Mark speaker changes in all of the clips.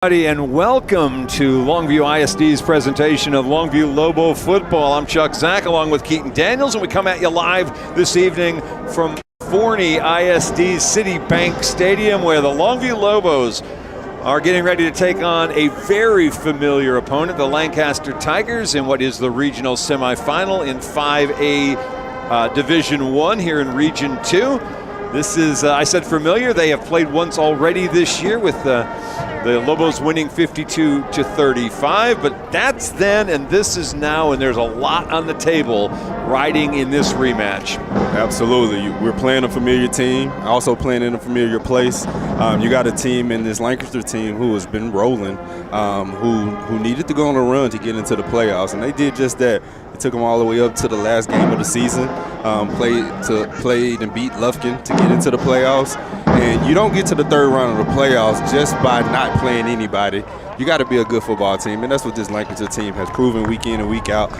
Speaker 1: And welcome to Longview ISD's presentation of Longview Lobo football. I'm Chuck Zach along with Keaton Daniels, and we come at you live this evening from Forney ISD's Citibank Stadium, where the Longview Lobos are getting ready to take on a very familiar opponent, the Lancaster Tigers, in what is the regional semifinal in 5A Division I here in Region 2. This is, I said familiar, they have played once already this year with the Lobos winning 52-35, but that's then and this is now, and there's a lot on the table riding in this rematch.
Speaker 2: Absolutely. We're playing a familiar team, also playing in a familiar place. You got a team in this Lancaster team who has been rolling, who needed to go on a run to get into the playoffs, and they did just that. It took them all the way up to the last game of the season, played and beat Lufkin to get into the playoffs. And you don't get to the third round of the playoffs just by not playing anybody. You got to be a good football team, and that's what this Lancaster team has proven week in and week out.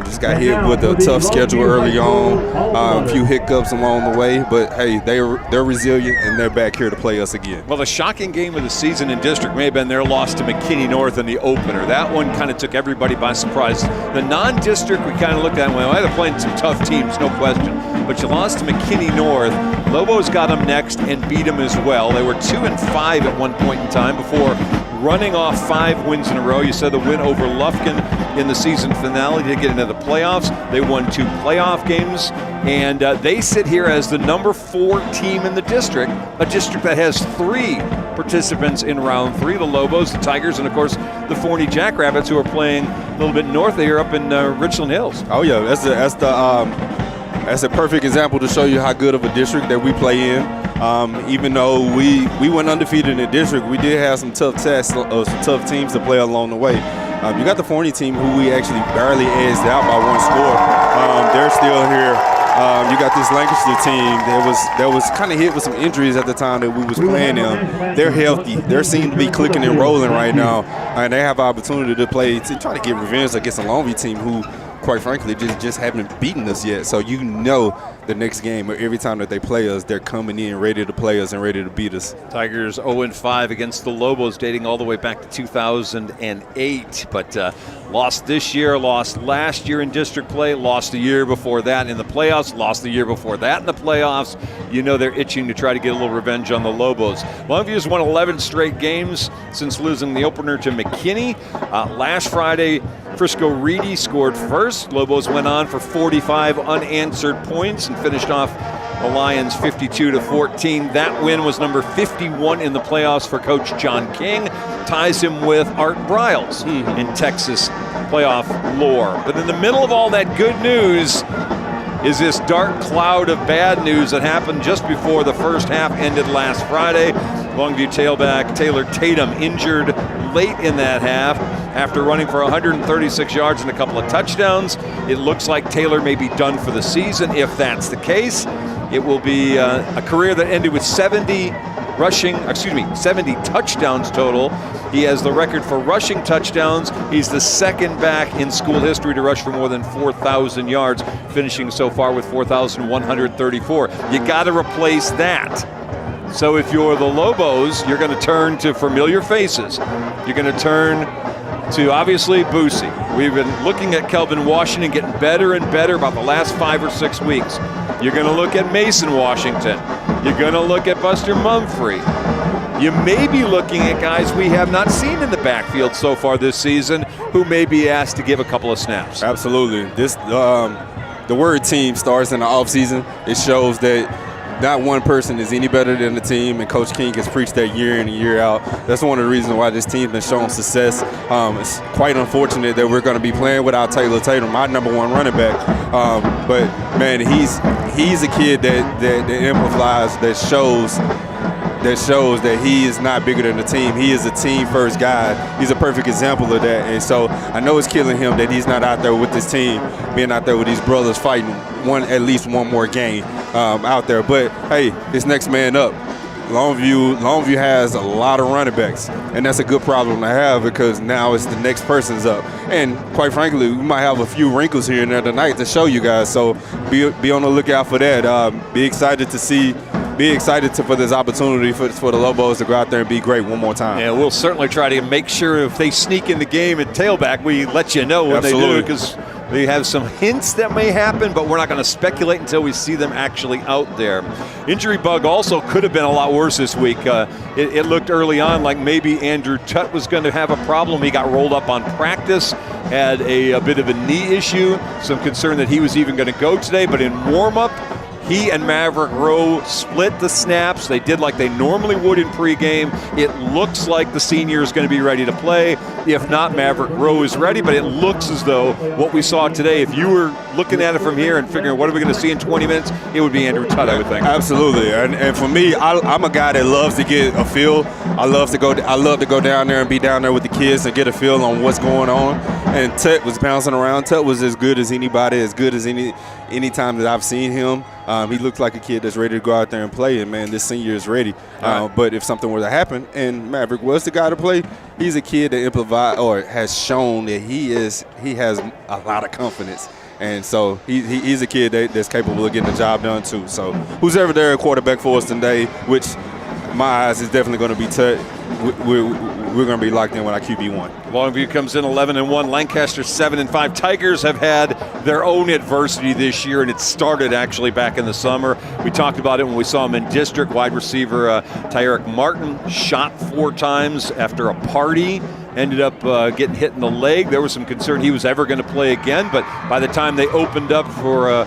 Speaker 2: Just got hit with a tough schedule early on, a few hiccups along the way, but hey, they're resilient and they're back here to play us again.
Speaker 1: Well, the shocking game of the season in district may have been their loss to McKinney North in the opener. That one kind of took everybody by surprise. The non-district, we kind of looked at and went, well, they're playing some tough teams, no question. But you lost to McKinney North. Lobos got them next and beat them as well. They were 2-5 at one point in time before running off 5 wins in a row. You said the win over Lufkin in the season finale to get into the playoffs. They won 2 playoff games, and they sit here as the number 4 team in the district, a district that has 3 participants in round 3, the Lobos, the Tigers, and of course the Forney Jackrabbits, who are playing a little bit north of here up in Richland Hills.
Speaker 2: Oh yeah, that's a perfect example to show you how good of a district that we play in. Even though we went undefeated in the district, we did have some tough tests, some tough teams to play along the way. You got the Forney team, who we actually barely edged out by 1 score. They're still here. You got this Lancaster team that was kind of hit with some injuries at the time that we was playing them. They're healthy. They seem to be clicking and rolling right now, and they have an opportunity to play to try to get revenge against a Longview team who, quite frankly, just haven't beaten us yet. So you know the next game, or every time that they play us, they're coming in ready to play us and ready to beat us.
Speaker 1: Tigers 0-5 against the Lobos, dating all the way back to 2008. But lost this year, lost last year in district play, lost the year before that in the playoffs, lost the year before that in the playoffs. You know they're itching to try to get a little revenge on the Lobos. Longview's won 11 straight games since losing the opener to McKinney. Last Friday, Frisco Reedy scored first. Lobos went on for 45 unanswered points and finished off the Lions 52-14. That win was number 51 in the playoffs for Coach John King. Ties him with Art Briles in Texas playoff lore. But in the middle of all that good news is this dark cloud of bad news that happened just before the first half ended last Friday. Longview tailback Taylor Tatum injured late in that half after running for 136 yards and a couple of touchdowns. It looks like Taylor may be done for the season. If that's the case, it will be a career that ended with 70 touchdowns total. He has the record for rushing touchdowns. He's the second back in school history to rush for more than 4,000 yards, finishing so far with 4,134. You got to replace that. So if you're the Lobos, you're going to turn to familiar faces. You're going to turn to, obviously, Boosie. We've been looking at Kelvin Washington getting better and better about the last 5 or 6 weeks. You're going to look at Mason Washington. You're going to look at Buster Mumphrey. You may be looking at guys we have not seen in the backfield so far this season who may be asked to give a couple of snaps.
Speaker 2: Absolutely. The word team starts in the offseason. It shows that not one person is any better than the team, and Coach King has preached that year in and year out. That's one of the reasons why this team's been showing success. It's quite unfortunate that we're going to be playing without Taylor Tatum, my number 1 running back. But man, he's a kid that amplifies, that shows that he is not bigger than the team. He is a team-first guy. He's a perfect example of that. And so I know it's killing him that he's not out there with this team, being out there with these brothers fighting at least one more game out there. But hey, it's next man up. Longview has a lot of running backs, and that's a good problem to have, because now it's the next person's up. And quite frankly, we might have a few wrinkles here and there tonight to show you guys. So be on the lookout for that. Be excited to see be excited for this opportunity for the Lobos to go out there and be great one more time.
Speaker 1: Yeah, we'll certainly try to make sure if they sneak in the game at tailback, we let you know when they do, because they have some hints that may happen, but we're not going to speculate until we see them actually out there. Injury bug also could have been a lot worse this week. It looked early on like maybe Andrew Tutt was going to have a problem. He got rolled up on practice, had a bit of a knee issue, some concern that he was even going to go today, but in warm-up, he and Maverick Rowe split the snaps. They did like they normally would in pregame. It looks like the senior is going to be ready to play. If not, Maverick Rowe is ready, but it looks as though what we saw today, if you were looking at it from here and figuring what are we going to see in 20 minutes, it would be Andrew Tutt, I would think.
Speaker 2: Absolutely, and for me, I'm a guy that loves to get a feel. I love to go down there and be down there with the kids and get a feel on what's going on. And Tutt was bouncing around. Tutt was as good as anybody, as good as any time that I've seen him. He looked like a kid that's ready to go out there and play, and man, this senior is ready. But if something were to happen and Maverick was the guy to play, he's a kid that improvised or has shown that he has a lot of confidence. And so he's a kid that's capable of getting the job done too. So who's ever there at quarterback for us today, which my eyes is definitely going to be Tutt. We're going to be locked in with our QB1.
Speaker 1: Longview comes in 11-1. Lancaster 7-5. Tigers have had their own adversity this year, and it started actually back in the summer. We talked about it when we saw him in district. Wide receiver Tyerick Martin shot 4 times after a party. Ended up getting hit in the leg. There was some concern he was ever going to play again, but by the time they opened up for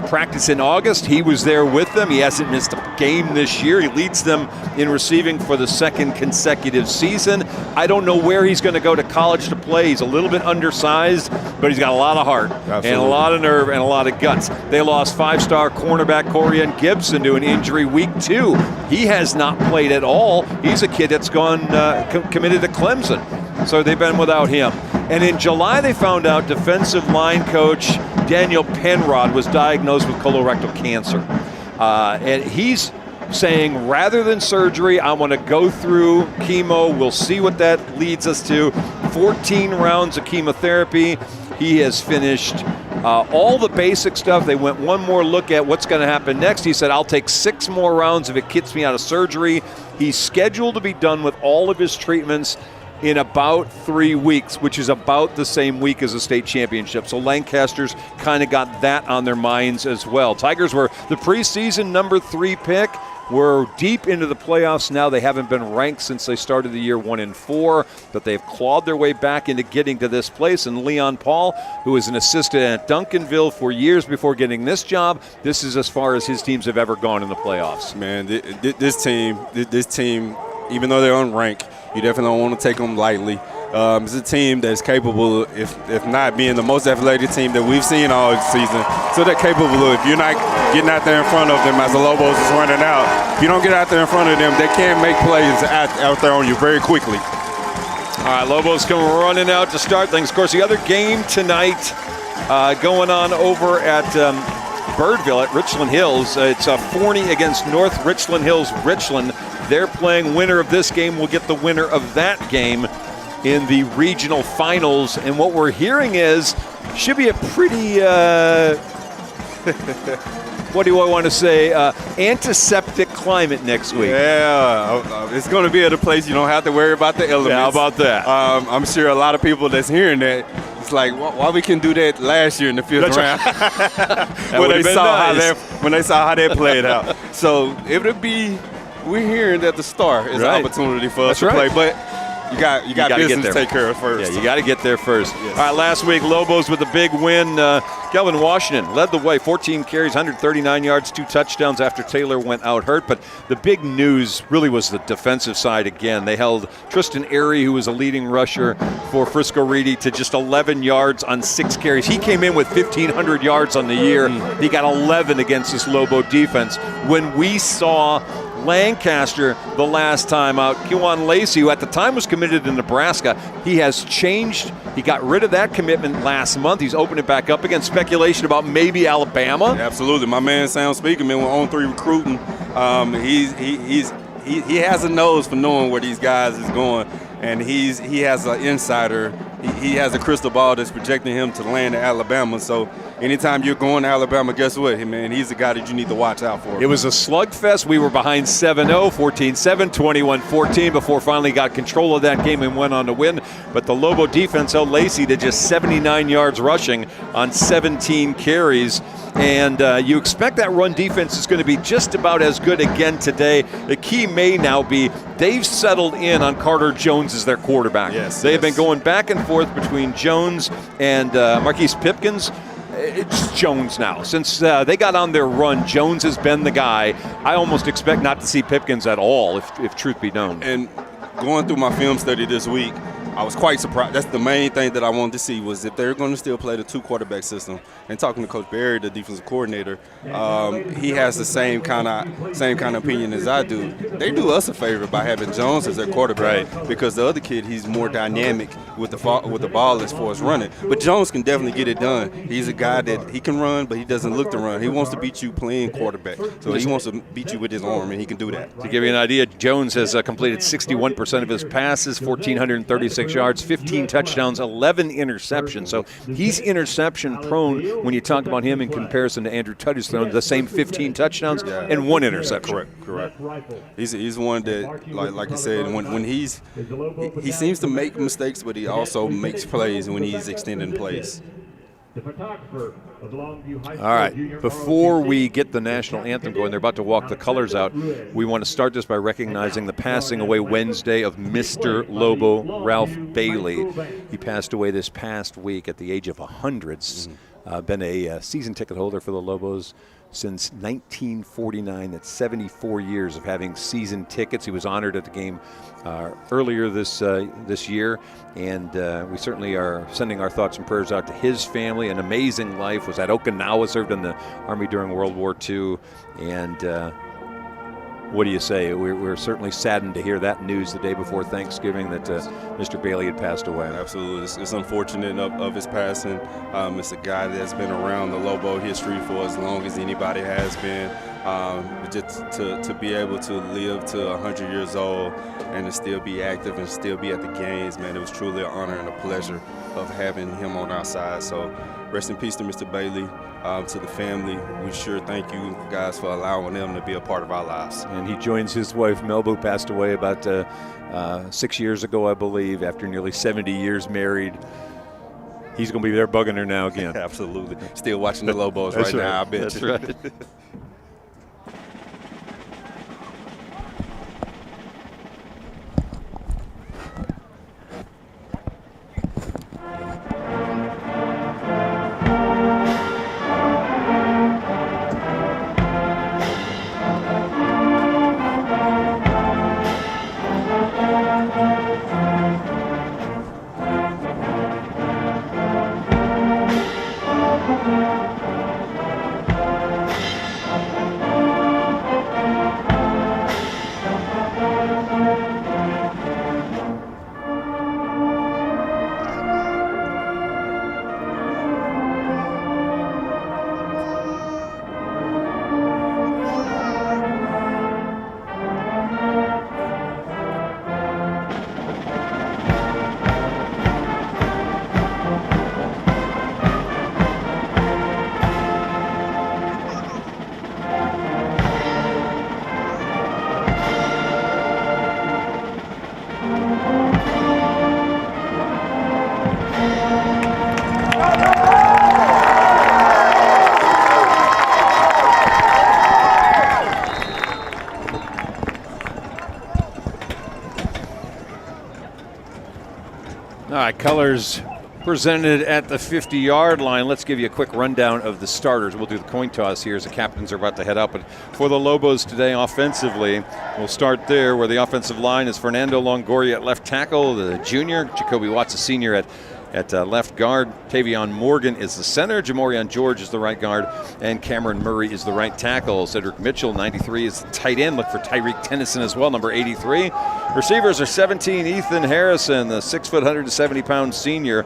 Speaker 1: practice in August, he was there with them. He hasn't missed a game this year. He leads them in receiving for the 2nd consecutive season. I don't know where he's going to go to college to play. He's a little bit undersized, but he's got a lot of heart. Absolutely. And a lot of nerve and a lot of guts. They lost 5-star cornerback Corian Gibson to an injury week 2. He has not played at all. He's a kid that's gone committed to Clemson. So they've been without him. And in July, they found out defensive line coach Daniel Penrod was diagnosed with colorectal cancer. And he's saying, rather than surgery, I want to go through chemo. We'll see what that leads us to. 14 rounds of chemotherapy. He has finished all the basic stuff. They went one more look at what's going to happen next. He said, I'll take 6 more rounds if it gets me out of surgery. He's scheduled to be done with all of his treatments in about 3 weeks, which is about the same week as the state championship. So Lancaster's kind of got that on their minds as well. Tigers were the preseason number 3 pick. We're deep into the playoffs now. They haven't been ranked since they started the year 1-4, but they've clawed their way back into getting to this place. And Leon Paul, who was an assistant at Duncanville for years before getting this job, this is as far as his teams have ever gone in the playoffs.
Speaker 2: Man, this team, even though they're unranked, you definitely don't want to take them lightly. It's a team that's capable, if not being the most athletic team that we've seen all season. So they're capable of, if you're not getting out there in front of them as the Lobos is running out, if you don't get out there in front of them, they can make plays out there on you very quickly.
Speaker 1: All right, Lobos come running out to start things. Of course, the other game tonight going on over at Birdville at Richland Hills. It's Forney against North Richland Hills. Richland, they're playing. Winner of this game will get the winner of that game in the regional finals. And what we're hearing is, should be a pretty, what do I want to say, antiseptic climate next week.
Speaker 2: Yeah, it's going to be at a place you don't have to worry about the elements.
Speaker 1: Yeah, how about that?
Speaker 2: I'm sure a lot of people that's hearing that, it's like, why we couldn't do that last year in the 5th round? When they saw how that played out. So it would be, we're hearing that the Star is an opportunity for us to play, but you got business to take care of first.
Speaker 1: Yeah, you got to get there first.
Speaker 2: Yes.
Speaker 1: All right, last week, Lobos with a big win. Kelvin Washington led the way, 14 carries, 139 yards, 2 touchdowns after Taylor went out hurt. But the big news really was the defensive side again. They held Tristan Airy, who was a leading rusher for Frisco Reedy, to just 11 yards on 6 carries. He came in with 1,500 yards on the year. He got 11 against this Lobo defense. When we saw Lancaster the last time out, Kewan Lacey, who at the time was committed to Nebraska, he has changed. He got rid of that commitment last month. He's opened it back up again. Speculation about maybe Alabama.
Speaker 2: Yeah, absolutely. My man Sam Speakerman with On3 Recruiting. He has a nose for knowing where these guys is going. and he has an insider. He has a crystal ball that's projecting him to land at Alabama. So anytime you're going to Alabama, guess what? Man, he's the guy that you need to watch out for.
Speaker 1: It was a slugfest. We were behind 7-0, 14-7, 21-14 before finally got control of that game and went on to win. But the Lobo defense held Lacey to just 79 yards rushing on 17 carries. And you expect that run defense is going to be just about as good again today. The key may now be they've settled in on Carter Jones as their quarterback. They've been going back and forth between Jones and Marquise Pipkins. It's Jones now. Since they got on their run, Jones has been the guy. I almost expect not to see Pipkins at all, if truth be known.
Speaker 2: And going through my film study this week, I was quite surprised. That's the main thing that I wanted to see was if they're going to still play the 2-quarterback system. And talking to Coach Barry, the defensive coordinator, he has the same kind of opinion as I do. They do us a favor by having Jones as their quarterback, because the other kid, he's more dynamic with the ball as far as running. But Jones can definitely get it done. He's a guy that he can run, but he doesn't look to run. He wants to beat you playing quarterback. So he wants to beat you with his arm, and he can do that.
Speaker 1: To give you an idea, Jones has completed 61% of his passes, 1,436 yards, 15 touchdowns, 11 interceptions. So he's interception prone when you talk about him in comparison to Andrew Tutty's thrown the same 15 touchdowns and 1 interception.
Speaker 2: Correct. He's one that, like I said, when he seems to make mistakes, but he also makes plays when he's extending plays.
Speaker 1: All right, before we get the national anthem going, they're about to walk the colors out. We want to start this by recognizing the passing away Wednesday of Mr. Lobo, Ralph Bailey. He passed away this past week at the age of 100. Been a season ticket holder for the Lobos since 1949. That's 74 years of having season tickets. He was honored at the game earlier this year, and we certainly are sending our thoughts and prayers out to his family. An amazing life. Was at Okinawa, served in the Army during World War II, and what do you say? We're certainly saddened to hear that news the day before Thanksgiving that Mr. Bailey had passed away.
Speaker 2: Absolutely. It's unfortunate of his passing. It's a guy that's been around the Lobo history for as long as anybody has been. Just to be able to live to 100 years old and to still be active and still be at the games, man, it was truly an honor and a pleasure of having him on our side. So rest in peace to Mr. Bailey. To the family, we sure thank you guys for allowing them to be a part of our lives.
Speaker 1: And he joins his wife, Melba, who passed away about 6 years ago, I believe, after nearly 70 years married. He's going to be there bugging her now again.
Speaker 2: Absolutely. Still watching the Lobos right now, I bet.
Speaker 1: That's right. Colors presented at the 50-yard line. Let's give you a quick rundown of the starters. We'll do the coin toss here as the captains are about to head up. But for the Lobos today offensively, we'll start there where the offensive line is Fernando Longoria at left tackle, the junior, Jacoby Watts, a senior at left guard. Tavion Morgan is the center. Jamorion George is the right guard. And Cameron Murray is the right tackle. Cedric Mitchell, 93, is the tight end. Look for Tyreek Tennyson as well, number 83. Receivers are 17, Ethan Harrison, the 6 foot, 170-pound senior.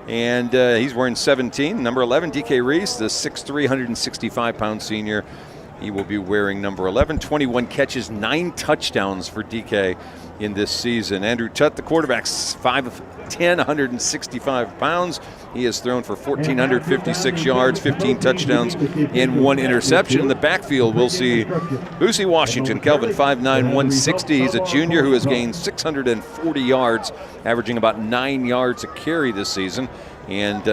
Speaker 1: And he's wearing 17. Number 11, DK Reese, the 6'3", 165-pound senior. He will be wearing number 11, 21 catches, 9 touchdowns for DK in this season. Andrew Tutt, the quarterback's 5'10", 165 pounds. He has thrown for 1,456 yards, 15 touchdowns, and 1 interception. In the backfield, we'll see Boosie Washington, Kelvin, 5'9", 160. He's a junior who has gained 640 yards, averaging about 9 yards a carry this season. And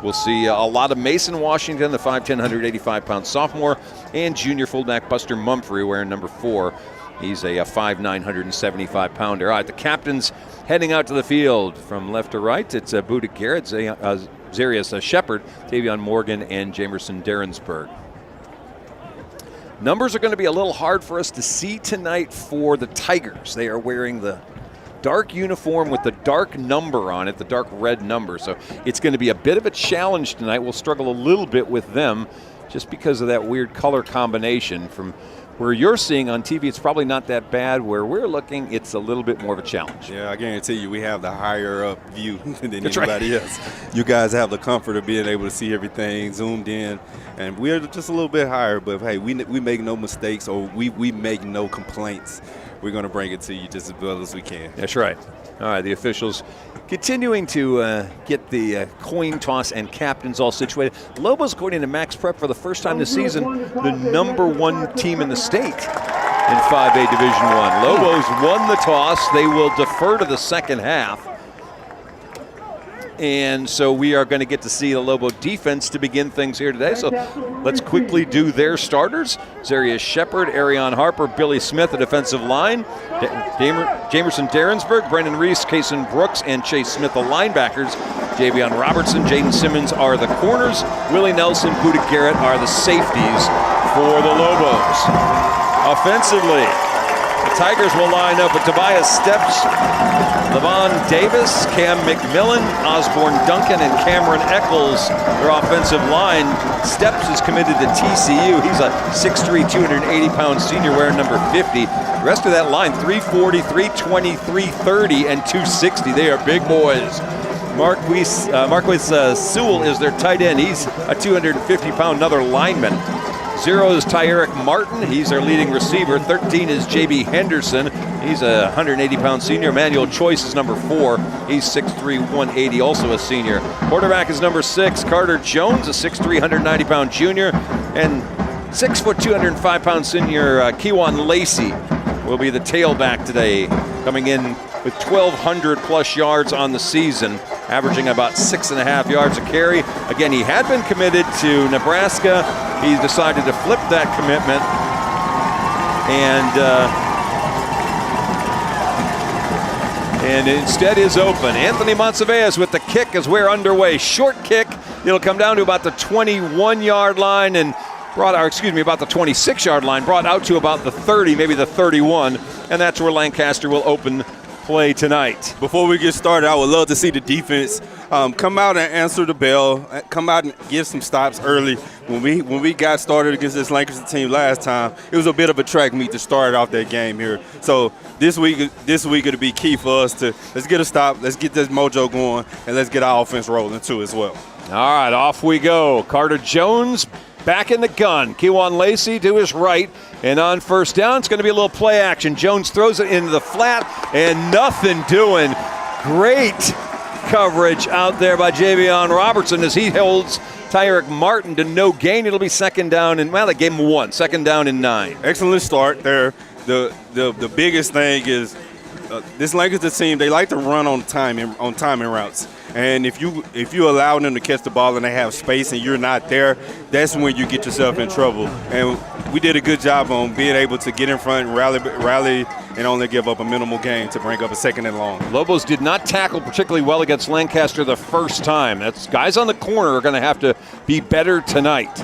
Speaker 1: we'll see a lot of Mason Washington, the 5'10", 185-pound sophomore, and junior fullback Buster Mumphrey wearing number 4. He's a 5'9", 175-pounder. All right, the captains heading out to the field from left to right. It's Buda Garrett, Zarius Shepard, Tavion Morgan, and Jamerson Derensburg. Numbers are going to be a little hard for us to see tonight for the Tigers. They are wearing the dark uniform with the dark number on it, the dark red number. So it's going to be a bit of a challenge tonight. We'll struggle a little bit with them just because of that weird color combination. From where you're seeing on TV, it's probably not that bad. Where we're looking, it's a little bit more of a challenge.
Speaker 2: Yeah, I guarantee you we have the higher up view than
Speaker 1: That's
Speaker 2: anybody
Speaker 1: right.
Speaker 2: else. You guys have the comfort of being able to see everything zoomed in, and we're just a little bit higher. But, hey, we make no mistakes, or we make no complaints. We're going to bring it to you just as well as we can.
Speaker 1: That's right. All right, the officials continuing to get the coin toss and captains all situated. Lobos, according to Max Prep, for the first time this season, the #1 team in the state in 5A Division I. Lobos won the toss. They will defer to the second half. And so we are going to get to see the Lobo defense to begin things here today. So let's quickly do their starters. Zarius Shepard, Arion Harper, Billy Smith, the defensive line. Jamerson Derensburg, Brendan Reese, Kason Brooks, and Chase Smith, the linebackers. Javion Robertson, Jaden Simmons are the corners. Willie Nelson, Buda Garrett are the safeties for the Lobos. Offensively, the Tigers will line up with Tobias Steps, Levon Davis, Cam McMillan, Osborne Duncan, and Cameron Eccles, their offensive line. Steps is committed to TCU. He's a 6'3", 280-pound senior wearing number 50. The rest of that line, 340, 320, 330, and 260. They are big boys. Marquis Sewell is their tight end. He's a 250-pound another lineman. 0 is Tyeric Martin. He's our leading receiver. 13 is J.B. Henderson. He's a 180-pound senior. Emmanuel Choice is number 4. He's 6'3", 180, also a senior. Quarterback is number 6, Carter Jones, a 6'3", 190-pound junior. And 6', 205-pound senior Kewan Lacey will be the tailback today, coming in with 1,200-plus yards on the season, averaging about 6.5 yards a carry. Again, he had been committed to Nebraska. He decided to flip that commitment, and instead is open. Anthony Monsivais with the kick as we're underway. Short kick. It'll come down to about the 21-yard line and about the 26-yard line, brought out to about the 30, maybe the 31, and that's where Lancaster will open play tonight.
Speaker 2: Before we get started, I would love to see the defense come out and answer the bell, come out and give some stops early. When we got started against this Lancaster team last time, it was a bit of a track meet to start off that game here. So this week it'll be key for us to let's get a stop, let's get this mojo going, and let's get our offense rolling too as well.
Speaker 1: All right, off we go. Carter Jones back in the gun. Kewan Lacey to his right. And on first down, it's going to be a little play action. Jones throws it into the flat, and nothing doing. Great coverage out there by Javion Robertson as he holds Tyeric Martin to no gain. It'll be second down, and they gave him 1. Second down and 9.
Speaker 2: Excellent start there. The biggest thing is this Lancaster team, they like to run on timing routes. And if you allow them to catch the ball and they have space and you're not there, that's when you get yourself in trouble. And we did a good job on being able to get in front, rally, and only give up a minimal gain to bring up a second and long.
Speaker 1: Lobos did not tackle particularly well against Lancaster the first time. That's guys on the corner are going to have to be better tonight.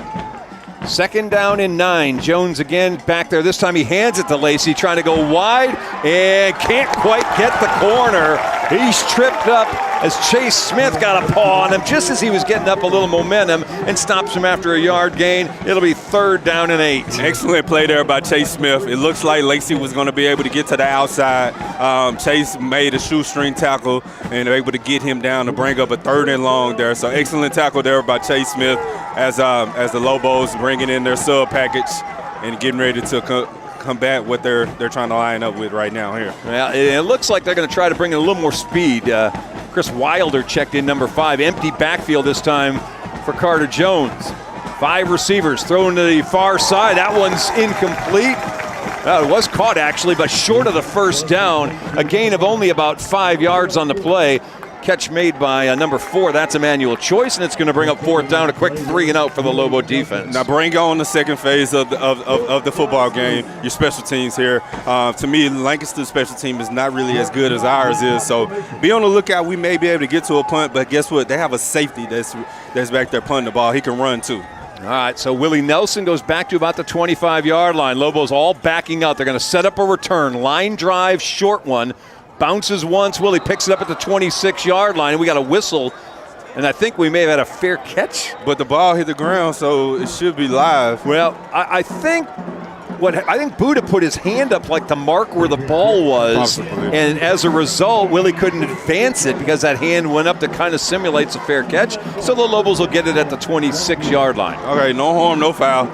Speaker 1: Second down and 9. Jones again back there. This time he hands it to Lacey, trying to go wide and can't quite get the corner. He's tripped up as Chase Smith got a paw on him just as he was getting up a little momentum and stops him after a yard gain. It'll be third down and 8.
Speaker 2: Excellent play there by Chase Smith. It looks like Lacey was going to be able to get to the outside. Chase made a shoestring tackle and able to get him down to bring up a third and long there. So excellent tackle there by Chase Smith as the Lobos bringing in their sub package. and getting ready to combat what they're trying to line up with right now here.
Speaker 1: Well, it looks like they're going to try to bring in a little more speed. Chris Wilder checked in number 5. Empty backfield this time for Carter Jones. 5 receivers thrown to the far side. That one's incomplete. It was caught actually, but short of the first down. A gain of only about 5 yards on the play. Catch made by number 4. That's Emmanuel Choice, and it's going to bring up 4th down. A quick 3 and out for the Lobo defense.
Speaker 2: Now bring on the second phase of the football game, your special teams here. To me, Lancaster's special team is not really as good as ours is, so be on the lookout. We may be able to get to a punt, but guess what? They have a safety that's back there punting the ball. He can run too.
Speaker 1: All right, so Willie Nelson goes back to about the 25-yard line. Lobos all backing out. They're going to set up a return. Line drive, short one. Bounces once. Willie picks it up at the 26-yard line. We got a whistle, and I think we may have had a fair catch.
Speaker 2: But the ball hit the ground, so it should be live.
Speaker 1: Well, I think Buddha put his hand up like to mark where the ball was,
Speaker 2: Possibly.
Speaker 1: And as a result, Willie couldn't advance it because that hand went up to kind of simulates a fair catch. So the Lobos will get it at the 26-yard line.
Speaker 2: Okay, no harm, no foul.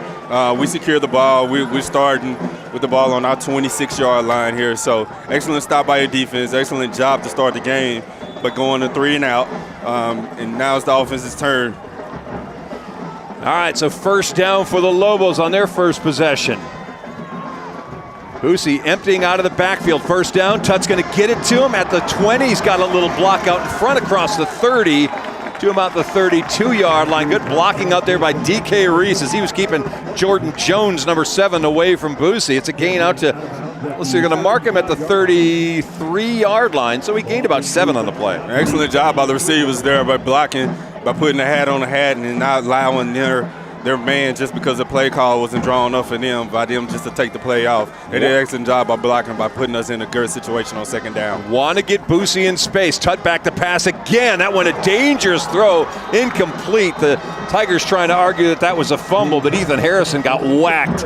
Speaker 2: We secure the ball. We're starting with the ball on our 26-yard line here. So excellent stop by your defense. Excellent job to start the game, but going to 3 and out. And now it's the offense's turn.
Speaker 1: All right, so first down for the Lobos on their first possession. Boosie emptying out of the backfield. First down. Tut's going to get it to him at the 20. He's got a little block out in front across the 30 to about the 32-yard line. Good blocking out there by D.K. Reese as he was keeping Jordan Jones, number 7, away from Boosie. It's a gain out to, let's see, they're going to mark him at the 33-yard line. So he gained about 7 on the play.
Speaker 2: Excellent job by the receivers there by blocking, by putting the hat on the hat and not allowing their man, just because the play call wasn't drawn up for them, by them just to take the play off. They did an excellent job by blocking, by putting us in a good situation on second down.
Speaker 1: Want to get Boosie in space. Tut back to pass again. That one a dangerous throw. Incomplete. The Tigers trying to argue that was a fumble, but Ethan Harrison got whacked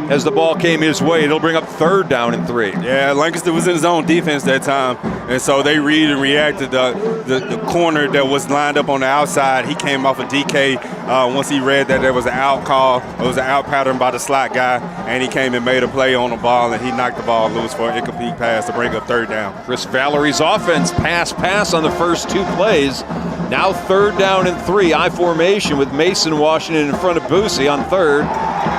Speaker 1: as the ball came his way. It'll bring up 3rd down and 3.
Speaker 2: Yeah, Lancaster was in his own defense that time, and so they read and reacted. The corner that was lined up on the outside, he came off of DK once he read that there was an out call. It was an out pattern by the slot guy, and he came and made a play on the ball, and he knocked the ball loose for an incomplete pass to bring up 3rd down.
Speaker 1: Chris Valerie's offense pass on the first 2 plays. Now 3rd down and 3. I formation with Mason Washington in front of Boosie on 3rd.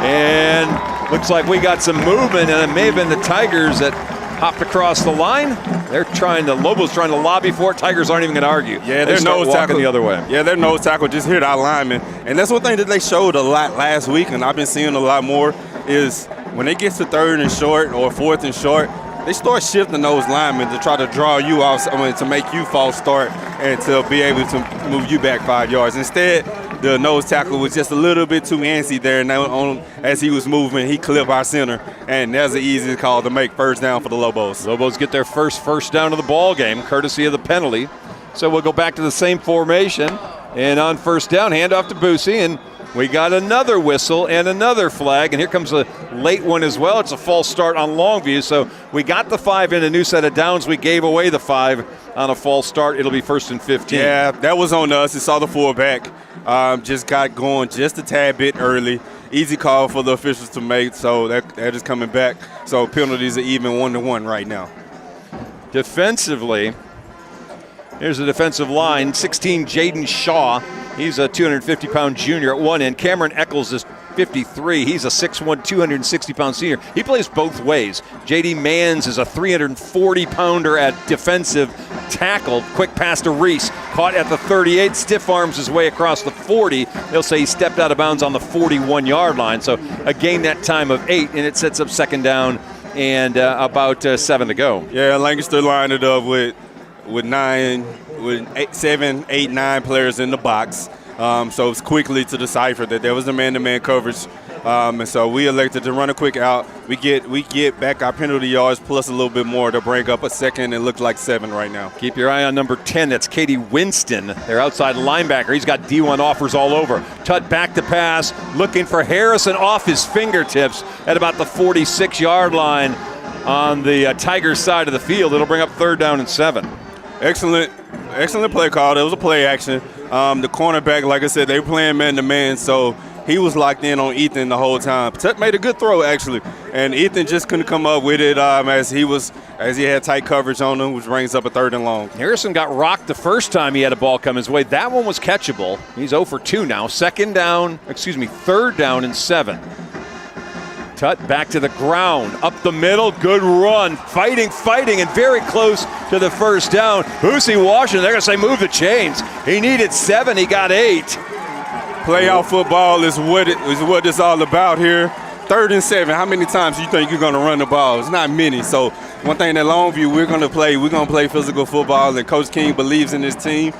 Speaker 1: And looks like we got some movement, and it may have been the Tigers that hopped across the line. Lobos trying to lobby for it. Tigers aren't even going to argue.
Speaker 2: Yeah, their nose tackle
Speaker 1: the other way.
Speaker 2: Yeah, their nose tackle just hit our lineman. And that's one thing that they showed a lot last week, and I've been seeing a lot more, is when it gets to 3rd and short or 4th and short, they start shifting those linemen to try to draw you off, to make you false start and to be able to move you back 5 yards. Instead, the nose tackle was just a little bit too antsy there, and as he was moving, he clipped our center, and that's the easiest call to make. 1st down for the Lobos.
Speaker 1: Lobos get their first down of the ball game, courtesy of the penalty. So we'll go back to the same formation, and on 1st down, hand off to Boosie, and we got another whistle and another flag, and here comes a late one as well. It's a false start on Longview, so we got the 5 in a new set of downs. We gave away the 5 on a false start. It'll be 1st and 15.
Speaker 2: Yeah, that was on us. It saw the fullback. Just got going just a tad bit early. Easy call for the officials to make, so they're just coming back. So penalties are even 1-1 right now.
Speaker 1: Defensively, here's the defensive line. 16, Jaden Shaw. He's a 250-pound junior at one end. Cameron Eccles is 53. He's a 6'1", 260-pound senior. He plays both ways. J.D. Manns is a 340-pounder at defensive tackle. Quick pass to Reese. Caught at the 38. Stiff arms his way across the 40. They'll say he stepped out of bounds on the 41-yard line. So a gain that time of 8, and it sets up 2nd down and about 7 to go.
Speaker 2: Yeah, Lancaster lined it up with 7, 8, 9 players in the box. So it's quickly to decipher that there was a man-to-man coverage. And so we elected to run a quick out. We get back our penalty yards plus a little bit more to bring up a 2nd and look like 7 right now.
Speaker 1: Keep your eye on number 10. That's Katie Winston, their outside linebacker. He's got D1 offers all over. Tut back to pass, looking for Harrison off his fingertips at about the 46-yard line on the Tigers side of the field. It'll bring up 3rd down and 7.
Speaker 2: Excellent play call. It was a play action. The cornerback, like I said, they were playing man-to-man, so he was locked in on Ethan the whole time. Tut made a good throw, actually, and Ethan just couldn't come up with it as he had tight coverage on him, which brings up a 3rd and long.
Speaker 1: Harrison got rocked the first time he had a ball come his way. That one was catchable. He's 0 for 2 now. 3rd down and 7. Tut back to the ground, up the middle, good run, fighting, and very close to the 1st down. Boosie Washington, they're going to say move the chains. He needed 7, he got 8.
Speaker 2: Playoff football is what it's all about here. 3rd and 7, how many times do you think you're going to run the ball? It's not many. So one thing at Longview, we're going to play physical football, and Coach King believes in his team.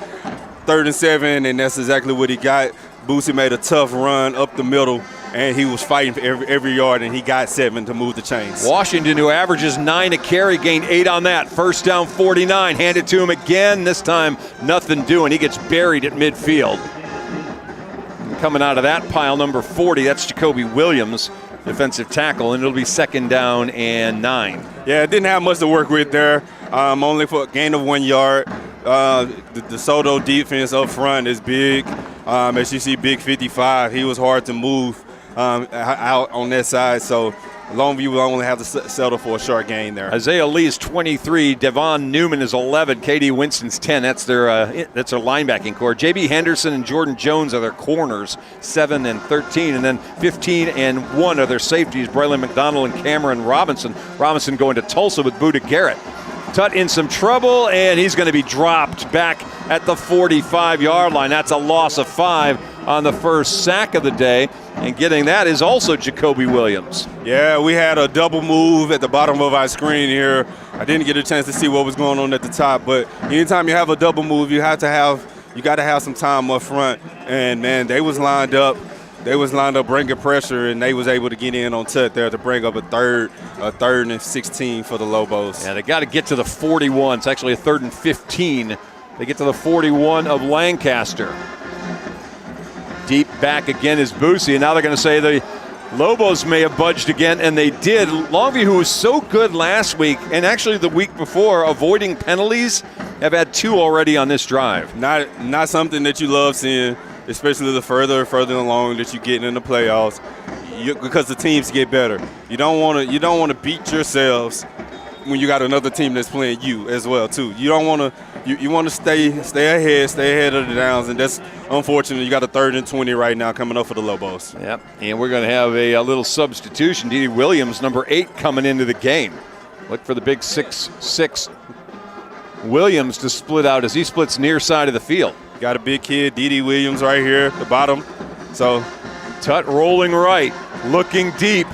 Speaker 2: 3rd and 7, and that's exactly what he got. Boosie made a tough run up the middle, and he was fighting for every yard, and he got 7 to move the chains.
Speaker 1: Washington, who averages 9 a carry, gained 8 on that. 1st down, 49. Handed to him again. This time, nothing doing. He gets buried at midfield. And coming out of that pile, number 40, that's Jacoby Williams, defensive tackle, and it'll be 2nd down and 9.
Speaker 2: Yeah, didn't have much to work with there. Only for a gain of 1 yard. The Soto defense up front is big. As you see, big 55. He was hard to move out on that side, so Longview will only have to settle for a short gain there.
Speaker 1: Isaiah Lee is 23. Devon Newman is 11. KD Winston's 10. That's their linebacking core. JB Henderson and Jordan Jones are their corners, 7 and 13. And then 15 and 1 are their safeties, Braylon McDonald and Cameron Robinson. Robinson going to Tulsa with Buda Garrett. Tut in some trouble, and he's going to be dropped back at the 45-yard line. That's a loss of 5 on the first sack of the day. And getting that is also Jacoby Williams.
Speaker 2: Yeah, we had a double move at the bottom of our screen here. I didn't get a chance to see what was going on at the top, but anytime you have a double move, you got to have some time up front. And man, they was lined up bringing pressure, and they was able to get in on Tut there to bring up a third and 16 for the Lobos.
Speaker 1: Yeah, they got to get to the 41. It's actually a 3rd and 15. They get to the 41 of Lancaster. Deep back again is Boosie, and now they're going to say the Lobos may have budged again, and they did. Longview, who was so good last week, and actually the week before, avoiding penalties, have had 2 already on this drive.
Speaker 2: Not something that you love seeing, especially the further along that you get in the playoffs, because the teams get better. You don't want to beat yourselves when you got another team that's playing you as well too. You don't want to. You want to stay ahead of the downs, and that's unfortunate. You got a 3rd and 20 right now coming up for the Lobos.
Speaker 1: Yep, and we're going to have a little substitution. D.D. Williams, number 8, coming into the game. Look for the big 6'6" Williams to split out as he splits near side of the field.
Speaker 2: Got a big kid, D.D. Williams, right here at the bottom. So
Speaker 1: Tut rolling right, looking deep,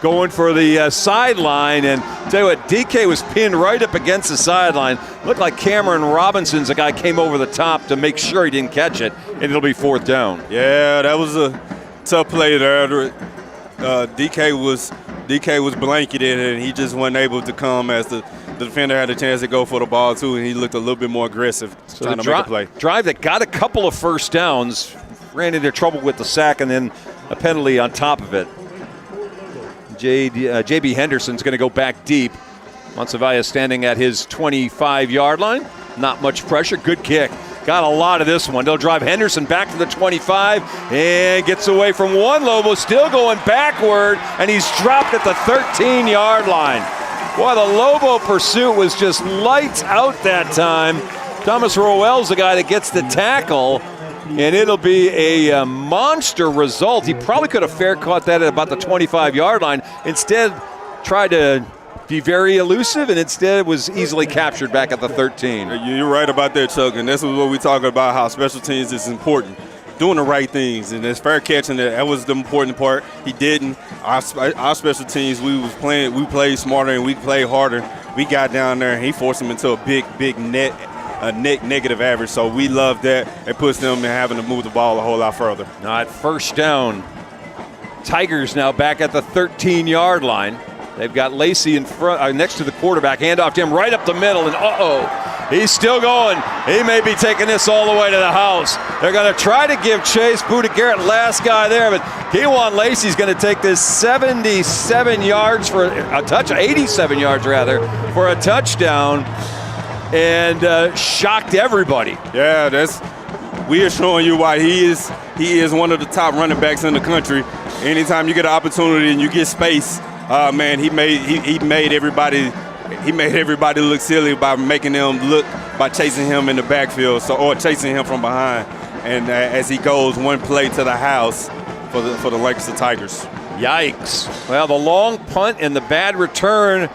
Speaker 1: going for the sideline, and tell you what, DK was pinned right up against the sideline. Looked like Cameron Robinson's the guy came over the top to make sure he didn't catch it, and it'll be 4th down.
Speaker 2: Yeah, that was a tough play there. DK was blanketed, and he just wasn't able to come as the defender had a chance to go for the ball too, and he looked a little bit more aggressive trying to make a play.
Speaker 1: Drive that got a couple of 1st downs, ran into trouble with the sack, and then a penalty on top of it. JB Henderson's going to go back deep. Monsivais standing at his 25-yard line. Not much pressure. Good kick. Got a lot of this one. They'll drive Henderson back to the 25 and gets away from one. Lobo still going backward, and he's dropped at the 13-yard line. Boy, the Lobo pursuit was just lights out that time. Thomas Roell's the guy that gets the tackle, and it'll be a monster result. He probably could have fair caught that at about the 25-yard line. Instead, tried to be very elusive, and instead was easily captured back at the 13.
Speaker 2: You're right about that, Chuck, and this is what we talk about, how special teams is important. Doing the right things, and it's fair catching that was the important part. He didn't. Our special teams, we played smarter and we played harder. We got down there, and he forced them into a big net negative average. So we love that. It puts them in having to move the ball a whole lot further.
Speaker 1: Now at 1st down, Tigers now back at the 13-yard line. They've got Lacey in front, next to the quarterback. Handoff to him right up the middle, and he's still going. He may be taking this all the way to the house. They're going to try to give chase. Buda Garrett, last guy there, but Kewan Lacey's going to take this 77 yards for a touch, 87 yards rather, for a touchdown, and shocked everybody.
Speaker 2: Yeah, we are showing you why he is one of the top running backs in the country. Anytime you get an opportunity and you get space, man, he made everybody look silly by making them look by chasing him in the backfield, or chasing him from behind. And as he goes one play to the house for the Lancaster Tigers.
Speaker 1: Yikes. Well, the long punt and the bad return,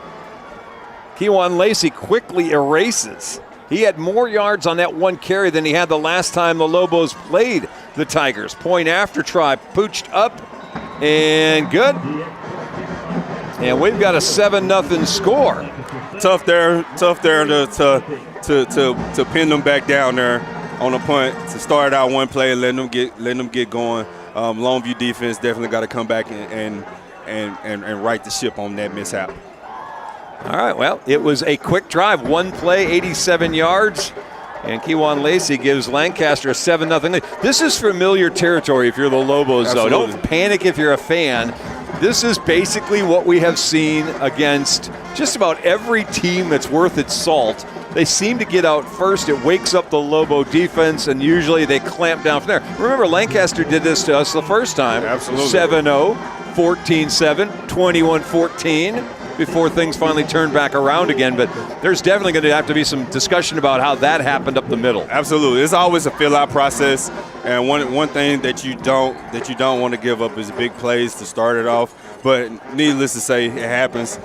Speaker 1: Kewan Lacey quickly erases. He had more yards on that one carry than he had the last time the Lobos played the Tigers. Point after try, pooched up and good. And we've got a 7-0 score.
Speaker 2: Tough there to pin them back down there on a punt, to start out one play and letting them get going. Longview defense definitely got to come back and right the ship on that mishap.
Speaker 1: All right, well, it was a quick drive. One play, 87 yards. And Kewan Lacey gives Lancaster a 7-0 lead. This is familiar territory if you're the Lobos,
Speaker 2: Absolutely.
Speaker 1: though. Don't panic if you're a fan. This is basically what we have seen against just about every team that's worth its salt. They seem to get out first. It wakes up the Lobo defense, and usually they clamp down from there. Remember, Lancaster did this to us the first time.
Speaker 2: Absolutely.
Speaker 1: 7-0, 14-7, 21-14. Before things finally turn back around again. But there's definitely going to have to be some discussion about how that happened up the middle.
Speaker 2: Absolutely. It's always a fill-out process, and one thing that you don't want to give up is big plays to start it off. But needless to say, it happens.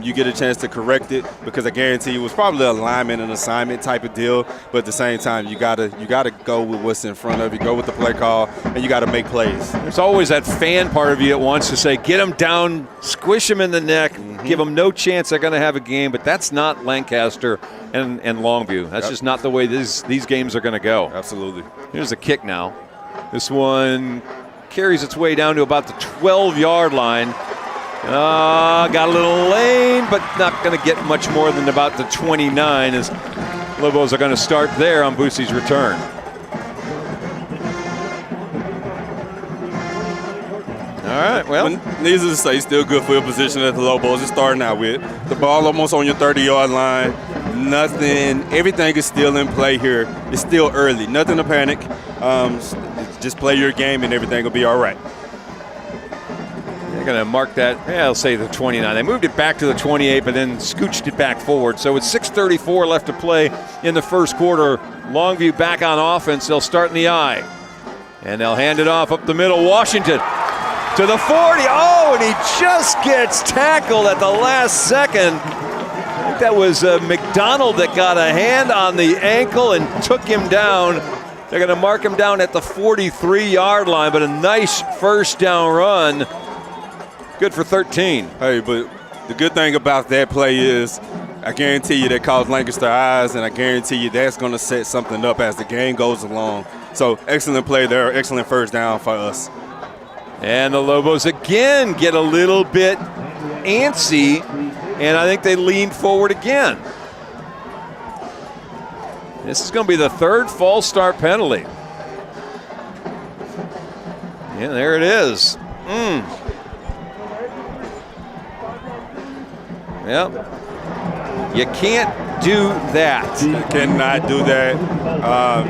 Speaker 2: You get a chance to correct it, because I guarantee you it was probably a lineman and assignment type of deal. But at the same time, you gotta go with what's in front of you, go with the play call, and you got to make plays.
Speaker 1: There's always that fan part of you that wants to say, get them down, squish them in the neck, give them no chance they're going to have a game. But that's not Lancaster and Longview. That's just not the way these games are going to go.
Speaker 2: Absolutely.
Speaker 1: Here's a kick now. This one carries its way down to about the 12-yard line. Got a little lane, but not going to get much more than about the 29, as Lobos are going to start there on Boosie's return. All right, well.
Speaker 2: Needless to say, still good field position that the Lobos are starting out with. The ball almost on your 30-yard line. Nothing, everything is still in play here. It's still early. Nothing to panic. Just play your game and everything will be all right.
Speaker 1: They're going to mark that, I'll say the 29. They moved it back to the 28, but then scooched it back forward. So it's 6:34 left to play in the first quarter. Longview back on offense. They'll start in the I. And they'll hand it off up the middle. Washington to the 40. Oh, and he just gets tackled at the last second. I think that was McDonald that got a hand on the ankle and took him down. They're going to mark him down at the 43-yard line, but a nice first down run. Good for 13.
Speaker 2: Hey, but the good thing about that play is I guarantee you that caused Lancaster eyes, and I guarantee you that's going to set something up as the game goes along. So excellent play there, excellent first down for us.
Speaker 1: And the Lobos again get a little bit antsy, and I think they lean forward again. This is going to be the third false start penalty. Yeah, there it is. Yep. You can't do that.
Speaker 2: You cannot do that.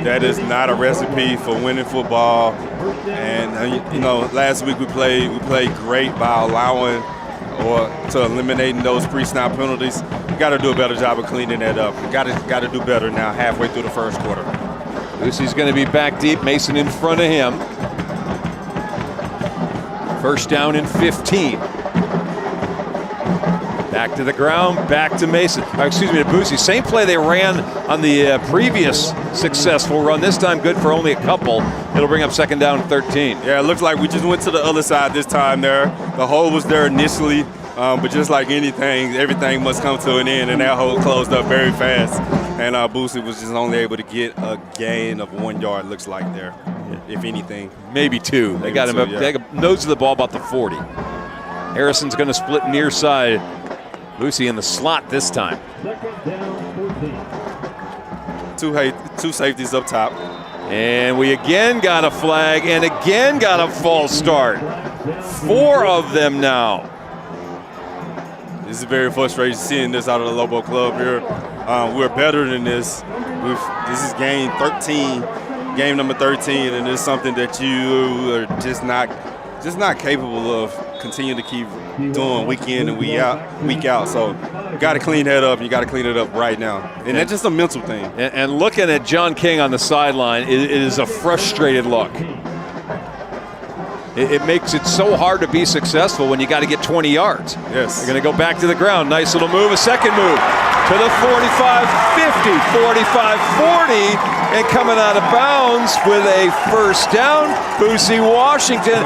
Speaker 2: That is not a recipe for winning football. And you know, last week we played great by allowing or to eliminating those pre-snap penalties. We got to do a better job of cleaning that up. We got to do better now, halfway through the first quarter.
Speaker 1: Lucy's going to be back deep. Mason in front of him. First down and 15. Back to the ground, back to Mason. To Boosie. Same play they ran on the previous successful run. This time good for only a couple. It'll bring up second down and 13.
Speaker 2: Yeah, it looks like we just went to the other side this time there. The hole was there initially, but just like anything, everything must come to an end, and that hole closed up very fast. And Boosie was just only able to get a gain of 1 yard, looks like there, if anything.
Speaker 1: Maybe two. They got him up. They got nose of the ball about the 40. Harrison's going to split near side. Lucy in the slot this time.
Speaker 2: Two safeties up top.
Speaker 1: And we again got a flag and again got a false start. 4 of them now.
Speaker 2: This is very frustrating seeing this out of the Lobo club here. We're better than this. This is game 13 game number 13, and it's something that you are just not capable of continuing to keep doing week in and week out. So you got to clean that up. You got to clean it up right now, and that's just a mental thing.
Speaker 1: And looking at John King on the sideline, it is a frustrated look. It makes it so hard to be successful when you got to get 20 yards.
Speaker 2: Yes.
Speaker 1: They're going to go back to the ground. Nice little move, a second move to the 45-50, 45-40, and coming out of bounds with a first down. Boosie Washington.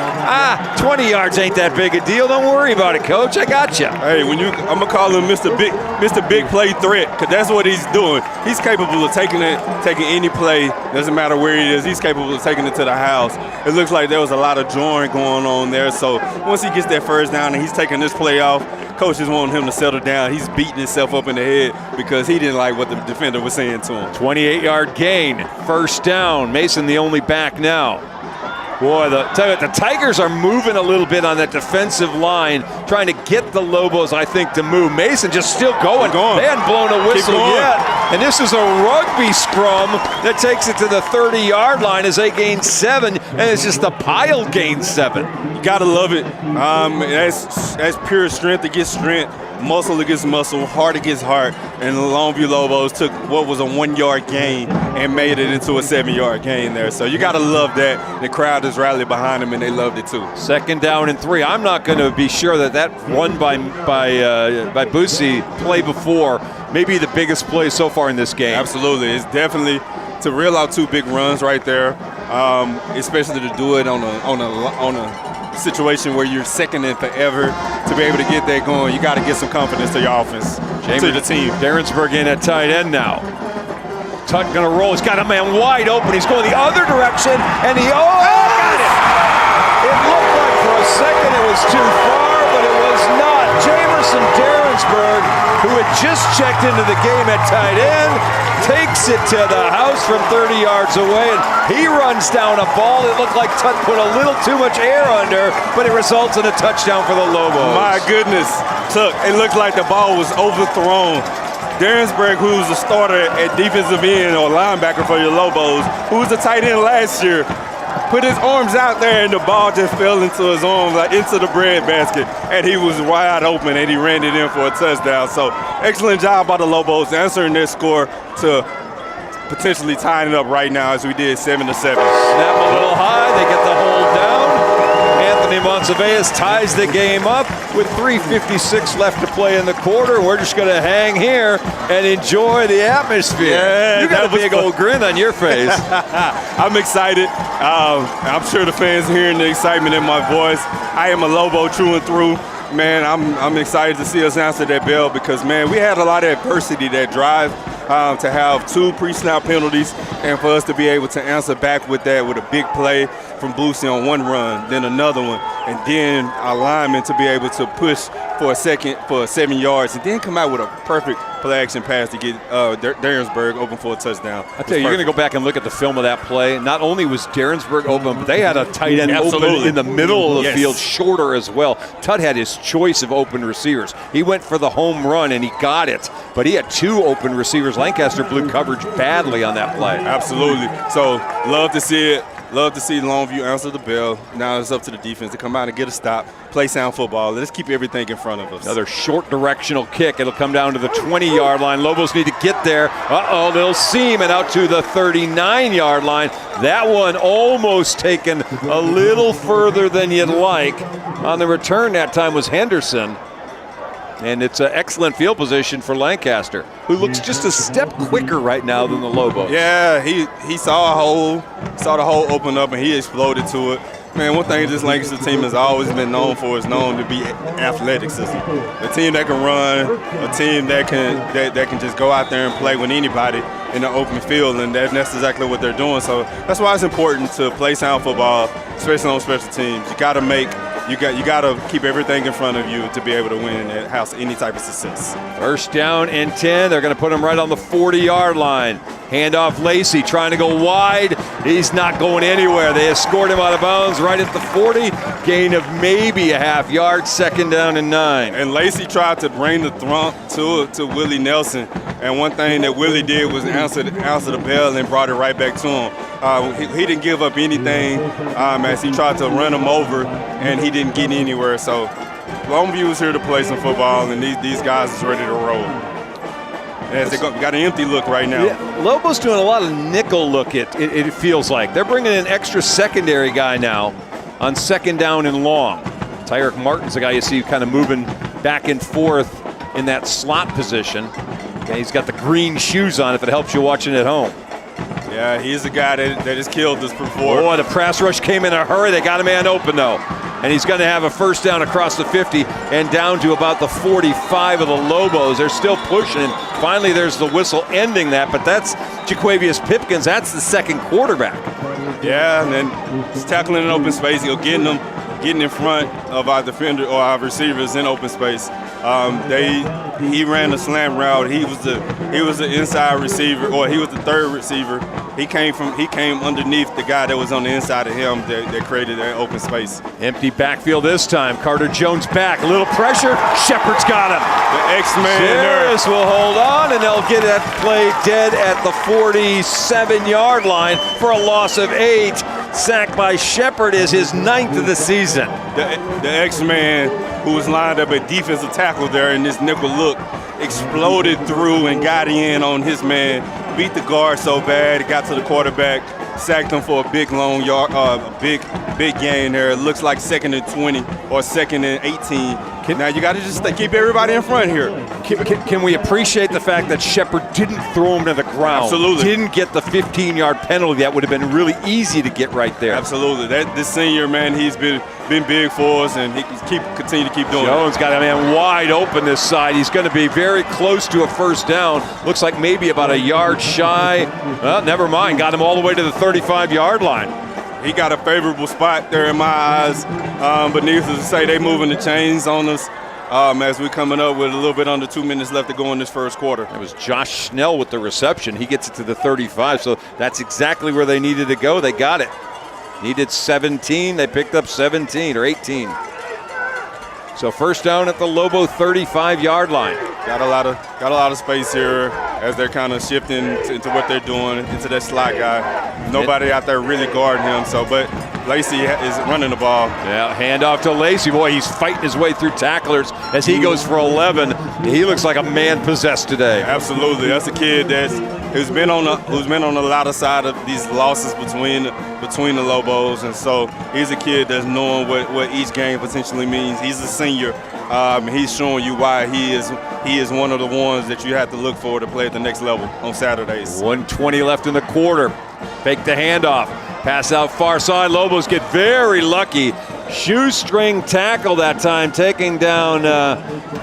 Speaker 1: 20 yards ain't that big a deal. Don't worry about it, Coach. I got you.
Speaker 2: Hey, I'm gonna call him Mr. Big Play Threat, because that's what he's doing. He's capable of taking any play. Doesn't matter where he is. He's capable of taking it to the house. It looks like there was a lot of drawing going on there. So once he gets that first down and he's taking this play off, coaches want him to settle down. He's beating himself up in the head because he didn't like what the defender was saying to him.
Speaker 1: 28-yard gain, first down. Mason the only back now. Boy, the Tigers are moving a little bit on that defensive line, trying to get the Lobos, I think, to move. Mason just still going. They hadn't blown a whistle yet. And this is a rugby scrum that takes it to the 30-yard line as they gain 7, and it's just a pile gain 7.
Speaker 2: You got to love it. That's pure strength against strength. Muscle against muscle, heart against heart, and the Longview Lobos took what was a 1-yard gain and made it into a 7-yard gain there. So you got to love that. The crowd has rallied behind them, and they loved it too.
Speaker 1: Second down and 3. I'm not going to be sure that run by Boosie play before maybe the biggest play so far in this game.
Speaker 2: Absolutely, it's definitely to reel out 2 big runs right there, especially to do it on a situation where you're second and forever. To be able to get that going, you got to get some confidence to your offense, to the team.
Speaker 1: Derensburg in at tight end now. Tut going to roll. He's got a man wide open. He's going the other direction, and he got it. It looked like for a second it was too far, but it was not. Jamerson Derensburg, who had just checked into the game at tight end, takes it to the house from 30 yards away, and he runs down a ball. It looked like Tut put a little too much air under, but it results in a touchdown for the Lobos.
Speaker 2: My goodness, Tuck, it looked like the ball was overthrown. Derensburg, who's a starter at defensive end or linebacker for your Lobos, who was a tight end last year, put his arms out there and the ball just fell into his arms, like into the breadbasket, and he was wide open and he ran it in for a touchdown. So excellent job by the Lobos answering their score to potentially tying it up right now as we did 7-7.
Speaker 1: Snap a little high, they get the hold down. Anthony Monsivais ties the game up with 3:56 left to play in the quarter. We're just going to hang here and enjoy the atmosphere.
Speaker 2: Yeah,
Speaker 1: you got a big old grin on your face.
Speaker 2: I'm excited. I'm sure the fans are hearing the excitement in my voice. I am a Lobo through and through. Man, I'm excited to see us answer that bell because, man, we had a lot of adversity that drive to have 2 pre-snap penalties and for us to be able to answer back with that with a big play from Boosie on 1 run, then another one, and then our linemen to be able to push for a second for 7 yards and then come out with a perfect play-action pass to get Derensburg open for a touchdown.
Speaker 1: I tell you, you're going to go back and look at the film of that play. Not only was Derensburg open, but they had a tight end open in the middle of the field, shorter as well. Tut had his choice of open receivers. He went for the home run, and he got it. But he had 2 open receivers. Lancaster blew coverage badly on that play.
Speaker 2: Absolutely. So, love to see it. Love to see Longview answer the bell. Now it's up to the defense to come out and get a stop, play sound football. Let's keep everything in front of us.
Speaker 1: Another short directional kick. It'll come down to the 20-yard line. Lobos need to get there. Little seam and out to the 39-yard line. That one almost taken a little further than you'd like. On the return that time was Henderson. And it's an excellent field position for Lancaster, who looks just a step quicker right now than the Lobos.
Speaker 2: Yeah, he saw the hole open up, and he exploded to it. Man, one thing this Lancaster team has always been known for is known to be athleticism. A team that can run, a team that can just go out there and play with anybody in the open field, and that's exactly what they're doing. So that's why it's important to play sound football, especially on special teams. You got to keep everything in front of you to be able to win and have any type of success.
Speaker 1: First down and 10. They're going to put him right on the 40-yard line. Handoff Lacey trying to go wide. He's not going anywhere. They escort him out of bounds right at the 40. Gain of maybe a half yard. Second down and 9.
Speaker 2: And Lacey tried to bring the thump to Willie Nelson. And one thing that Willie did was answer the bell and brought it right back to him. He didn't give up anything as he tried to run him over, and he didn't get anywhere. So Longview is here to play some football, and these guys is ready to roll. As they got an empty look right now.
Speaker 1: Yeah, Lobos doing a lot of nickel look, it feels like. They're bringing in an extra secondary guy now on second down and long. Tyreek Martin's the guy you see kind of moving back and forth in that slot position. Okay, he's got the green shoes on if it helps you watching at home.
Speaker 2: Yeah, he's the guy that has killed us before.
Speaker 1: Oh, the press rush came in a hurry. They got a man open, though. And he's going to have a first down across the 50 and down to about the 45 of the Lobos. They're still pushing. And finally, there's the whistle ending that. But that's Jaquavius Pipkins. That's the second quarterback.
Speaker 2: Yeah, and then he's tackling in open space. He'll getting in front of our defender or our receivers in open space. He ran the slant route. He was the inside receiver, or he was the third receiver. He came underneath the guy that was on the inside of him that created that open space.
Speaker 1: Empty backfield this time. Carter Jones back. A little pressure. Shepard's got him.
Speaker 2: The X-Man there.
Speaker 1: Harris will hold on, and they'll get that play dead at the 47-yard line for a loss of 8. Sacked by Shepard is his 9th of the season.
Speaker 2: The X-Man, who was lined up at defensive tackle there in this nickel look, exploded through and got in on his man. Beat the guard so bad, it got to the quarterback, sacked him for a big long yard, big gain there. It looks like 2nd and 20 or 2nd and 18. Now you got to just keep everybody in front here.
Speaker 1: Can we appreciate the fact that Shepard didn't throw him to the ground?
Speaker 2: Absolutely.
Speaker 1: Didn't get the 15-yard penalty. That would have been really easy to get right there.
Speaker 2: Absolutely. This senior, man, he's been big for us, and he can continue to keep doing it.
Speaker 1: Jones got a man wide open this side. He's going to be very close to a first down. Looks like maybe about a yard shy. Well, never mind. Got him all the way to the 35-yard line.
Speaker 2: He got a favorable spot there in my eyes, but needless to say, they moving the chains on us as we're coming up with a little bit under 2 minutes left to go in this first quarter.
Speaker 1: It was Josh Schnell with the reception. He gets it to the 35, so that's exactly where they needed to go. They got it. Needed 17. They picked up 17 or 18. So first down at the Lobo 35-yard line.
Speaker 2: Got a lot of space here as they're kind of shifting into what they're doing into that slot guy. Nobody out there really guarding him. But Lacey is running the ball. Yeah,
Speaker 1: handoff to Lacey. Boy, he's fighting his way through tacklers as he goes for 11. He looks like a man possessed today.
Speaker 2: Absolutely, that's a kid who's been on the latter side of these losses between the Lobos, and so he's a kid that's knowing what each game potentially means. He's a senior. He's showing you why he is one of the ones that you have to look for to play at the next level on Saturdays.
Speaker 1: 1:20 left in the quarter. Fake the handoff. Pass out far side. Lobos get very lucky. Shoestring tackle that time, taking down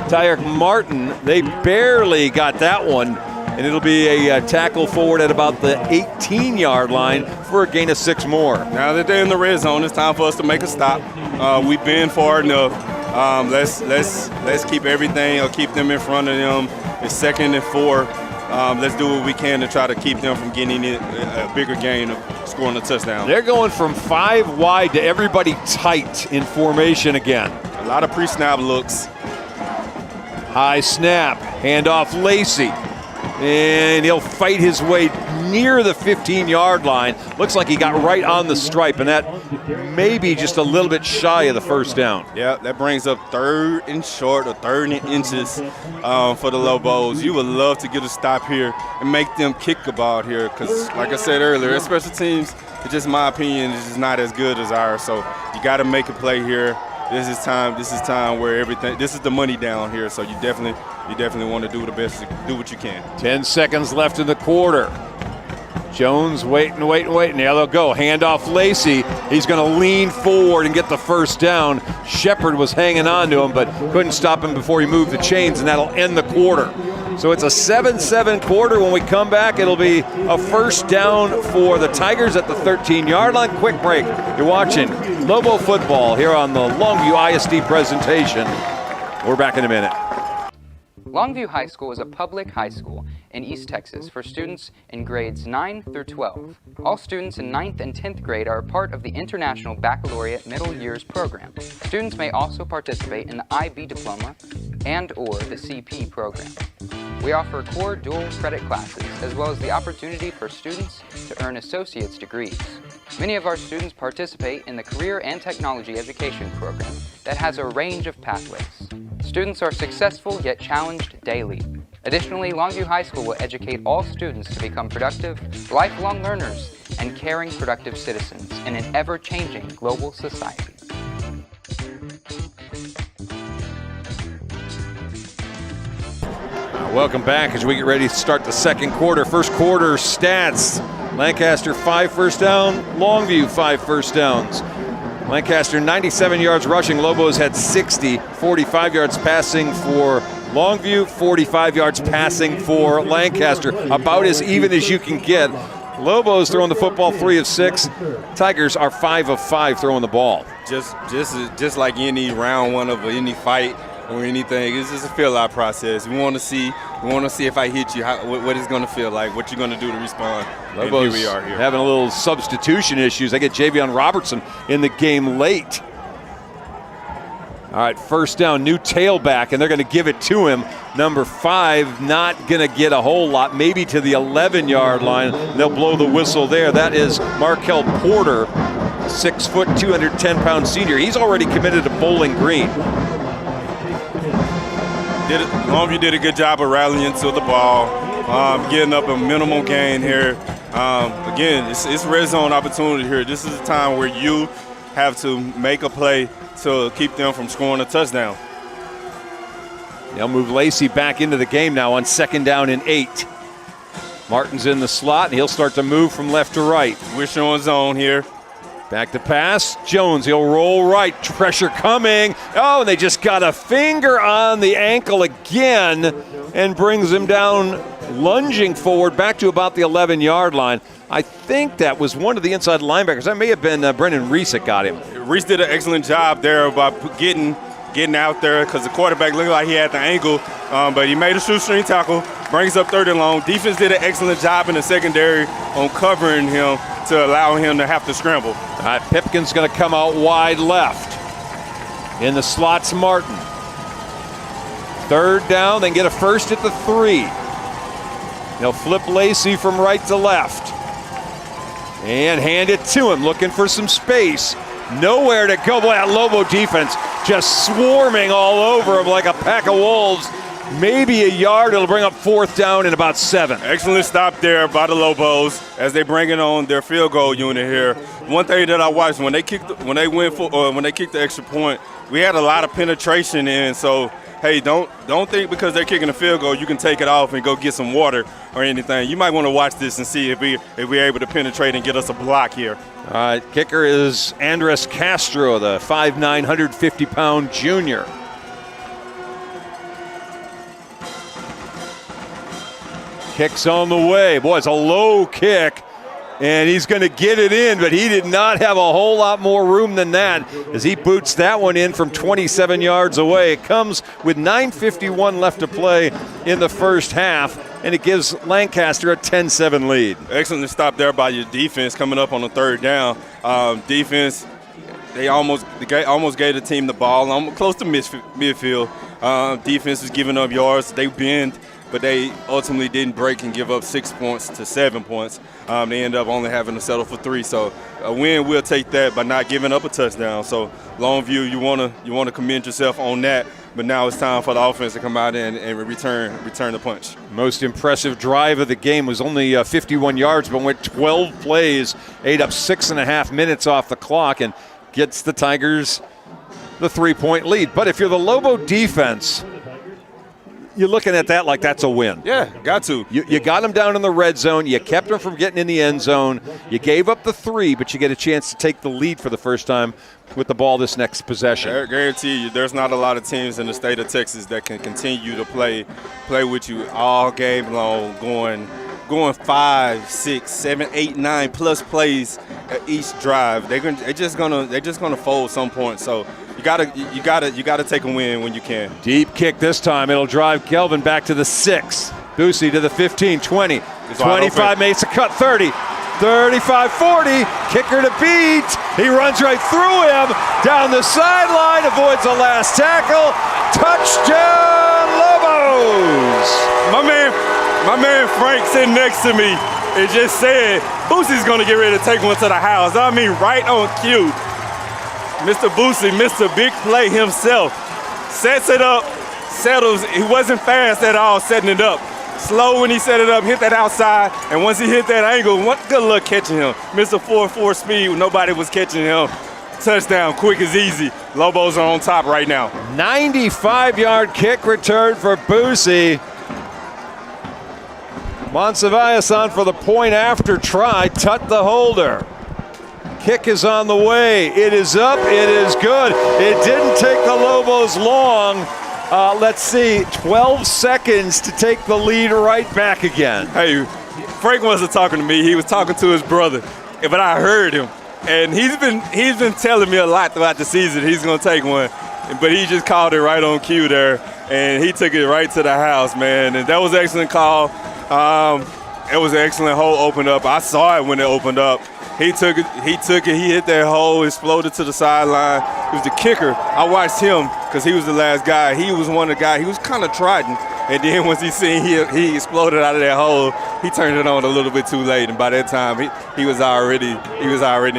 Speaker 1: Tyreek Martin. They barely got that one. And it'll be a tackle forward at about the 18-yard line for a gain of 6 more.
Speaker 2: Now that they're in the red zone, it's time for us to make a stop. We've been far enough. Let's keep everything or keep them in front of them. It's 2nd and 4. Let's do what we can to try to keep them from getting a bigger gain of scoring a touchdown.
Speaker 1: They're going from 5 wide to everybody tight in formation again.
Speaker 2: A lot of pre-snap looks.
Speaker 1: High snap, handoff Lacey. And he'll fight his way near the 15-yard line. Looks like he got right on the stripe, and that may be just a little bit shy of the first down.
Speaker 2: Yeah, that brings up 3rd and short or 3rd and inches for the Lobos. You would love to get a stop here and make them kick the ball here because, like I said earlier, their special teams, it's just my opinion, is just not as good as ours. So you got to make a play here. This is time where this is the money down here, so you definitely want to do the best, do what you can.
Speaker 1: 10 seconds left in the quarter. Jones waiting. Now they'll go. Handoff Lacey. He's going to lean forward and get the first down. Shepard was hanging on to him, but couldn't stop him before he moved the chains, and that'll end the quarter. So it's a 7-7 quarter. When we come back, it'll be a first down for the Tigers at the 13-yard line. Quick break. You're watching Lobo football here on the Longview ISD presentation. We're back in a minute.
Speaker 3: Longview High School is a public high school in East Texas for students in grades 9 through 12. All students in 9th and 10th grade are a part of the International Baccalaureate Middle Years program. Students may also participate in the IB Diploma and/or the CP program. We offer core dual credit classes, as well as the opportunity for students to earn associate's degrees. Many of our students participate in the Career and Technology Education program that has a range of pathways. Students are successful yet challenged daily. Additionally, Longview High School will educate all students to become productive, lifelong learners, and caring, productive citizens in an ever-changing global society.
Speaker 1: Welcome back as we get ready to start the second quarter. First quarter stats. Lancaster 5 first down, Longview 5 first downs. Lancaster 97 yards rushing, Lobos had 60, 45 yards passing for Longview, 45 yards passing for Lancaster. About as even as you can get. Lobos throwing the football 3 of 6. Tigers are 5 of 5 throwing the ball.
Speaker 2: Just like any round one of any fight or anything, it's just a feel-out process. We want to see if I hit you, what it's going to feel like, what you're going to do to respond.
Speaker 1: Lobos
Speaker 2: and here we are here.
Speaker 1: having a little substitution issues. They get Javion Robertson in the game late. All right, first down, new tailback, and they're going to give it to him. Number 5, not going to get a whole lot, maybe to the 11-yard line. They'll blow the whistle there. That is Markel Porter, 6 foot, 210-pound senior. He's already committed to Bowling Green.
Speaker 2: Longview did a good job of rallying to the ball, getting up a minimal gain here. Again, it's red zone opportunity here. This is a time where you have to make a play to keep them from scoring a touchdown.
Speaker 1: They'll move Lacey back into the game now on 2nd down and 8. Martin's in the slot, and he'll start to move from left to right.
Speaker 2: We're showing zone here.
Speaker 1: Back to pass. Jones, he'll roll right. Pressure coming. Oh, and they just got a finger on the ankle again and brings him down, lunging forward back to about the 11-yard line. I think that was one of the inside linebackers. That may have been Brendan Reese that got him.
Speaker 2: Reese did an excellent job there about getting out there because the quarterback looked like he had the angle, but he made a shoestring tackle, brings up 3rd and long. Defense did an excellent job in the secondary on covering him to allow him to have to scramble.
Speaker 1: All right, Pipkin's going to come out wide left. In the slot's Martin. 3rd down, then get a first at the 3. They'll flip Lacey from right to left. And hand it to him, looking for some space. Nowhere to go. Boy, that Lobo defense just swarming all over him like a pack of wolves. Maybe a yard. It'll bring up 4th down and about 7.
Speaker 2: Excellent stop there by the Lobos as they bring it on their field goal unit here. One thing that I watched when they kicked the extra point, we had a lot of penetration in. So hey, don't think because they're kicking a field goal you can take it off and go get some water or anything. You might want to watch this and see if we're able to penetrate and get us a block here.
Speaker 1: All right, kicker is Andres Castro, the 5'9", 150-pound junior. Kick's on the way. Boy, it's a low kick, and he's going to get it in, but he did not have a whole lot more room than that as he boots that one in from 27 yards away. It comes with 9:51 left to play in the first half, and it gives Lancaster a 10-7 lead.
Speaker 2: Excellent stop there by your defense coming up on the 3rd down. Defense, they almost gave the team the ball, close to midfield. Defense is giving up yards. They bend, but they ultimately didn't break and give up 6 points to 7 points. They end up only having to settle for 3. So a win, we'll take that by not giving up a touchdown. So Longview, you wanna commend yourself on that. But now it's time for the offense to come out and return the punch.
Speaker 1: Most impressive drive of the game was only 51 yards, but went 12 plays, ate up 6.5 minutes off the clock, and gets the Tigers the 3-point lead. But if you're the Lobo defense, you're looking at that like that's a win.
Speaker 2: Yeah, got to.
Speaker 1: You got them down in the red zone. You kept them from getting in the end zone. You gave up the 3, but you get a chance to take the lead for the first time with the ball this next possession.
Speaker 2: I guarantee you there's not a lot of teams in the state of Texas that can continue to play with you all game long, going 5, 6, 7, 8, 9 plus plays at each drive. They're just gonna fold some point. So you gotta take a win when you can.
Speaker 1: Deep kick this time. It'll drive Kelvin back to the 6. Boosie to the 15, 20, 25 makes a cut, 30, 35, 40. Kicker to beat. He runs right through him down the sideline, avoids the last tackle. Touchdown, Lobos! goes.
Speaker 2: My man Frank sitting next to me and just said, Boosie's going to get ready to take one to the house. I mean, right on cue. Mr. Boosie, Mr. Big Play himself, sets it up, settles. He wasn't fast at all setting it up. Slow when he set it up, hit that outside, and once he hit that angle, good luck catching him. Mr. 4-4 speed, nobody was catching him. Touchdown, quick as easy. Lobos are on top right now.
Speaker 1: 95-yard kick return for Boosie. Monsiváis on for the point after try, Tut the holder. Kick is on the way. It is up. It is good. It didn't take the Lobos long. Let's see, 12 seconds to take the lead right back again.
Speaker 2: Hey, Frank wasn't talking to me. He was talking to his brother, but I heard him. And he's been telling me a lot throughout the season he's going to take one. But he just called it right on cue there, and he took it right to the house, man. And that was an excellent call. It was an excellent hole opened up. I saw it when it opened up. He took it, he hit that hole, exploded to the sideline. He was the kicker. I watched him because he was the last guy. He was one of the guys, he was kind of trident. And then once he seen he exploded out of that hole, he turned it on a little bit too late. And by that time, he was already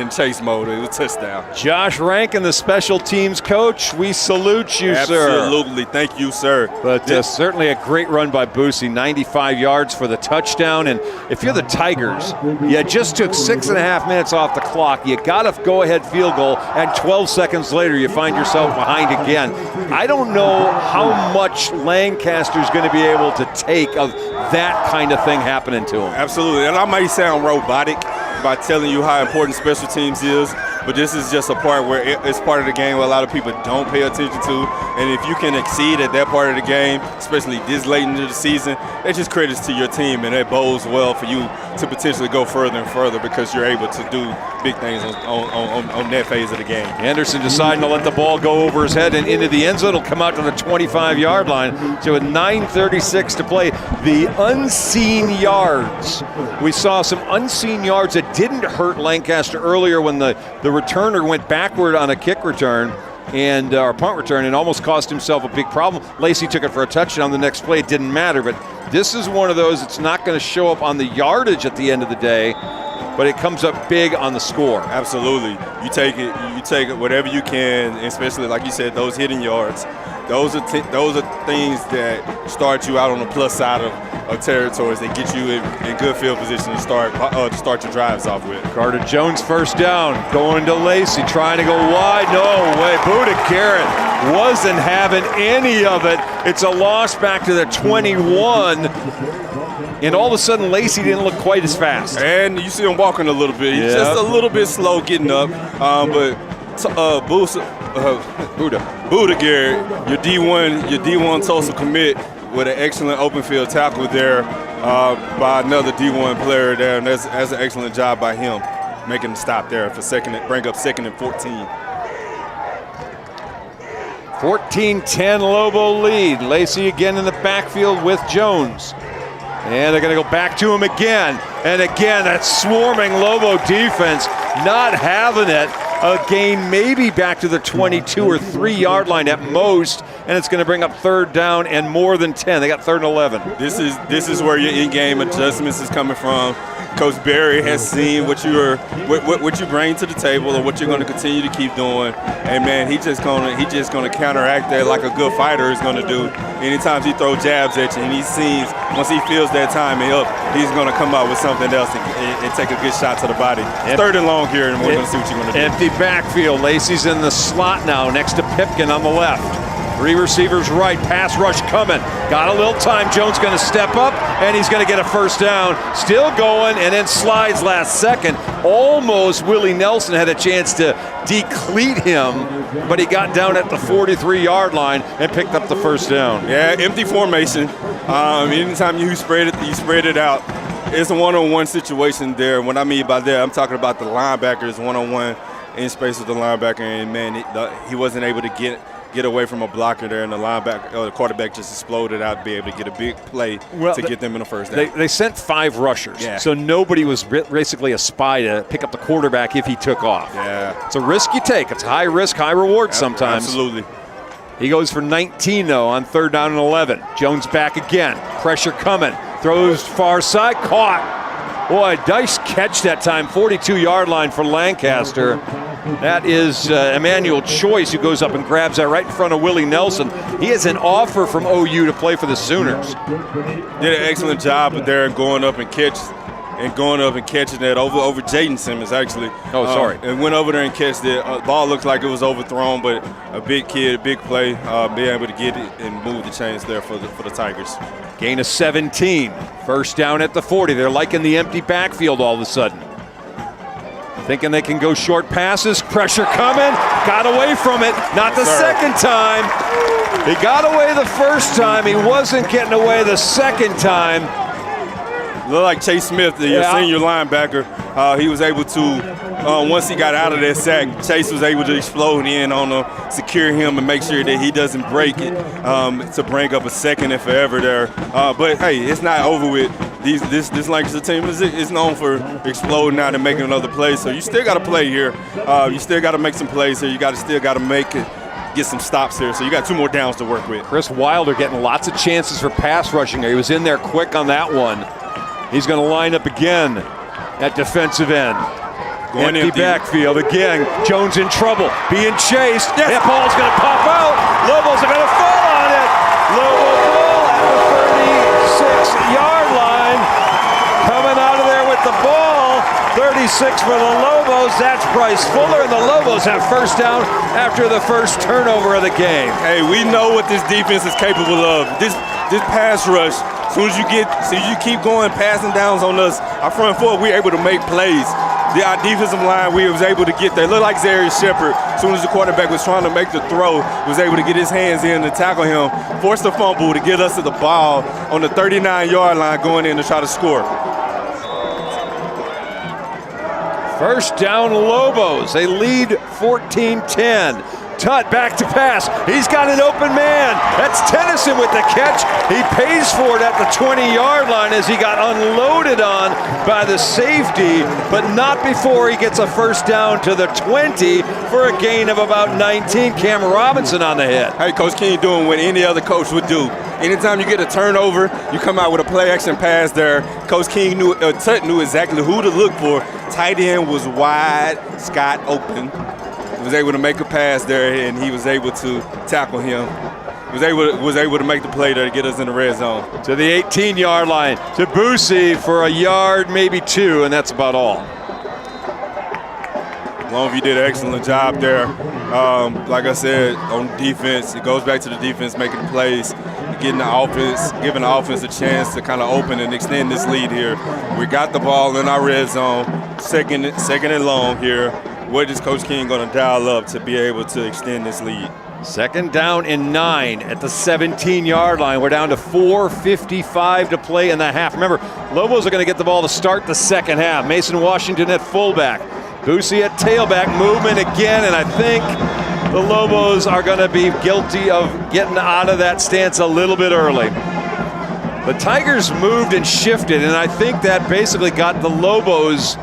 Speaker 2: in chase mode. It was a touchdown.
Speaker 1: Josh Rankin, the special teams coach, we salute you, sir.
Speaker 2: Absolutely. Thank you, sir.
Speaker 1: But certainly a great run by Boosie, 95 yards for the touchdown. And if you're the Tigers, you just took 6.5 minutes off the clock. You got a go-ahead field goal, and 12 seconds later, you find yourself behind again. I don't know how much Lancaster's going to be able to take of that kind of thing happening to him.
Speaker 2: Absolutely, and I might sound robotic by telling you how important special teams is, but this is just a part where it's part of the game where a lot of people don't pay attention to, and if you can exceed at that part of the game, especially this late into the season, it just credits to your team, and it bodes well for you to potentially go further and further because you're able to do big things on that phase of the game.
Speaker 1: Anderson deciding to let the ball go over his head and into the end zone. It'll come out to the 25-yard line. So with 9:36 to play, the unseen yards. We saw some unseen yards that didn't hurt Lancaster earlier when the returner went backward on a kick return and or punt return and almost cost himself a big problem. Lacey took it for a touchdown. The next play, it didn't matter. But this is one of those that's not going to show up on the yardage at the end of the day, but it comes up big on the score.
Speaker 2: Absolutely. You take it whatever you can, especially like you said, those hidden yards. Those are things that start you out on the plus side of territories that get you in good field position to start your drives off with.
Speaker 1: Carter Jones first down, going to Lacey, trying to go wide. No way. Buda Garrett wasn't having any of it. It's a loss back to the 21. And all of a sudden, Lacey didn't look quite as fast.
Speaker 2: And you see him walking a little bit. He's just a little bit slow getting up. But Buda Garrett, your D1 Tulsa commit with an excellent open field tackle there by another D1 player there. And that's an excellent job by him, making the stop there for bring up second and 14.
Speaker 1: 14-10 Lobo lead. Lacey again in the backfield with Jones. And they're going to go back to him again. And again, that swarming Lobo defense not having it. A gain maybe back to the 22 or 3-yard line at most. And it's going to bring up third down and more than 10. They got third and 11.
Speaker 2: This is where your in-game adjustments is coming from. Coach Barry has seen what you bring to the table and what you're going to continue to keep doing. And man, he's just gonna counteract that like a good fighter is going to do. Anytime he throws jabs at you, and once he feels that timing up, he's going to come out with something else and take a good shot to the body. Third and long here, and we're going to see what you're going to do.
Speaker 1: Empty backfield. Lacey's in the slot now next to Pipkin on the left. 3 receivers right, pass rush coming. Got a little time, Jones going to step up, and he's going to get a first down. Still going, and then slides last second. Almost Willie Nelson had a chance to decleat him, but he got down at the 43-yard line and picked up the first down.
Speaker 2: Yeah, empty formation. Anytime you spread it out, it's a one-on-one situation there. What I mean by that, I'm talking about the linebackers one-on-one in space with the linebacker, and man, he wasn't able to get away from a blocker there, and the quarterback just exploded out to be able to get a big play to get them in the first down.
Speaker 1: They sent 5 rushers, so nobody was basically a spy to pick up the quarterback if he took off.
Speaker 2: Yeah.
Speaker 1: It's a risk you take. It's high risk, high reward sometimes.
Speaker 2: Absolutely.
Speaker 1: He goes for 19, though, on 3rd down and 11. Jones back again. Pressure coming. Throws far side. Caught. Boy, nice catch that time. 42-yard line for Lancaster. That is Emmanuel Choice, who goes up and grabs that right in front of Willie Nelson. He has an offer from OU to play for the Sooners.
Speaker 2: Did an excellent job there going up and catching that over Jaden Simmons, actually.
Speaker 1: Oh, sorry.
Speaker 2: And went over there and catched it. Ball looked like it was overthrown, but a big kid, a big play, being able to get it and move the chains there for the Tigers.
Speaker 1: Gain of 17. First down at the 40. They're liking the empty backfield all of a sudden. Thinking they can go short passes. Pressure coming. Got away from it. Not the second time. He got away the first time. He wasn't getting away the second time.
Speaker 2: Looked like Chase Smith, the senior linebacker. He was able to, once he got out of that sack, Chase was able to explode in on him, secure him, and make sure that he doesn't break it to bring up a second and forever there. But, hey, it's not over with. This Lancaster team is known for exploding out and making another play. So you still got to play here. You still got to make some plays here. You still got to make it. Get some stops here, so you got 2 more downs to work with.
Speaker 1: Chris Wilder getting lots of chances for pass rushing. He was in there quick on that one. He's going to line up again at defensive end. Empty backfield again. Jones in trouble, being chased. Yes. That ball's going to pop out. Lobos are going to fall on it. Lobo ball at the 36-yard line. Coming out of there with the ball. 36 for the Lobos. That's Bryce Fuller, and the Lobos have first down after the first turnover of the game.
Speaker 2: Hey, we know what this defense is capable of. This pass rush. As soon as you keep going, passing downs on us, our front four, we're able to make plays. Our defensive line, we was able to get there. It looked like Zarius Shepard, as soon as the quarterback was trying to make the throw, was able to get his hands in to tackle him, force the fumble to get us to the ball on the 39-yard line going in to try to score.
Speaker 1: First down, Lobos. They lead 14-10. Tutt back to pass. He's got an open man. That's Tennyson with the catch. He pays for it at the 20-yard line as he got unloaded on by the safety, but not before he gets a first down to the 20 for a gain of about 19. Cam Robinson on the hit.
Speaker 2: Hey, Coach King doing what any other coach would do. Anytime you get a turnover, you come out with a play-action pass there. Coach King Tutt knew exactly who to look for. Tight end was wide, Scott open. Was able to make a pass there, and he was able to tackle him. Was able to make the play there to get us in the red zone.
Speaker 1: To the 18-yard line, to Boosie for a yard, maybe 2, and that's about all.
Speaker 2: Longview did an excellent job there. Like I said, on defense, it goes back to the defense making plays, giving the offense a chance to kind of open and extend this lead here. We got the ball in our red zone, second and long here. What is Coach King going to dial up to be able to extend this lead?
Speaker 1: Second down and 9 at the 17-yard line. We're down to 4:55 to play in the half. Remember, Lobos are going to get the ball to start the second half. Mason Washington at fullback. Boosie at tailback. Movement again, and I think the Lobos are going to be guilty of getting out of that stance a little bit early. The Tigers moved and shifted, and I think that basically got the Lobos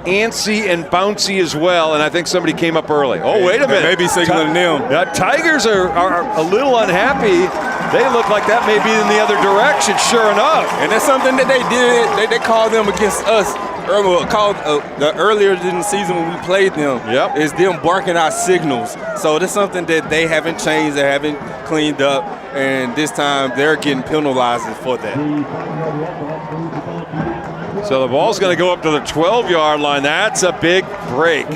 Speaker 1: antsy and bouncy as well, and I think somebody came up early. Oh, wait a minute.
Speaker 2: Maybe signaling them.
Speaker 1: Tigers are a little unhappy. They look like that may be in the other direction, sure enough.
Speaker 2: And that's something that they did. They called them against us earlier in the season when we played them.
Speaker 1: Yep.
Speaker 2: Is them barking our signals. So that's something that they haven't changed, they haven't cleaned up, and this time they're getting penalized for that.
Speaker 1: So the ball's going to go up to the 12-yard line. That's a big break.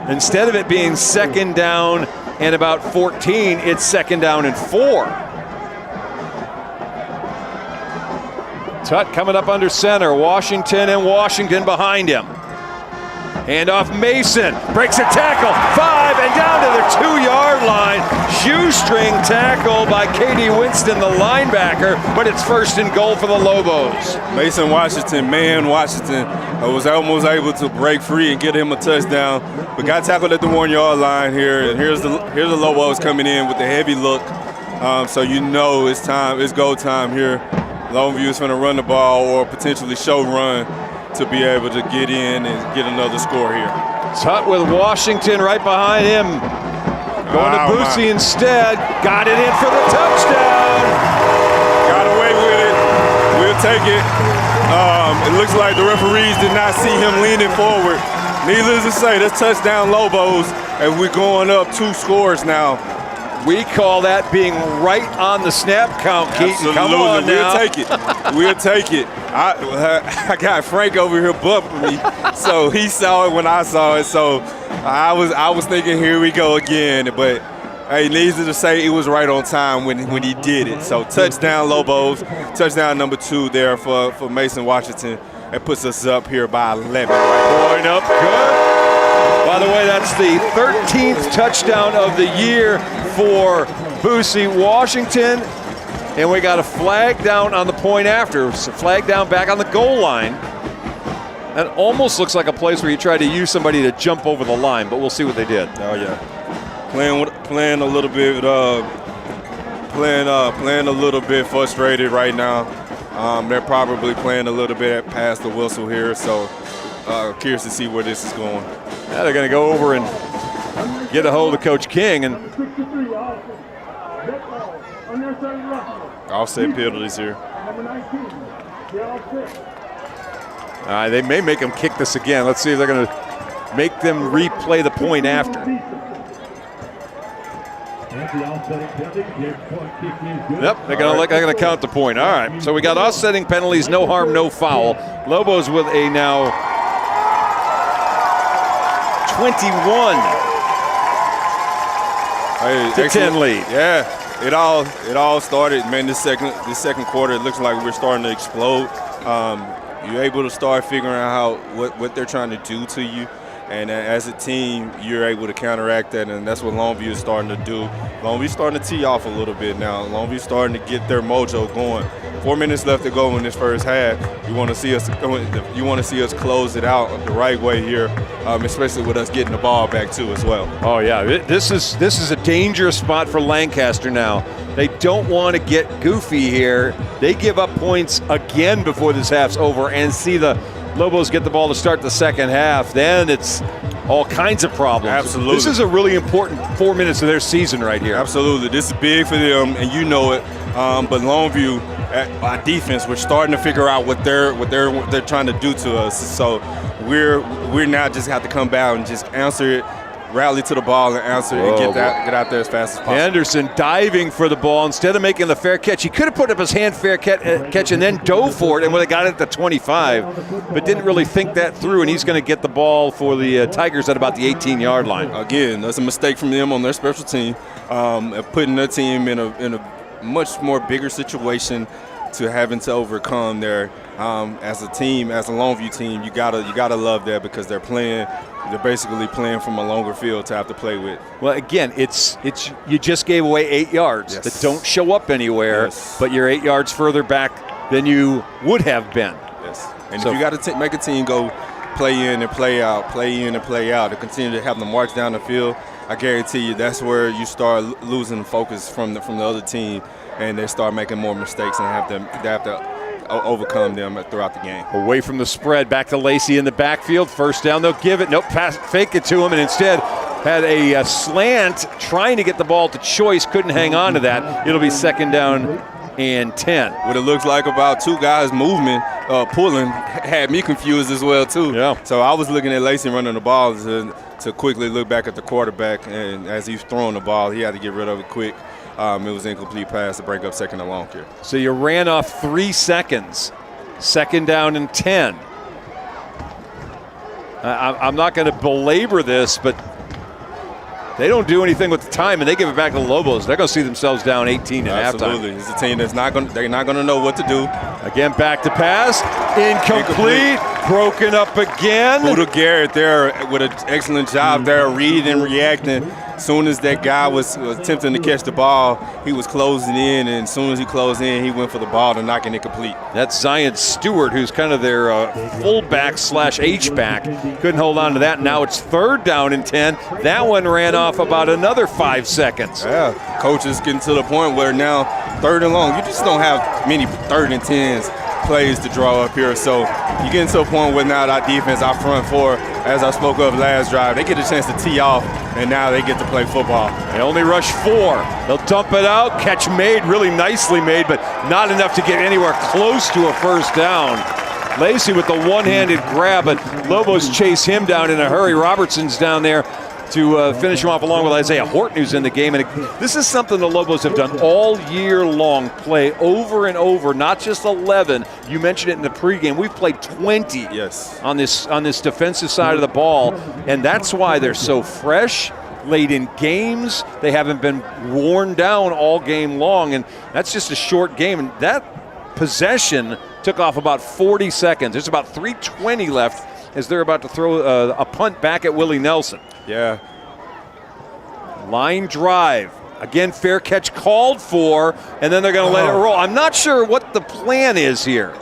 Speaker 1: Instead of it being second down and about 14, it's second down and 4. Tutt coming up under center. Washington behind him. Hand off Mason. Breaks a tackle. 5 and down to the 2-yard line. Shoestring tackle by Katie Winston, the linebacker, but it's first and goal for the Lobos.
Speaker 2: Mason Washington was almost able to break free and get him a touchdown, but got tackled at the 1-yard line here. And here's the Lobos coming in with the heavy look. So you know it's go time here. Longview is going to run the ball or potentially show run to be able to get in and get another score here.
Speaker 1: Tutt with Washington right behind him. Going to Boosie instead. Got it in for the touchdown.
Speaker 2: Got away with it. We'll take it. It looks like the referees did not see him leaning forward. Needless to say, that's touchdown Lobos, and we're going up 2 scores now.
Speaker 1: We call that being right on the snap count, Keaton.
Speaker 2: Absolutely.
Speaker 1: Come on now.
Speaker 2: We'll take it. We'll take it. I got Frank over here bumping me, so he saw it when I saw it. So I was thinking, here we go again. But hey, needless to say, it was right on time when he did it. So touchdown Lobos, touchdown number 2 there for Mason Washington. It puts us up here by 11. Right?
Speaker 1: Point up good. By the way, that's the 13th touchdown of the year for Boosie Washington. And we got a flag down on the point after. So flag down back on the goal line. That almost looks like a place where you try to use somebody to jump over the line, but we'll see what they did.
Speaker 2: Oh yeah, playing a little bit, playing a little bit frustrated right now. They're probably playing a little bit past the whistle here, so curious to see where this is going.
Speaker 1: Now they're going to go over and get a hold of Coach King and
Speaker 2: offset penalties here.
Speaker 1: they may make them kick this again. Let's see if they're going to make them replay the point after. Yep, they're going to count the point. All right, so we got offsetting penalties, no harm, no foul. Lobos with a now 21 to 10 lead.
Speaker 2: Yeah, it all started, man. This second quarter, it looks like we're starting to explode. You're able to start figuring out what they're trying to do to you. And as a team, you're able to counteract that, and that's what Longview is starting to do. Longview's starting to tee off a little bit now. Longview's starting to get their mojo going. 4 minutes left to go in this first half. You want to see us close it out the right way here, especially with us getting the ball back too as well.
Speaker 1: Oh yeah, this is a dangerous spot for Lancaster now. They don't want to get goofy here. They give up points again before this half's over, and see the Lobos get the ball to start the second half, then it's all kinds of problems.
Speaker 2: Absolutely.
Speaker 1: This is a really important 4 minutes of their season right here.
Speaker 2: Absolutely. This is big for them, and you know it. But Longview, our defense, we're starting to figure out what they're trying to do to us. So we're now just have to come back and just answer it, rally to the ball and answer it, and get out there as fast as possible.
Speaker 1: Anderson diving for the ball instead of making the fair catch. He could have put up his hand fair catch and then dove for it and would have got it at the 25, but didn't really think that through, and he's going to get the ball for the Tigers at about the 18-yard line.
Speaker 2: Again, that's a mistake from them on their special team, putting their team in a much more bigger situation to having to overcome there. As a team, as a Longview team, you gotta love that, because they're basically playing from a longer field to have to play with.
Speaker 1: Well, again, it's you just gave away 8 yards that don't show up anywhere, but you're 8 yards further back than you would have been.
Speaker 2: Yes, and so if you got to make a team go play in and play out, to continue to have the march down the field, I guarantee you that's where you start losing focus from the other team, and they start making more mistakes and they have to overcome them throughout the game.
Speaker 1: Away from the spread, back to Lacey in the backfield. First down, they'll give it. Nope, fake it to him, and instead had a slant trying to get the ball to Choice. Couldn't hang on to that. It'll be second down and 10.
Speaker 2: What it looks like about two guys moving, pulling, had me confused as well too.
Speaker 1: Yeah.
Speaker 2: So I was looking at Lacey running the ball to quickly look back at the quarterback, and as he's throwing the ball, he had to get rid of it quick. It was an incomplete pass to break up second and long here.
Speaker 1: So you ran off 3 seconds. Second down and 10. I'm not going to belabor this, but they don't do anything with the time, and they give it back to the Lobos. They're going to see themselves down 18 at halftime.
Speaker 2: Absolutely. It's a team that's they're not going to know what to do.
Speaker 1: Again, back to pass. Incomplete. Broken up again.
Speaker 2: Buda Garrett there with an excellent job there, reading and reacting. As soon as that guy was attempting to catch the ball, he was closing in, and as soon as he closed in, he went for the ball to knock it complete.
Speaker 1: That's Zion Stewart, who's kind of their fullback / H-back. Couldn't hold on to that. Now it's third down and 10. That one ran off about another 5 seconds.
Speaker 2: Yeah, coach is getting to the point where now third and long, you just don't have many third and 10s plays to draw up here. So you get into a point where now our defense, our front four, as I spoke of last drive, they get a chance to tee off, and now they get to play football.
Speaker 1: They only rush 4. They'll dump it out. Catch made, really nicely made, but not enough to get anywhere close to a first down. Lacey with the one-handed grab, but Lobos chase him down in a hurry. Robertson's down there to finish him off along with Isaiah Horton, who's in the game. And this is something the Lobos have done all year long, play over and over, not just 11. You mentioned it in the pregame. We've played 20 on this defensive side of the ball, and that's why they're so fresh, late in games. They haven't been worn down all game long, and that's just a short game. And that possession took off about 40 seconds. There's about 3:20 left as they're about to throw a punt back at Willie Nelson.
Speaker 2: Yeah.
Speaker 1: Line drive. Again, fair catch called for, and then they're going to let it roll. I'm not sure what the plan is here.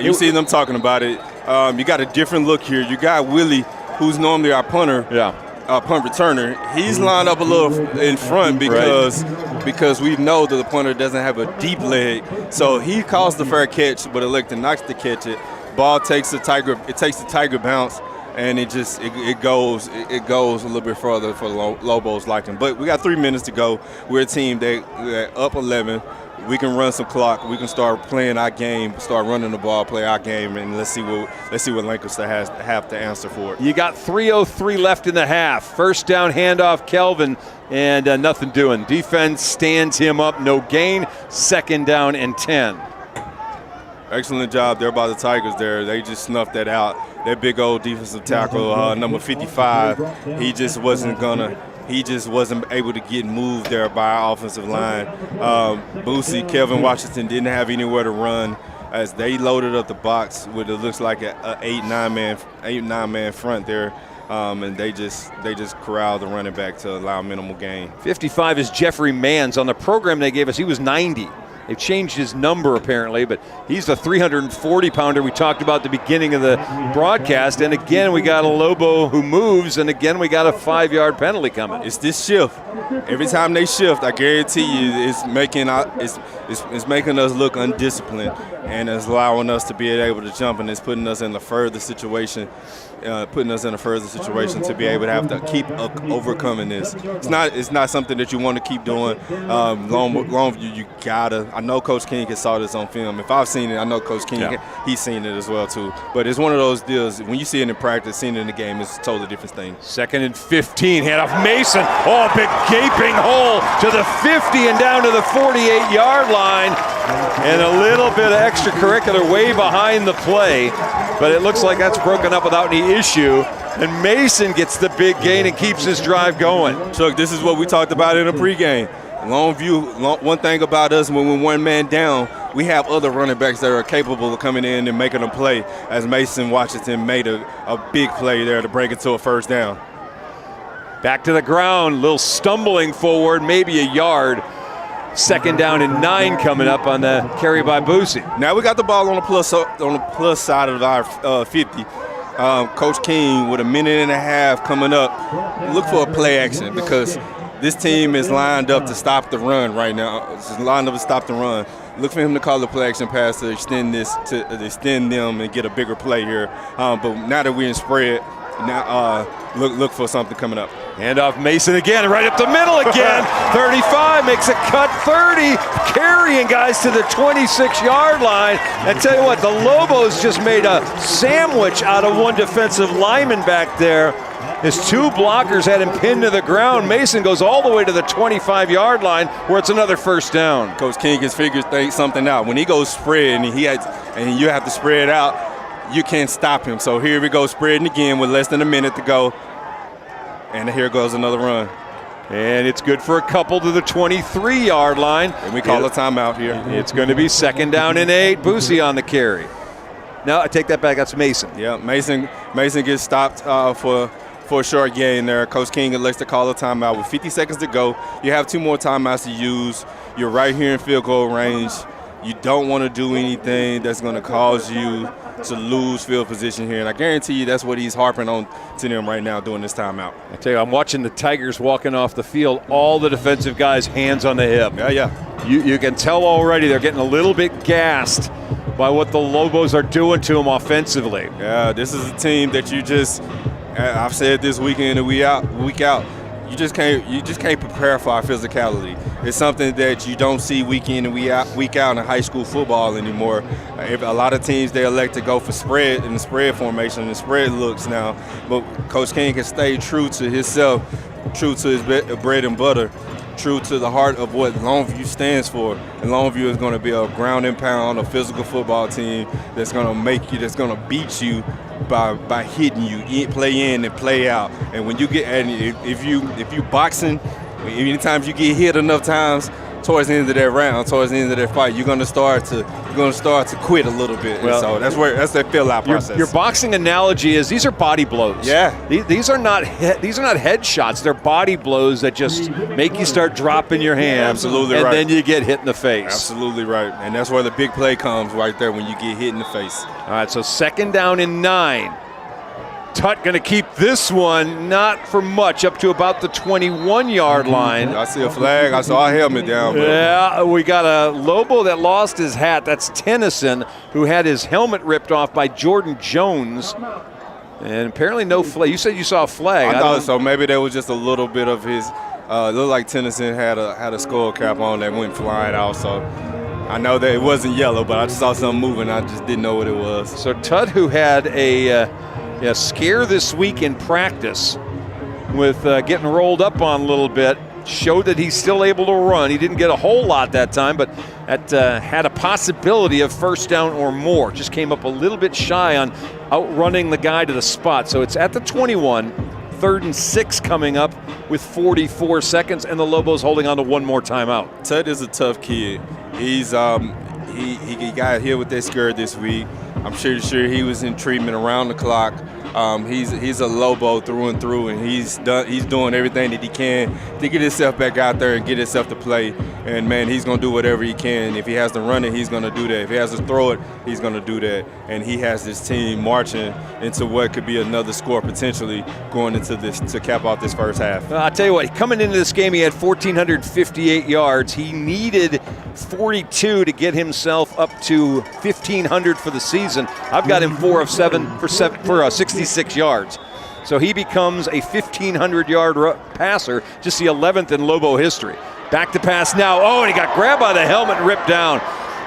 Speaker 2: You see them talking about it. You got a different look here. You got Willie, who's normally our punter. Punt returner. He's lined up a little in front because we know that the punter doesn't have a deep leg. So he calls the fair catch, but elected not to catch it. Ball takes the tiger bounce, and it goes a little bit further for the Lobos liking. But we got 3 minutes to go. We're a team that up 11. We can run some clock. We can start playing our game, start running the ball, play our game, and let's see what Lancaster have to answer for it.
Speaker 1: You got 3:03 left in the half. First down handoff, Kelvin, and nothing doing. Defense stands him up, no gain. Second down and 10.
Speaker 2: Excellent job there by the Tigers there. They just snuffed that out. That big old defensive tackle, number 55, he just wasn't able to get moved there by our offensive line. Boosie, Kevin Washington didn't have anywhere to run as they loaded up the box with it looks like an 8-9 man front there. And they just corralled the running back to allow minimal gain.
Speaker 1: 55 is Jeffrey Manns. On the program they gave us, he was 90. They've changed his number apparently, but he's the 340-pounder we talked about at the beginning of the broadcast. And again, we got a Lobo who moves, and again, we got a 5-yard penalty coming.
Speaker 2: It's this shift. Every time they shift, I guarantee you, it's making us look undisciplined, and it's allowing us to be able to jump, and it's putting us in a further situation. To be able to have to keep overcoming this. It's not something that you want to keep doing. Longview, you gotta. I know Coach King has saw this on film. If I've seen it, I know Coach King he's seen it as well too. But it's one of those deals. When you see it in practice, seeing it in the game, it's a totally different thing.
Speaker 1: 2nd and 15. Handoff Mason. Oh, big gaping hole to the 50 and down to the 48-yard line. And a little bit of extracurricular way behind the play. But it looks like that's broken up without any issue. And Mason gets the big gain and keeps his drive going.
Speaker 2: Chuck, this is what we talked about in the pregame. Longview, one thing about us, when we're one man down, we have other running backs that are capable of coming in and making a play, as Mason Washington made a big play there to break it to a first down.
Speaker 1: Back to the ground, little stumbling forward, maybe a yard. 2nd down and 9 coming up on the carry by Boosie.
Speaker 2: Now we got the ball on the plus side of our 50. Coach King with a minute and a half coming up. Look for a play action because this team is lined up to stop the run right now. It's lined up to stop the run. Look for him to call the play action pass to extend them and get a bigger play here. But now that we're in spread, now look for something coming up.
Speaker 1: Handoff Mason again, right up the middle again. 35 makes a cut, 30, carrying guys to the 26-yard line. And tell you what, the Lobos just made a sandwich out of one defensive lineman back there. His 2 blockers had him pinned to the ground. Mason goes all the way to the 25-yard line where it's another first down.
Speaker 2: Coach King has figured something out. When he goes spread and you have to spread out, you can't stop him. So here we go, spreading again with less than a minute to go. And here goes another run.
Speaker 1: And it's good for a couple to the 23-yard line.
Speaker 2: And we call a timeout here.
Speaker 1: It's going to be 2nd down and 8. Boosie on the carry. No, I take that back. That's Mason.
Speaker 2: Yeah, Mason gets stopped for a short gain there. Coach King elects to call a timeout with 50 seconds to go. You have 2 more timeouts to use. You're right here in field goal range. You don't want to do anything that's going to cause you to lose field position here. And I guarantee you that's what he's harping on to them right now during this timeout.
Speaker 1: I tell you, I'm watching the Tigers walking off the field, all the defensive guys hands on the hip.
Speaker 2: Yeah.
Speaker 1: You can tell already they're getting a little bit gassed by what the Lobos are doing to them offensively.
Speaker 2: Yeah, this is a team that you just, I've said this week in and week out, you just can't prepare for our physicality. It's something that you don't see week in and week out in high school football anymore. A lot of teams, they elect to go for spread in the spread formation and spread looks now. But Coach King can stay true to himself, true to his bread and butter, true to the heart of what Longview stands for. And Longview is going to be a ground and pound, a physical football team that's going to beat you by hitting you, play in and play out. And when you get, and if you boxing, anytime you get hit enough times, towards the end of that round, towards the end of that fight, you're going to start to quit a little bit. Well, and so that's that fill-out process.
Speaker 1: Your boxing analogy is these are body blows.
Speaker 2: Yeah.
Speaker 1: These are not head shots. They're body blows that just make you start dropping your hands.
Speaker 2: Absolutely
Speaker 1: and
Speaker 2: right.
Speaker 1: then you get hit in the face.
Speaker 2: Absolutely right. And that's where the big play comes right there when you get hit in the face.
Speaker 1: All right, so 2nd down and 9. Tut going to keep this one, not for much, up to about the 21-yard line.
Speaker 2: I see a flag. I saw a helmet down.
Speaker 1: Yeah, we got a Lobo that lost his hat. That's Tennyson, who had his helmet ripped off by Jordan Jones. And apparently no flag. You said you saw a flag.
Speaker 2: I thought so. Maybe there was just a little bit of his looked like Tennyson had a skull cap on that went flying out. So I know that it wasn't yellow, but I just saw something moving. I just didn't know what it was.
Speaker 1: So Tut, who had a scare this week in practice with getting rolled up on a little bit, showed that he's still able to run. He didn't get a whole lot that time, but that had a possibility of 1st down or more. Just came up a little bit shy on outrunning the guy to the spot. So it's at the 21, 3rd and 6 coming up with 44 seconds, and the Lobos holding on to one more timeout.
Speaker 2: Tut is a tough kid. He's he got hit with that scare this week. I'm sure he was in treatment around the clock. He's a Lobo through and through, and he's doing everything that he can to get himself back out there and get himself to play. And man, he's gonna do whatever he can. If he has to run it, he's gonna do that. If he has to throw it, he's gonna do that. And he has this team marching into what could be another score potentially going into this to cap off this first half.
Speaker 1: I'll tell you what, coming into this game, he had 1,458 yards. He needed 42 to get himself up to 1,500 for the season. I've got him 4 of 7 for 66 yards. So he becomes a 1,500-yard passer, just the 11th in Lobo history. Back to pass now. Oh, and he got grabbed by the helmet and ripped down.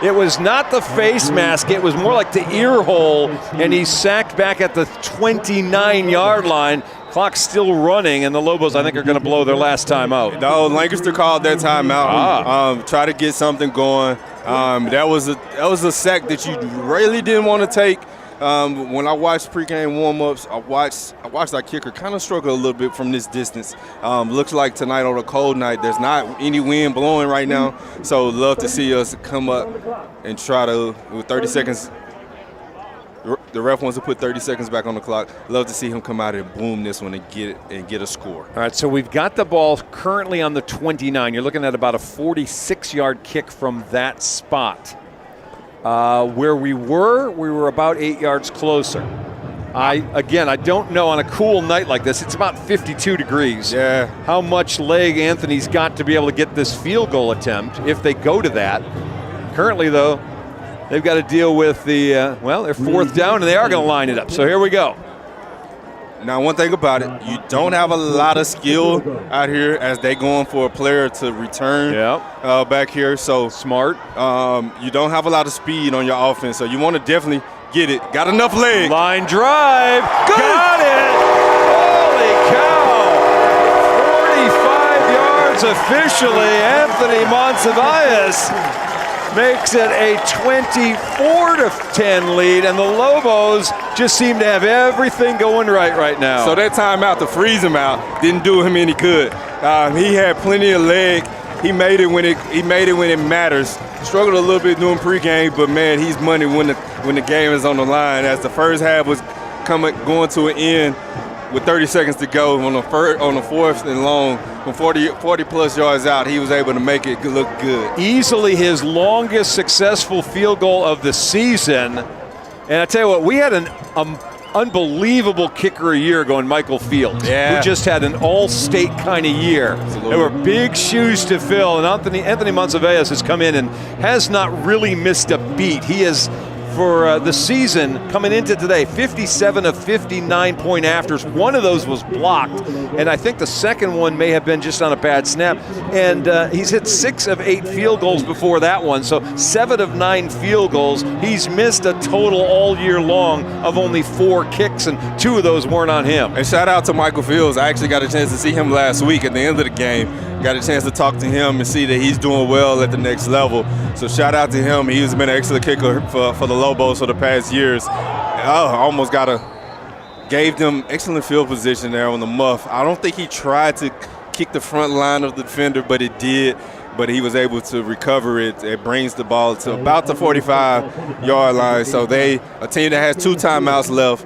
Speaker 1: It was not the face mask. It was more like the ear hole, and he's sacked back at the 29-yard line. Clock's still running, and the Lobos, I think, are going to blow their last time out.
Speaker 2: No, Lancaster called that timeout. Try to get something going. That was a sack that you really didn't want to take. When I watched pregame warm-ups, I watched our kicker kind of struggle a little bit from this distance. Looks like tonight on a cold night, there's not any wind blowing right now. So love to see us come up and try to, with 30 seconds, the ref wants to put 30 seconds back on the clock. Love to see him come out and boom this one and get a score.
Speaker 1: All right, so we've got the ball currently on the 29. You're looking at about a 46-yard kick from that spot. Where we were about 8 yards closer. I don't know on a cool night like this, it's about 52 degrees.
Speaker 2: Yeah.
Speaker 1: How much leg Anthony's got to be able to get this field goal attempt if they go to that. Currently, though, they've got to deal with they're 4th down and they are going to line it up. So here we go.
Speaker 2: Now, one thing about it, you don't have a lot of skill out here as they going for a player to return back here. So
Speaker 1: smart.
Speaker 2: You don't have a lot of speed on your offense, so you want to definitely get it. Got enough leg.
Speaker 1: Line drive. Got it. Holy cow. 45 yards officially. Anthony Monsiváis makes it a 24-10 lead, and the Lobos just seem to have everything going right now.
Speaker 2: So that timeout to freeze him out didn't do him any good. He had plenty of leg. He made it when it matters. Struggled a little bit doing pregame, but man, he's money when the game is on the line. As the first half was going to an end with 30 seconds to go on the 4th and long, from 40 plus yards out, he was able to make it look good.
Speaker 1: Easily his longest successful field goal of the season. And I tell you what, we had an unbelievable kicker a year ago in Michael Fields, who just had an all-state kind of year.
Speaker 2: Absolutely.
Speaker 1: There were big shoes to fill, and Anthony Monsalveas has come in and has not really missed a beat. He is, for the season coming into today, 57 of 59 point afters. One of those was blocked, and I think the second one may have been just on a bad snap. And he's hit 6 of 8 field goals before that one, so 7 of 9 field goals. He's missed a total all year long of only 4 kicks, and 2 of those weren't on him.
Speaker 2: And shout out to Michael Fields. I actually got a chance to see him last week at the end of the game. Got a chance to talk to him and see that he's doing well at the next level. So shout out to him. He's been an excellent kicker for the Lobos for the past years. Almost gave them excellent field position there on the muff. I don't think he tried to kick the front line of the defender, but it did. But he was able to recover it. It brings the ball to about the 45-yard line. So a team that has 2 timeouts left,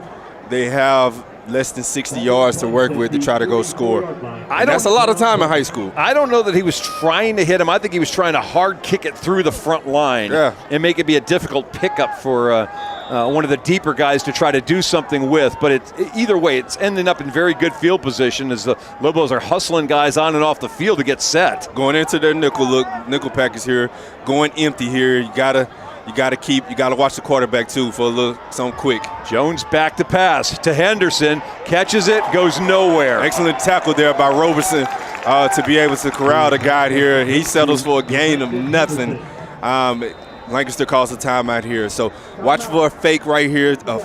Speaker 2: they have less than 60 yards to work with to try to go score. That's a lot of time in high school.
Speaker 1: I don't know that he was trying to hit him. I think he was trying to hard kick it through the front line and make it be a difficult pickup for one of the deeper guys to try to do something with. But either way, it's ending up in very good field position as the Lobos are hustling guys on and off the field to get set.
Speaker 2: Going into their nickel package here, going empty here. You gotta watch the quarterback too for a little something quick.
Speaker 1: Jones back to pass to Henderson, catches it, goes nowhere.
Speaker 2: Excellent tackle there by Roberson to be able to corral the guy here. He settles for a gain of nothing. Lancaster calls a timeout here. So watch for a fake right here, a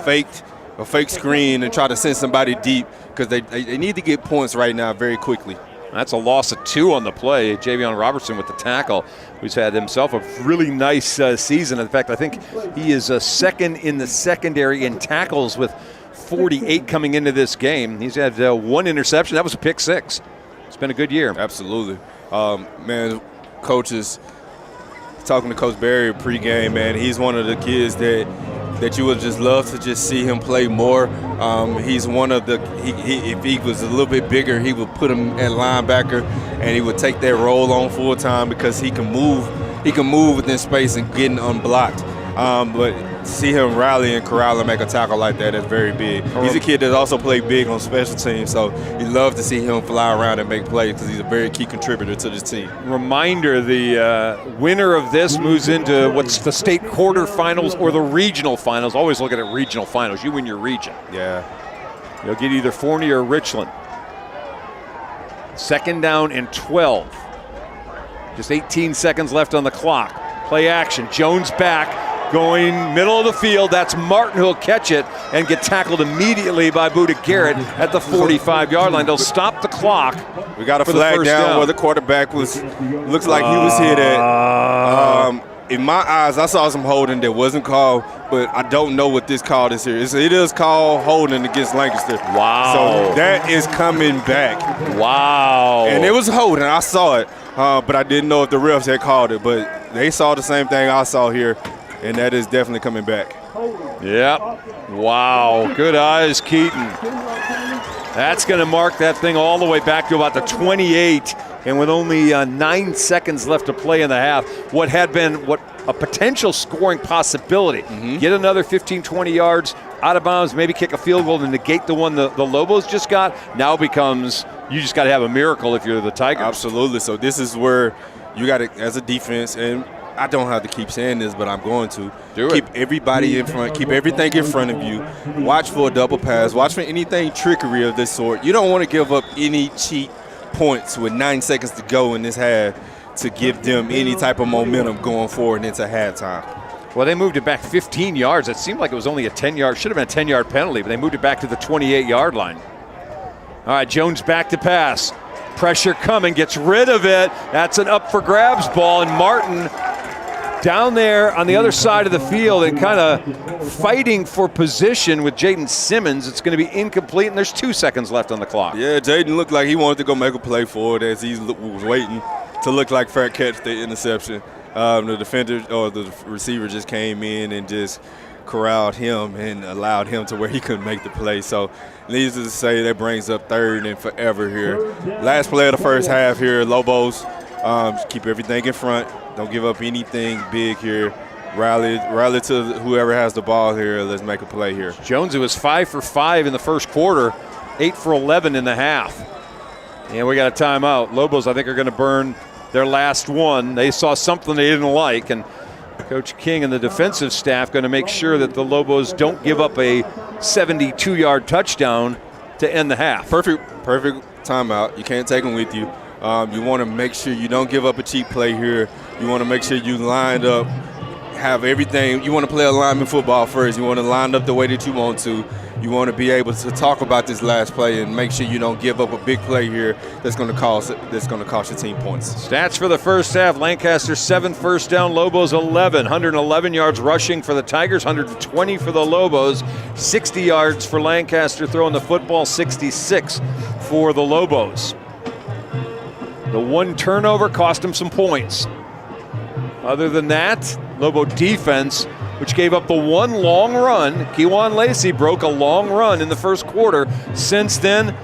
Speaker 2: fake screen, and try to send somebody deep because they need to get points right now very quickly.
Speaker 1: That's a loss of 2 on the play. Javion Robertson with the tackle, who's had himself a really nice season. In fact, I think he is second in the secondary in tackles with 48 coming into this game. He's had 1 interception. That was a pick 6. It's been a good year.
Speaker 2: Absolutely. Man, coaches, talking to Coach Barry pregame, man, he's one of the kids that you would just love to just see him play more. He's one of if he was a little bit bigger, he would put him at linebacker and he would take that role on full time because he can move within space and getting unblocked. But see him rally and corral and make a tackle like that is very big. He's a kid that also played big on special teams, so you love to see him fly around and make plays because he's a very key contributor to this team.
Speaker 1: Reminder, the winner of this moves into what's the state quarterfinals or the regional finals. Always looking at regional finals. You win your region.
Speaker 2: Yeah.
Speaker 1: You'll get either Forney or Richland. 2nd down and 12. Just 18 seconds left on the clock. Play action. Jones back. Going middle of the field, that's Martin who'll catch it and get tackled immediately by Buda Garrett at the 45-yard line. They'll stop the clock.
Speaker 2: We got a flag down where the quarterback looks like he was hit at. In my eyes, I saw some holding that wasn't called, but I don't know what this call is here. It is called holding against Lancaster.
Speaker 1: Wow.
Speaker 2: So that is coming back.
Speaker 1: Wow.
Speaker 2: And it was holding. I saw it, but I didn't know if the refs had called it. But they saw the same thing I saw here. And that is definitely coming back.
Speaker 1: Yep. Wow. Good eyes, Keaton. That's going to mark that thing all the way back to about the 28. And with only 9 seconds left to play in the half, what had been a potential scoring possibility. Get another 15, 20 yards out of bounds, maybe kick a field goal and negate the one the Lobos just got. Now becomes you just got to have a miracle if you're the Tigers.
Speaker 2: Absolutely. So this is where you got to, as a defense, and I don't have to keep saying this, but I'm going to. Keep everybody in front. Keep everything in front of you. Watch for a double pass. Watch for anything trickery of this sort. You don't want to give up any cheap points with 9 seconds to go in this half to give them any type of momentum going forward into halftime.
Speaker 1: Well, they moved it back 15 yards. It seemed like it was only a 10-yard, should have been a 10-yard penalty, but they moved it back to the 28-yard line. All right, Jones back to pass. Pressure coming, gets rid of it. That's an up for grabs ball, and Martin down there on the other side of the field and kind of fighting for position with Jaden Simmons. It's going to be incomplete, and there's 2 seconds left on the clock.
Speaker 2: Yeah, Jaden looked like he wanted to go make a play for it as he was waiting to look like fair catch the interception. The defender or the receiver just came in and just corralled him and allowed him to where he couldn't make the play. So needless to say, that brings up 3rd and forever here. Last play of the first half here, Lobos. Keep everything in front. Don't give up anything big here. Rally to whoever has the ball here. Let's make a play here.
Speaker 1: Jonesy was 5 for 5 in the first quarter, 8 for 11 in the half. And we got a timeout. Lobos, I think, are going to burn their last one. They saw something they didn't like, and Coach King and the defensive staff going to make sure that the Lobos don't give up a 72-yard touchdown to end the half.
Speaker 2: Perfect timeout. You can't take them with you. You want to make sure you don't give up a cheap play here. You want to make sure you lined up, have everything. You want to play alignment football first. You want to line up the way that you want to. You want to be able to talk about this last play and make sure you don't give up a big play here that's going to cost your team points.
Speaker 1: Stats for the first half: Lancaster 7 first down, Lobos 11. 111 yards rushing for the Tigers, 120 for the Lobos. 60 yards for Lancaster throwing the football, 66 for the Lobos. The one turnover cost them some points. Other than that, Lobo defense, which gave up the one long run. Kewan Lacey broke a long run in the first quarter. Since then,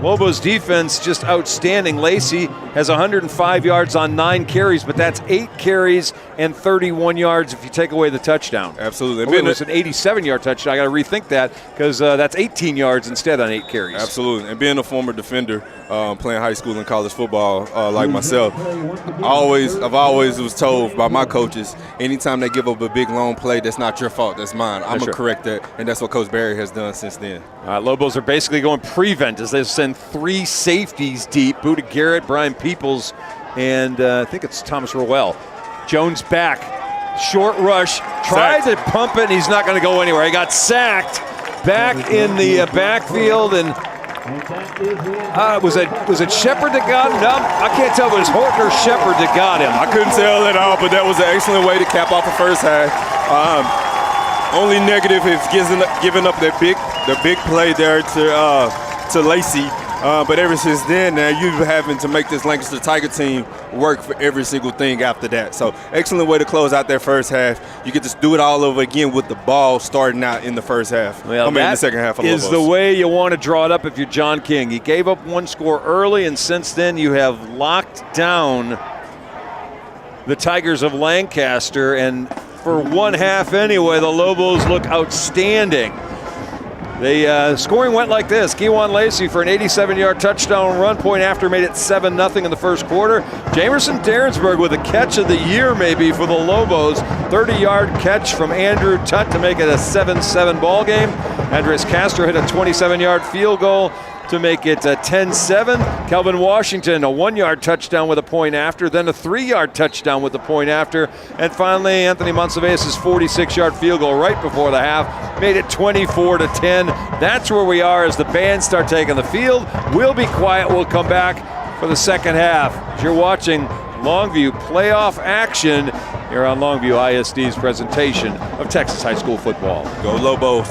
Speaker 1: Lobos defense just outstanding. Lacey has 105 yards on 9 carries, but that's 8 carries and 31 yards if you take away the touchdown.
Speaker 2: Absolutely.
Speaker 1: It was an 87-yard touchdown. I got to rethink that because that's 18 yards instead on 8 carries.
Speaker 2: Absolutely. And being a former defender, playing high school and college football like myself, I've always was told by my coaches, anytime they give up a big long play, that's not your fault, that's mine. I'm going to correct that, and that's what Coach Barry has done since then.
Speaker 1: Lobos are basically going prevent as they send 3 safeties deep. Buda Garrett, Brian Peoples, and I think it's Thomas Rowell. Jones back, short rush, tried to pump it, and he's not going to go anywhere. He got sacked back in the backfield, and was it Shepard that got him? No, I can't tell if it was Horton or Shepard that got him.
Speaker 2: I couldn't tell at all, but that was an excellent way to cap off the first half. Only negative is giving up the big play there to Lacey. But ever since then, now you're having to make this Lancaster Tiger team work for every single thing after that. So excellent way to close out that first half. You get to do it all over again with the ball starting out in the first half.
Speaker 1: Well,
Speaker 2: in the second half.
Speaker 1: Is the way you want to draw it up if you're John King. You gave up one score early, and since then you have locked down the Tigers of Lancaster. And for one half anyway, the Lobos look outstanding. The scoring went like this. Kewan Lacey for an 87-yard touchdown run. Point after made it 7-0 in the first quarter. Jamerson Derensburg with a catch of the year maybe for the Lobos. 30-yard catch from Andrew Tutt to make it a 7-7 ball game. Andres Castro hit a 27-yard field goal to make it a 10-7. Kelvin Washington, a 1-yard touchdown with a point after, then a 3-yard touchdown with the point after, and finally Anthony Monsivais' 46-yard field goal right before the half made it 24-10. That's where we are as the bands start taking the field. We'll be quiet. We'll come back for the second half. As you're watching Longview playoff action here on Longview ISD's presentation of Texas high school football.
Speaker 2: Go Lobos.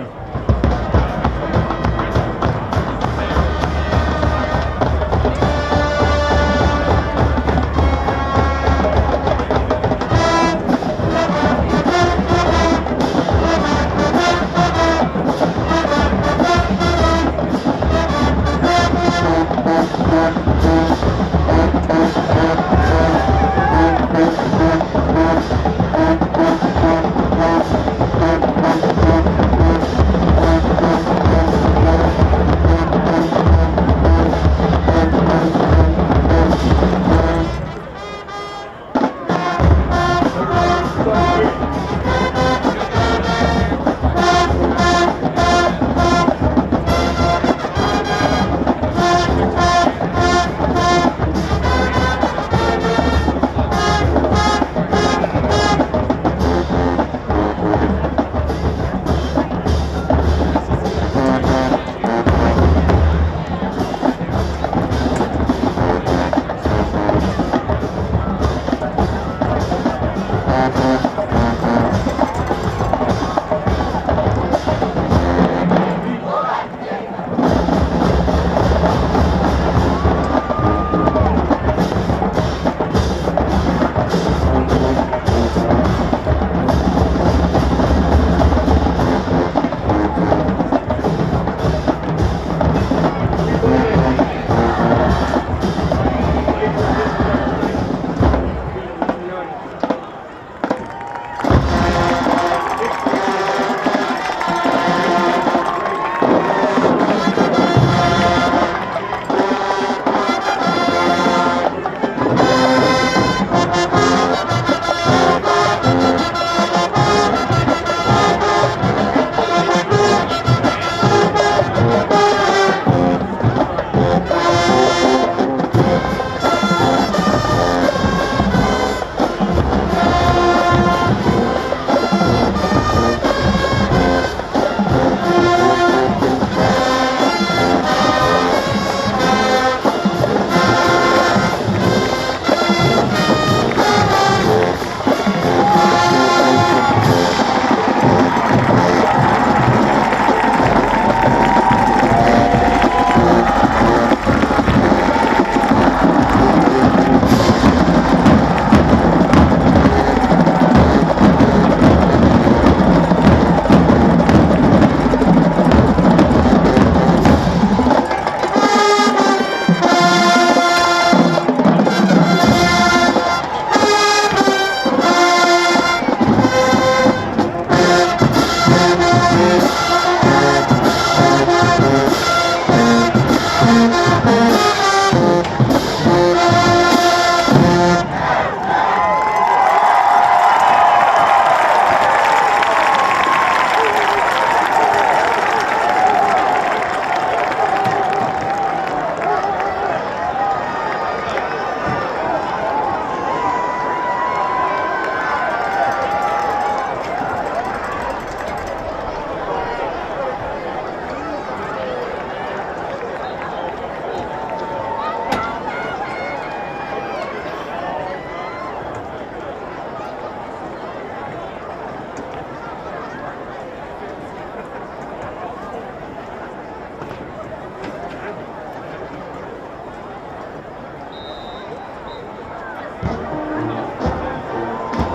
Speaker 4: center.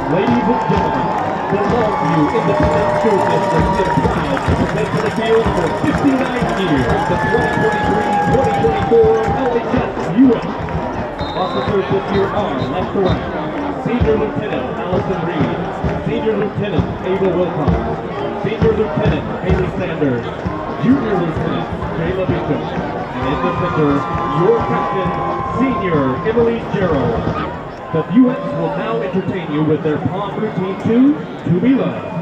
Speaker 4: Ladies and gentlemen, the Longview Independent School District is proud to present to the field for 59 years the 2023-2024 LHS Officers this year are, left to right, Senior Lieutenant Allison Reed, Senior Lieutenant Ava Wilcox, Senior Lieutenant Haley Sanders, Junior Lieutenant Jayla Bishop, and in the center, your captain, Senior Emily Gerald. The Viewers will now entertain you with their pom routine 2, To Be Loved.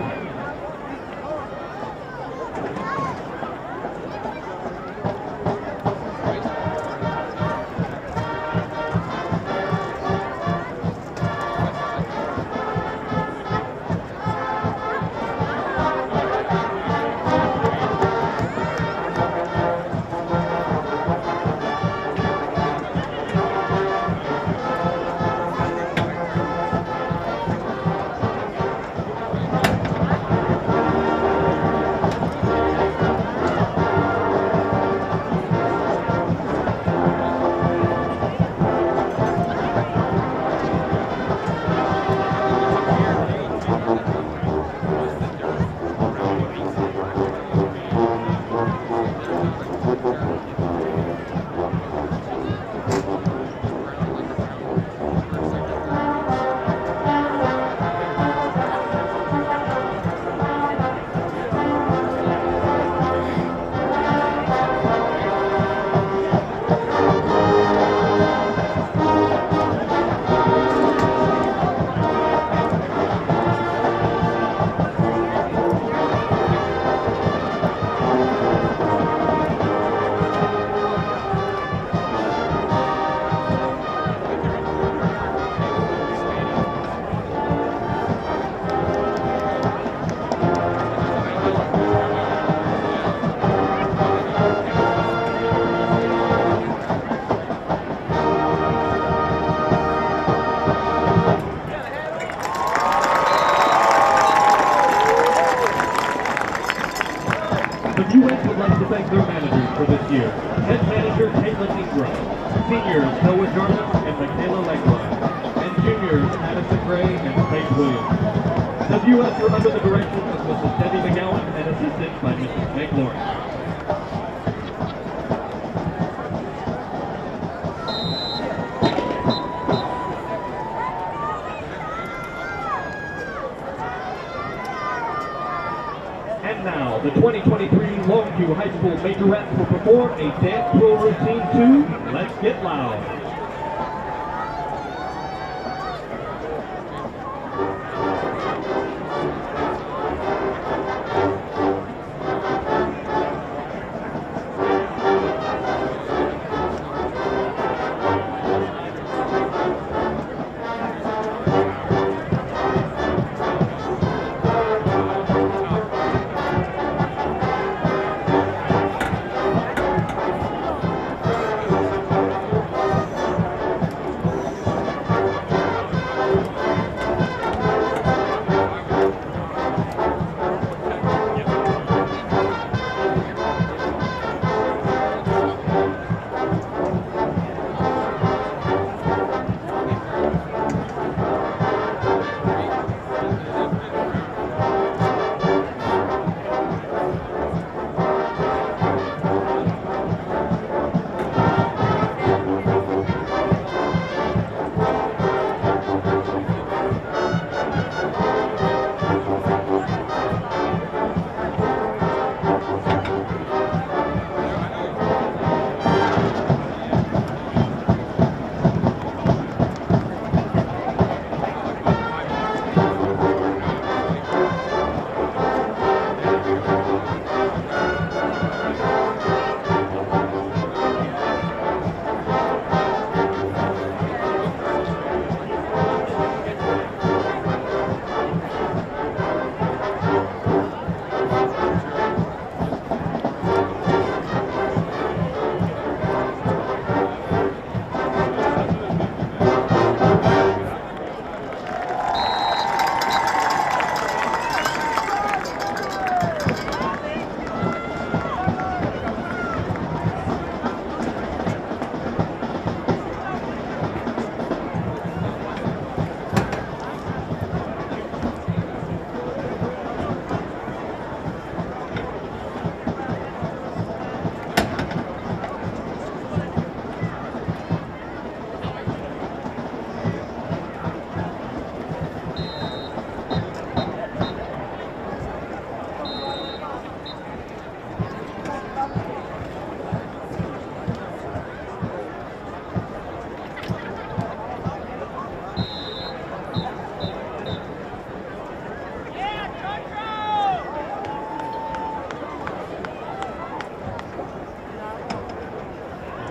Speaker 4: The U.S. would like to thank their managers for this year. Head manager Caitlin Ingram, seniors Noah Jarvis and Michaela Legline, and juniors Addison Gray and Faith Williams. The U.S. are under the direction of Mrs. Debbie McGowan and assisted by Mrs. Meg Lawrence. And now, the 2023 Longview High School Majorettes will perform a dance floor routine to Let's Get Loud.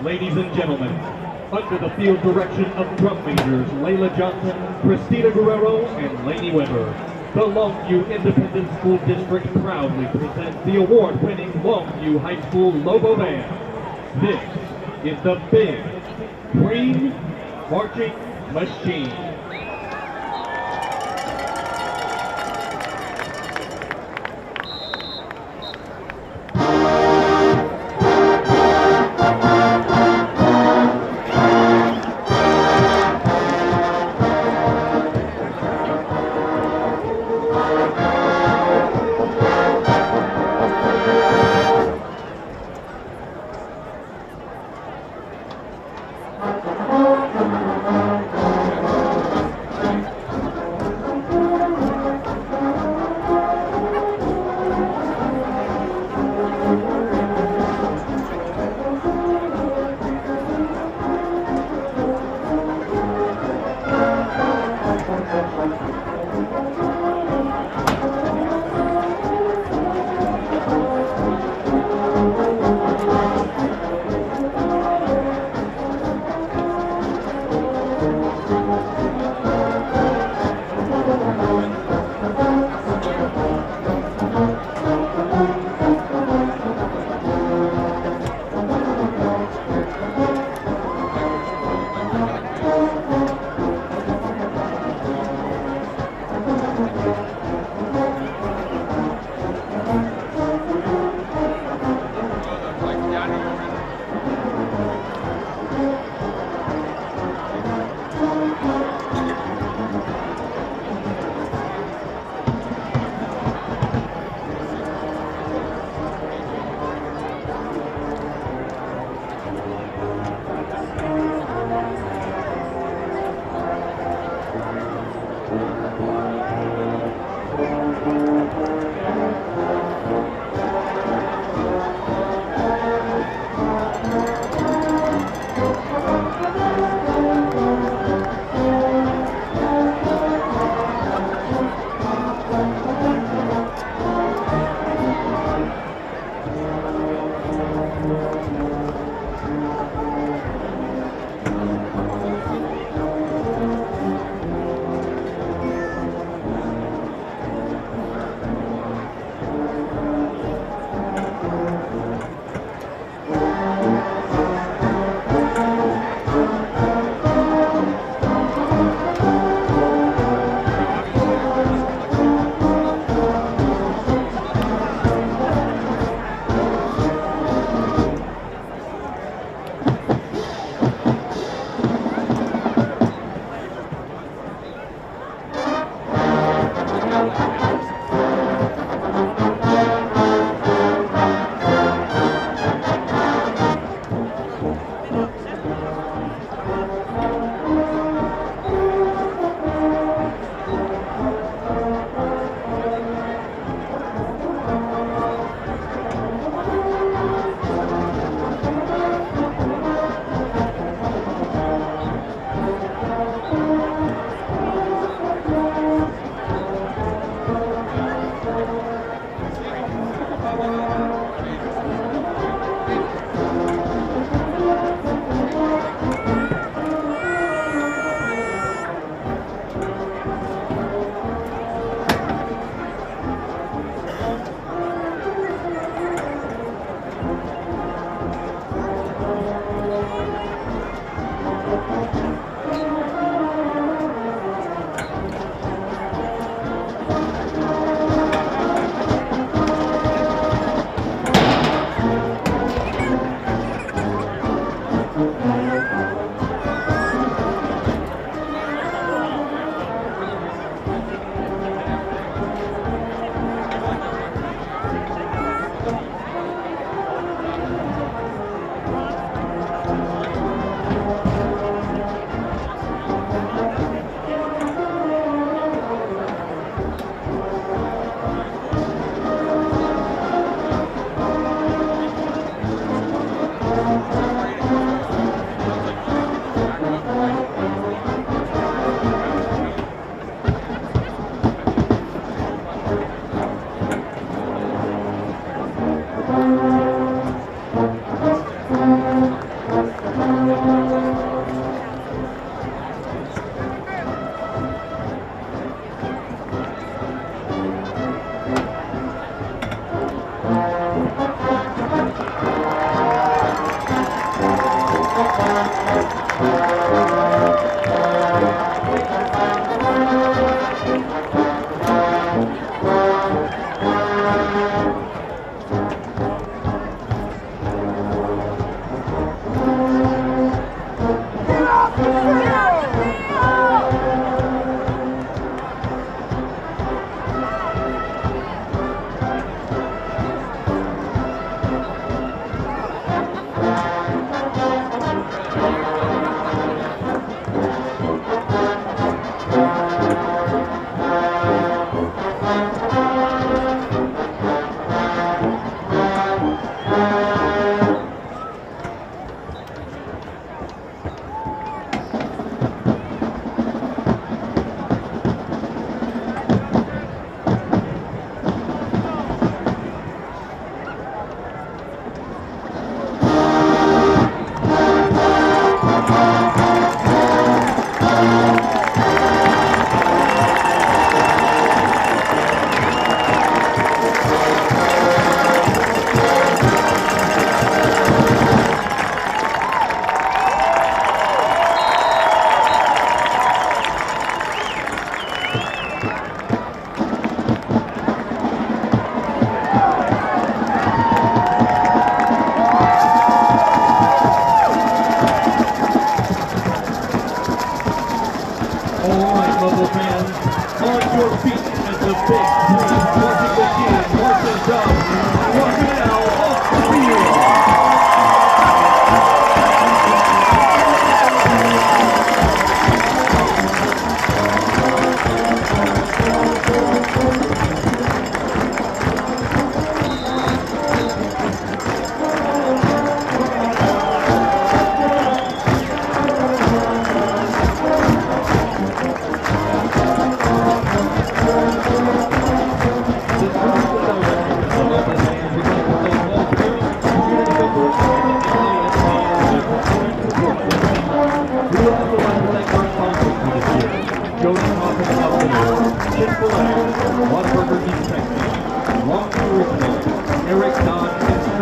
Speaker 4: Ladies and gentlemen, under the field direction of drum majors Layla Johnson, Christina Guerrero, and Lainey Weber, the Longview Independent School District proudly presents the award-winning Longview High School Lobo Band. This is the Big Green Marching Machine.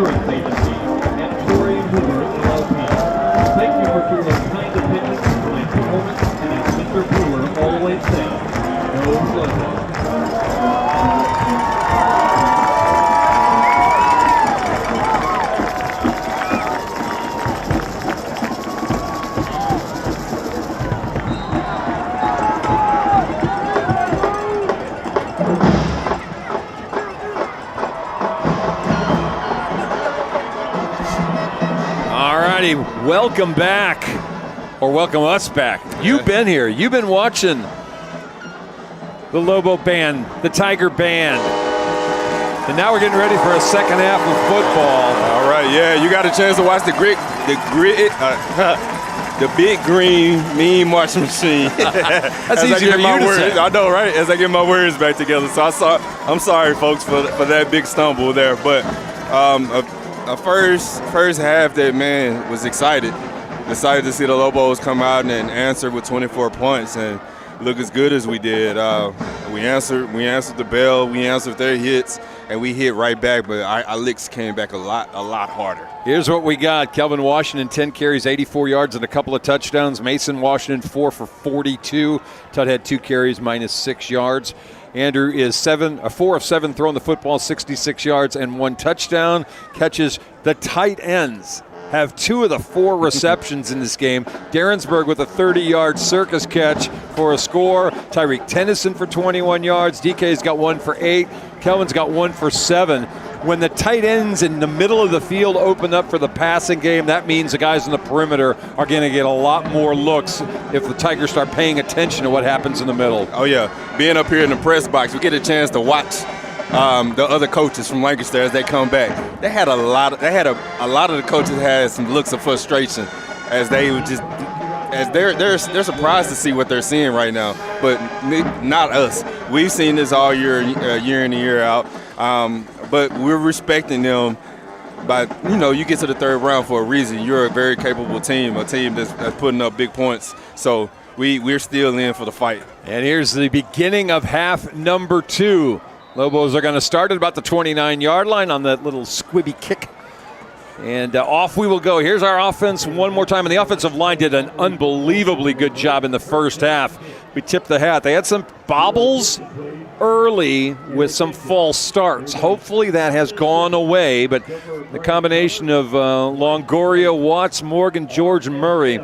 Speaker 4: Insurance Agency, and Torrey Hoover LLP. Thank you for your kind opinion on my performance, and as Mr. Brewer always says, go Lobos.
Speaker 1: Welcome back, or welcome us back. You've been here. You've been watching the Lobo band, the Tiger band. And now we're getting ready for a second half of football.
Speaker 2: All right, yeah, you got a chance to watch the big green mean marching machine.
Speaker 1: That's easy for you to say.
Speaker 2: I know, right? As I get my words back together. So I'm sorry, folks, for that big stumble there. But a first half that, man, was excited to see the Lobos come out and answer with 24 points and look as good as we did. We answered the bell, we answered their hits, and we hit right back, but our licks came back a lot harder.
Speaker 1: Here's what we got. Kelvin Washington, 10 carries, 84 yards, and a couple of touchdowns. Mason Washington, 4 for 42. Tutt had 2 carries, -6 yards. Andrew is 4 of 7 throwing the football, 66 yards and 1 touchdown. Catches the tight ends. Have 2 of the 4 receptions in this game. Derensburg with a 30-yard circus catch for a score. Tyreek Tennyson for 21 yards. DK's got 1 for 8. Kelvin's got 1 for 7. When the tight ends in the middle of the field open up for the passing game, that means the guys on the perimeter are going to get a lot more looks if the Tigers start paying attention to what happens in the middle.
Speaker 2: Oh, yeah. Being up here in the press box, we get a chance to watch the other coaches from Lancaster as they come back. A lot of the coaches had some looks of frustration as they would just – as they're surprised to see what they're seeing right now, but not us. We've seen this all year in and year out. But we're respecting them. But, you get to the third round for a reason. You're a very capable team, a team that's putting up big points. So we're still in for the fight.
Speaker 1: And here's the beginning of half number 2. Lobos are going to start at about the 29-yard line on that little squibby kick. And off we will go. Here's our offense one more time. And the offensive line did an unbelievably good job in the first half. We tipped the hat. They had some bobbles early with some false starts. Hopefully that has gone away. But the combination of Longoria, Watts, Morgan, George, and Murray,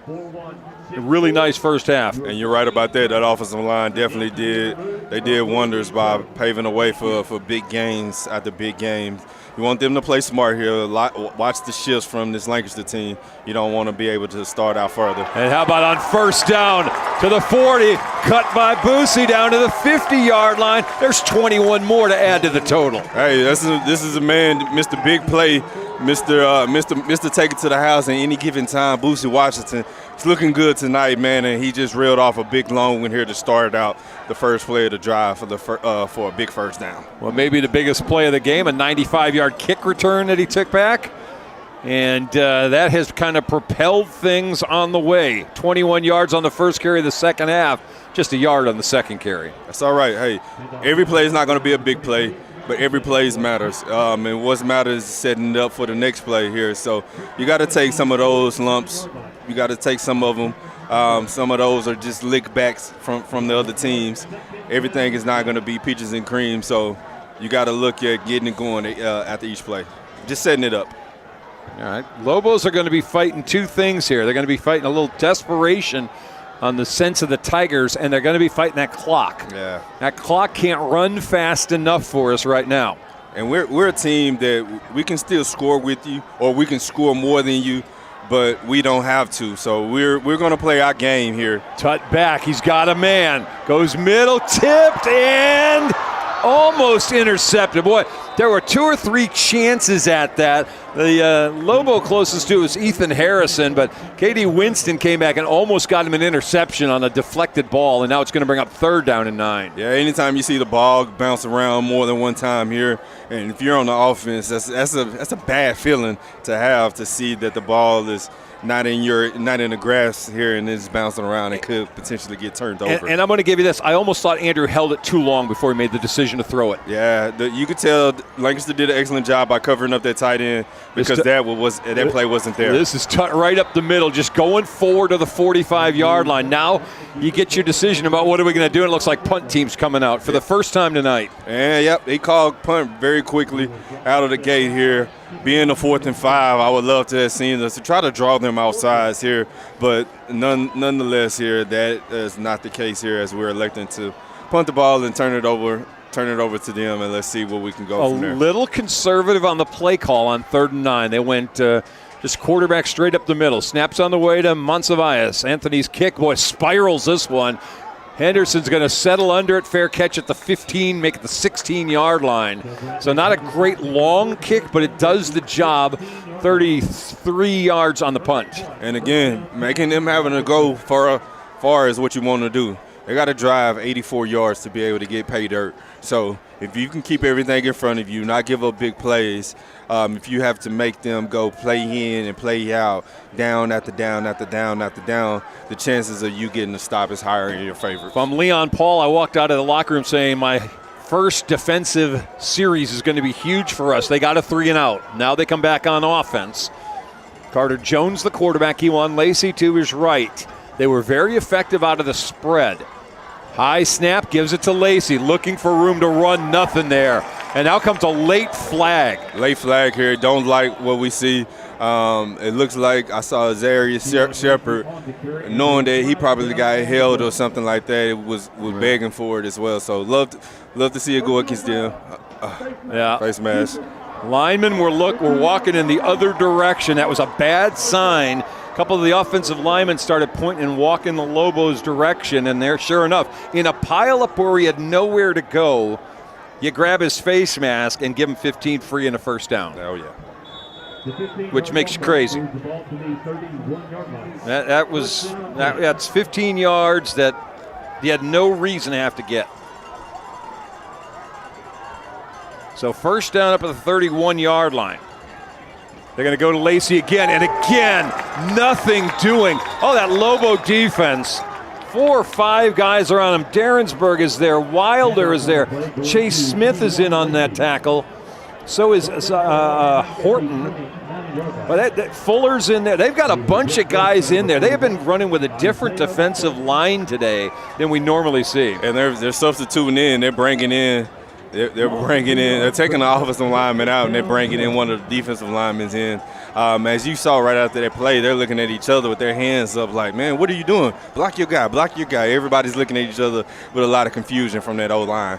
Speaker 1: a really nice first half.
Speaker 2: And you're right about that. That offensive line definitely did wonders by paving the way for big gains after big games. You want them to play smart here. Watch the shifts from this Lancaster team. You don't want to be able to start out further.
Speaker 1: And how about on first down to the 40, cut by Boosie down to the 50-yard line. There's 21 more to add to the total.
Speaker 2: Hey, this is a man, Mr. Big Play, Mr. Take It to the house at any given time. Boosie Washington. It's looking good tonight, man, and he just reeled off a big long one here to start out the first play of the drive for a big first down.
Speaker 1: Well, maybe the biggest play of the game, a 95-yard kick return that he took back. And that has kind of propelled things on the way. 21 yards on the first carry of the second half, just a yard on the second carry.
Speaker 2: That's all right. Hey, every play is not going to be a big play, but every play matters. And what matters is setting it up for the next play here. So you got to take some of those lumps. You got to take some of them. Some of those are just lick backs from the other teams. Everything is not going to be peaches and cream. So you got to look at getting it going after each play. Just setting it up.
Speaker 1: All right. Lobos are going to be fighting 2 things here. They're going to be fighting a little desperation on the sense of the Tigers, and they're going to be fighting that clock.
Speaker 2: Yeah.
Speaker 1: That clock can't run fast enough for us right now.
Speaker 2: And we're a team that we can still score with you, or we can score more than you, but we don't have to. So we're going to play our game here.
Speaker 1: Tutt back. He's got a man. Goes middle, tipped, and almost intercepted. Boy, there were 2 or 3 chances at that. The Lobo closest to it was Ethan Harrison, but K.D. Winston came back and almost got him an interception on a deflected ball, and now it's going to bring up 3rd down and 9.
Speaker 2: Yeah, anytime you see the ball bounce around more than one time here, and if you're on the offense, that's a bad feeling to have, to see that the ball is not in the grass here and it's bouncing around and could potentially get turned over.
Speaker 1: And I'm going to give you this. I almost thought Andrew held it too long before he made the decision to throw it.
Speaker 2: Yeah, you could tell Lancaster did an excellent job by covering up that tight end because that play wasn't there.
Speaker 1: This is right up the middle, just going forward to the 45-yard line. Now you get your decision about what are we going to do, and it looks like punt team's coming out for the first time tonight.
Speaker 2: And, yep, they called punt very quickly out of the gate here. Being the 4th and 5, I would love to have seen us to try to draw them outside here, but nonetheless here, that is not the case here as we're electing to punt the ball and turn it over to them, and let's see what we can go from there.
Speaker 1: A little conservative on the play call on 3rd and 9. They went just quarterback straight up the middle. Snaps on the way to Monsiváis. Anthony's kick, boy, spirals this one. Henderson's going to settle under it. Fair catch at the 15, make it the 16-yard line. So not a great long kick, but it does the job. 33 yards on the punt.
Speaker 2: And again, making them having to go far is what you want to do. They got to drive 84 yards to be able to get pay dirt. So if you can keep everything in front of you, not give up big plays, if you have to make them go play in and play out, down after down after down after down, the chances of you getting the stop is higher in your favor.
Speaker 1: If I'm Leon Paul, I walked out of the locker room saying my first defensive series is going to be huge for us. They got a 3 and out. Now they come back on offense. Carter Jones, the quarterback, he won Lacey to his right. They were very effective out of the spread. High snap, gives it to Lacey, looking for room to run, nothing there. And now comes a late flag.
Speaker 2: Late flag here, don't like what we see. It looks like I saw Azarius Shepard, knowing that he probably got held or something like that, it was begging for it as well. So love to see it go against them.
Speaker 1: Yeah.
Speaker 2: Face mask.
Speaker 1: Linemen were walking in the other direction. That was a bad sign. A couple of the offensive linemen started pointing and walking the Lobos' direction, and there, sure enough, in a pileup where he had nowhere to go, you grab his face mask and give him 15 free and a first down.
Speaker 2: Oh, yeah.
Speaker 1: Which makes you crazy. That's 15 yards that he had no reason to have to get. So first down up at the 31-yard line. They're going to go to Lacey again, and again, nothing doing. Oh, that Lobo defense. 4 or 5 guys are on him. Darrensburg is there. Wilder is there. Chase Smith is in on that tackle. So is Horton. But Fuller's in there. They've got a bunch of guys in there. They have been running with a different defensive line today than we normally see.
Speaker 2: And they're substituting in. They're bringing in. They're taking the offensive lineman out, and they're bringing in one of the defensive linemen in. As you saw right after that play, they're looking at each other with their hands up like, man, what are you doing? Block your guy, block your guy. Everybody's looking at each other with a lot of confusion from that O-line.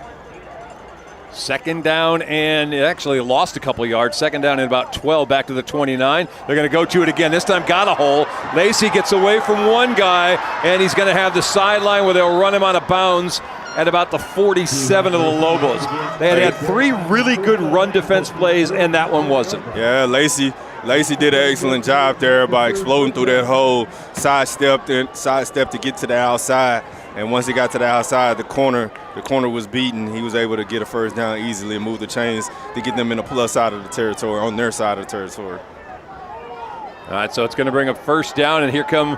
Speaker 1: Second down, and it actually lost a couple of yards. Second down and about 12, back to the 29. They're going to go to it again. This time got a hole. Lacey gets away from one guy, and he's going to have the sideline where they'll run him out of bounds at about the 47 of the Lobos. They had 3 really good run defense plays, and that one wasn't.
Speaker 2: Yeah, Lacey did an excellent job there by exploding through that hole, sidestepped to get to the outside. And once he got to the outside, the corner was beaten. He was able to get a first down easily and move the chains to get them in the plus side of the territory, on their side of the territory.
Speaker 1: All right, so it's going to bring up first down, and here come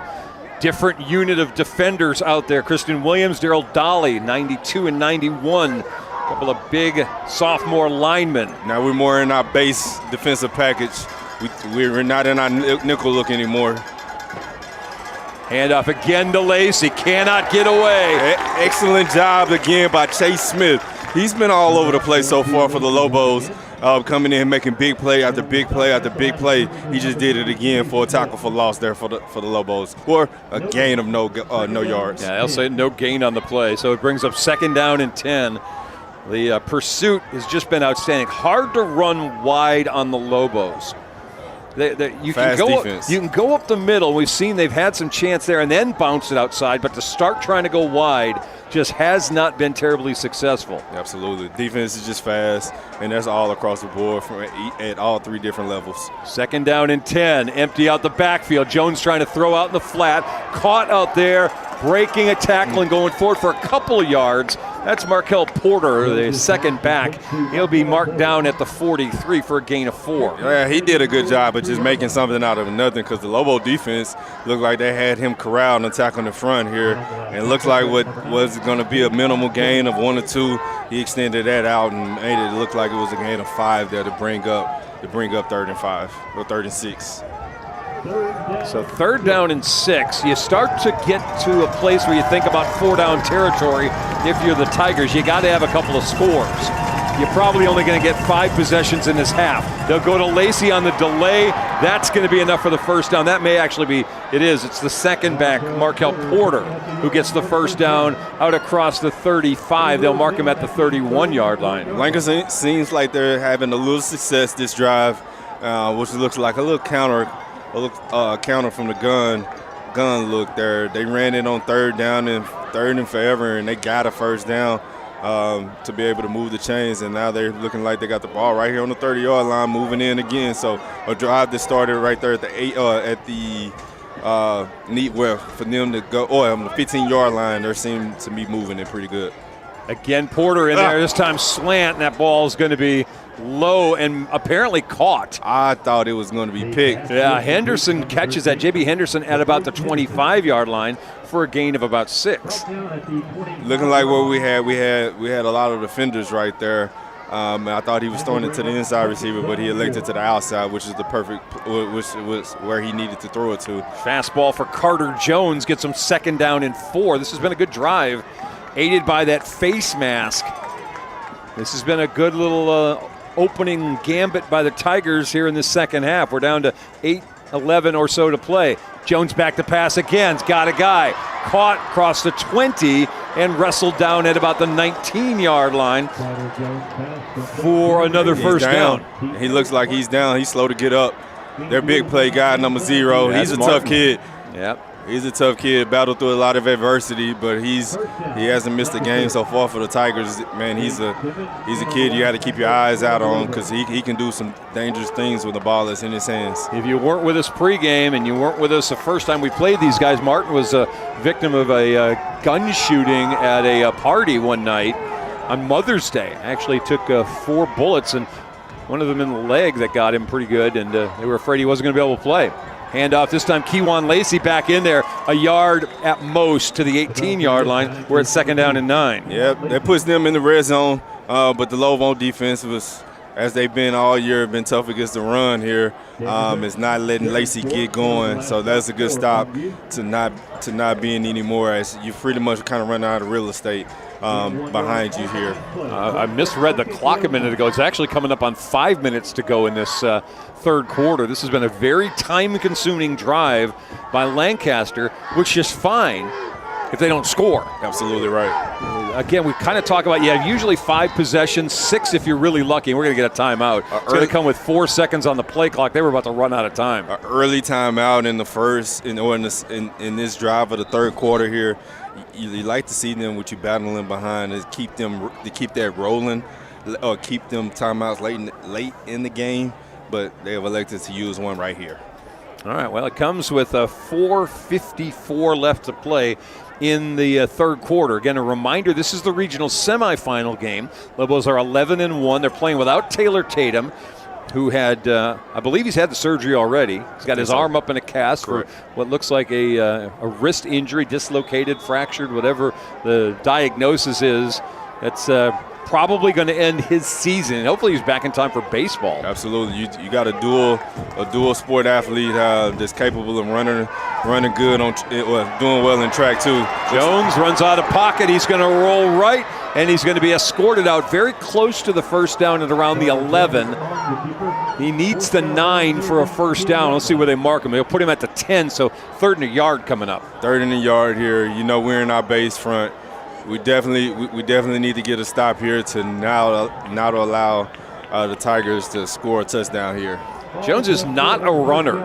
Speaker 1: different unit of defenders out there. Christian Williams, Daryl Dolly, 92 and 91. A couple of big sophomore linemen.
Speaker 2: Now we're more in our base defensive package. We're not in our nickel look anymore.
Speaker 1: Handoff again to Lacey. Cannot get away.
Speaker 2: Excellent job again by Chase Smith. He's been all over the place so far for the Lobos, coming in making big play after big play after big play. He just did it again for a tackle for loss there for the Lobos, or a gain of no yards.
Speaker 1: Yeah, I'll say no gain on the play. So it brings up second down and 10. The pursuit has just been outstanding. Hard to run wide on the Lobos. You can go up the middle. We've seen they've had some chance there and then bounce it outside, but to start trying to go wide just has not been terribly successful.
Speaker 2: Absolutely. Defense is just fast, and that's all across the board at all 3 different levels.
Speaker 1: Second down and 10. Empty out the backfield. Jones trying to throw out in the flat. Caught out there breaking a tackle and going forward for a couple of yards. That's Markel Porter, the second back. He'll be marked down at the 43 for a gain of 4.
Speaker 2: Yeah, he did a good job of just making something out of nothing, because the Lobo defense looked like they had him corralled and tackling the front here. And it looks like what was going to be a minimal gain of 1 or 2, he extended that out and made it look like it was a gain of 5 there to bring up 3rd and 5 or 3rd and 6.
Speaker 1: So 3rd down and 6. You start to get to a place where you think about 4-down territory. If you're the Tigers, you got to have a couple of scores. You're probably only going to get 5 possessions in this half. They'll go to Lacey on the delay. That's going to be enough for the first down. That may actually be, it's the second back, Markel Porter, who gets the first down out across the 35. They'll mark him at the 31-yard line.
Speaker 2: Lancaster seems like they're having a little success this drive, which looks like a little counter from the gun look there. They ran it on 3rd down and 3rd and forever, and they got a first down to be able to move the chains, and now they're looking like they got the ball right here on the 30-yard line, moving in again. So a drive that started right there at the neat where for them to go on the 15-yard line, they seem to be moving it pretty good.
Speaker 1: Again, Porter in there, this time slant, and that ball is going to be low and apparently caught.
Speaker 2: I thought it was going to be picked.
Speaker 1: Yeah, Henderson catches that. J.B. Henderson at about the 25-yard line for a gain of about 6.
Speaker 2: Looking like what we had a lot of defenders right there. I thought he was throwing it to the inside receiver, but he elected to the outside, which is the perfect, which was where he needed to throw it to.
Speaker 1: Fastball for Carter Jones gets him 2nd down and 4. This has been a good drive, aided by that face mask. This has been a good little opening gambit by the Tigers here in the second half. We're down to 8-11 or so to play. Jones back to pass again. He's got a guy. Caught across the 20 and wrestled down at about the 19-yard line for another first down.
Speaker 2: He looks like he's down. He's slow to get up. Their big play guy, number 0. He's a tough kid.
Speaker 1: Yep.
Speaker 2: He's a tough kid, battled through a lot of adversity, but he hasn't missed a game so far for the Tigers. Man, he's a kid you got to keep your eyes out on, because he can do some dangerous things with the ball that's in his hands.
Speaker 1: If you weren't with us pregame and you weren't with us the first time we played these guys, Martin was a victim of a gun shooting at a party one night on Mother's Day. Actually took 4 bullets, and one of them in the leg that got him pretty good, and they were afraid he wasn't going to be able to play. Handoff this time, Kewan Lacey back in there, a yard at most to the 18-yard line. We're at 2nd down and 9.
Speaker 2: Yep, that puts them in the red zone, but the Lobo defense was, as they've been all year, been tough against the run here. It's not letting Lacey get going, so that's a good stop to not being anymore, as you pretty much kind of run out of real estate behind you here.
Speaker 1: I misread the clock a minute ago. It's actually coming up on 5 minutes to go in this third quarter. This has been a very time-consuming drive by Lancaster, which is fine if they don't score.
Speaker 2: Absolutely right.
Speaker 1: Again, we kind of talk about, usually 5 possessions, 6 if you're really lucky, and we're going to get a timeout. It's going to come with 4 seconds on the play clock. They were about to run out of time.
Speaker 2: An early timeout in the first, in this drive of the third quarter here. You like to see them with you battling behind to keep that rolling, or keep them timeouts late in the game, but they have elected to use one right here.
Speaker 1: All right, well, it comes with 4:54 left to play in the third quarter. Again, a reminder, this is the regional semifinal game. Lobos are 11-1. They're playing without Taylor Tatum, who had, I believe he's had the surgery already. He's got his arm up in a cast for what looks like a wrist injury, dislocated, fractured, whatever the diagnosis is. That's probably going to end his season. Hopefully he's back in time for baseball.
Speaker 2: Absolutely. You got a dual sport athlete that's capable of running good, doing well in track too.
Speaker 1: Jones runs out of pocket. He's going to roll right, and he's going to be escorted out very close to the first down at around the 11. He needs the 9 for a first down. Let's see where they mark him. They'll put him at the 10, so 3rd and a yard coming up.
Speaker 2: 3rd and a yard here. We're in our base front. We definitely need to get a stop here to not allow the Tigers to score a touchdown here.
Speaker 1: Jones is not a runner.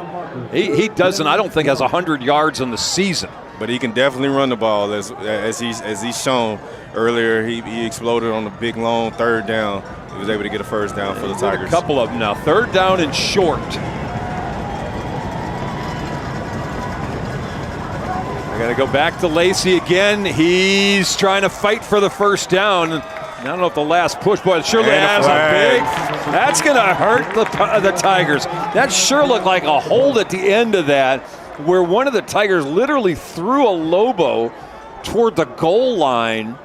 Speaker 1: He doesn't, I don't think, has 100 yards on the season.
Speaker 2: But he can definitely run the ball, as he's shown earlier. He exploded on the big, long 3rd down. He was able to get a first down for the Tigers.
Speaker 1: A couple of them now. 3rd down and short. They're going to go back to Lacey again. He's trying to fight for the first down. I don't know if the last push, but it surely has a big. That's going to hurt the Tigers. That sure looked like a hold at the end of that, where one of the Tigers literally threw a Lobo toward the goal line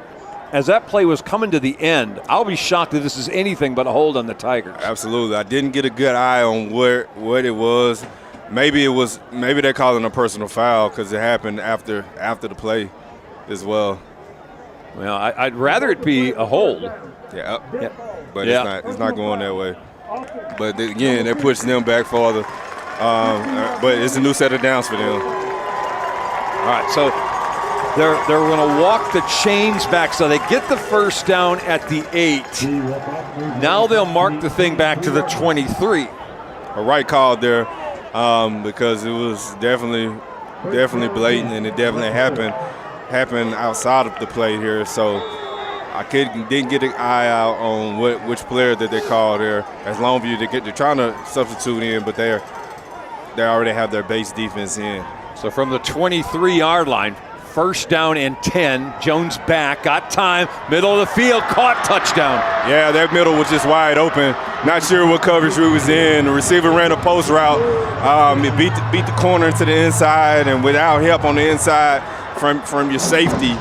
Speaker 1: as that play was coming to the end. I'll be shocked if this is anything but a hold on the Tigers.
Speaker 2: Absolutely. I didn't get a good eye on what it was. Maybe they're calling a personal foul because it happened after the play as well.
Speaker 1: Well, I'd rather it be a hold.
Speaker 2: Yeah. But it's not going that way. But again, that puts them back farther. But it's a new set of downs for them.
Speaker 1: All right, so they're going to walk the chains back, so they get the first down at the 8. Now they'll mark the thing back to the 23.
Speaker 2: A right call there because it was definitely blatant, and it definitely happened outside of the play here. So I didn't get an eye out on which player that they called there. As Longview, they're trying to substitute in, but they already have their base defense in.
Speaker 1: So from the 23-yard line, first down and 10. Jones back, got time, middle of the field, caught, touchdown.
Speaker 2: Yeah, that middle was just wide open. Not sure what coverage we was in. The receiver ran a post route. It beat the corner to the inside, and without help on the inside from your safety,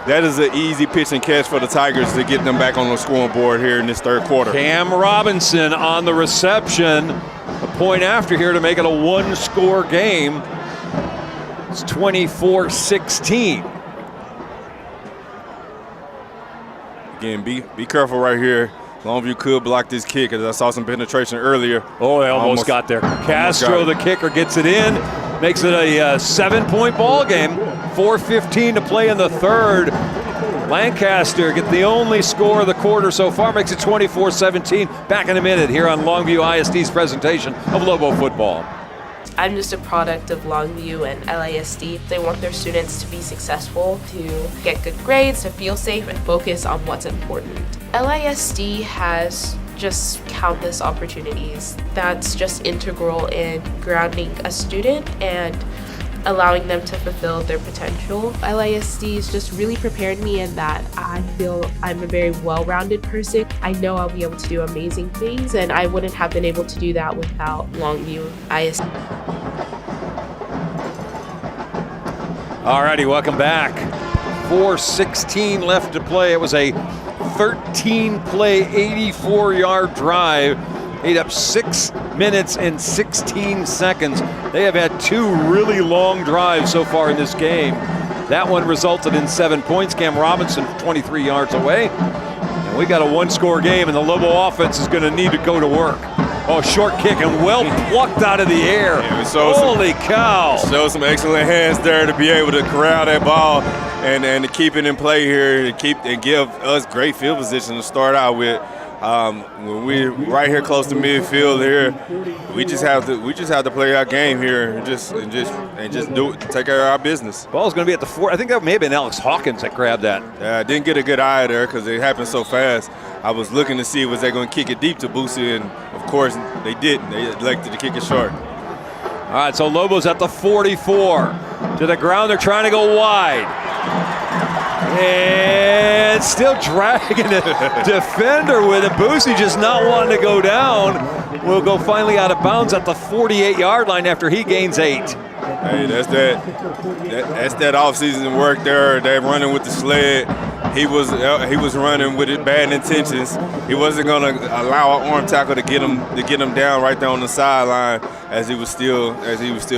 Speaker 2: that is an easy pitch and catch for the Tigers to get them back on the scoring board here in this third quarter.
Speaker 1: Cam Robinson on the reception. A point after here to make it a one-score game. It's 24-16.
Speaker 2: Again, be careful right here. Longview could block this kick, as I saw some penetration earlier.
Speaker 1: Oh, they almost got there. Castro, the kicker, gets it in. Makes it a 7-point ball game. 4:15 to play in the third. Lancaster get the only score of the quarter so far, makes it 24-17. Back in a minute here on Longview ISD's presentation of Lobo football.
Speaker 5: I'm just a product of Longview and LASD. They want their students to be successful, to get good grades, to feel safe, and focus on what's important. LASD has just countless opportunities that's just integral in grounding a student and allowing them to fulfill their potential. LISD has just really prepared me in that I feel I'm a very well-rounded person. I know I'll be able to do amazing things, and I wouldn't have been able to do that without Longview ISD.
Speaker 1: Alrighty, welcome back. 4:16 left to play. It was a 13-play, 84-yard drive. Ate up 6 minutes and 16 seconds. They have had 2 really long drives so far in this game. That one resulted in 7 points. Cam Robinson 23 yards away. And we got a one-score game, and the Lobo offense is going to need to go to work. Oh, short kick and well plucked out of the air. Yeah, holy cow.
Speaker 2: Show some excellent hands there to be able to corral that ball and to keep it in play here, and give us great field position to start out with. When we're right here close to midfield here, we just have to play our game here and just do it, take care of our business.
Speaker 1: Ball's going to be at the 4. I think that may have been Alex Hawkins that grabbed that.
Speaker 2: Yeah, I didn't get a good eye there because it happened so fast. I was looking to see was they going to kick it deep to Boosie, and of course they didn't. They elected to kick it short.
Speaker 1: All right, so Lobos at the 44. To the ground, they're trying to go wide. And still dragging a defender with it. Boosie just not wanting to go down. Will go finally out of bounds at the 48-yard line after he gains 8.
Speaker 2: Hey, that's that offseason work there. They're running with the sled. He was running with bad intentions. He wasn't going to allow an arm tackle to get him down right there on the sideline as he was still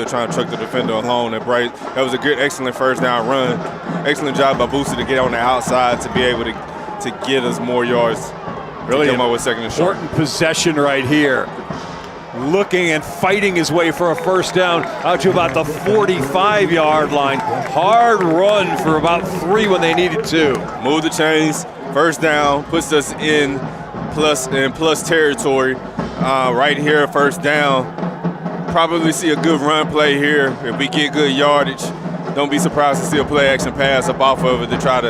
Speaker 2: trying to truck the defender along. And Bryce, that was a good, excellent first down run. Excellent job by Boosie to get on the outside to be able to get us more yards. Really come up with second and short.
Speaker 1: Important possession right here. Looking and fighting his way for a first down out to about the 45-yard line. Hard run for about 3 when they needed to.
Speaker 2: Move the chains. First down puts us in plus territory. Right here, first down. Probably see a good run play here. If we get good yardage, don't be surprised to see a play action pass up off of it to try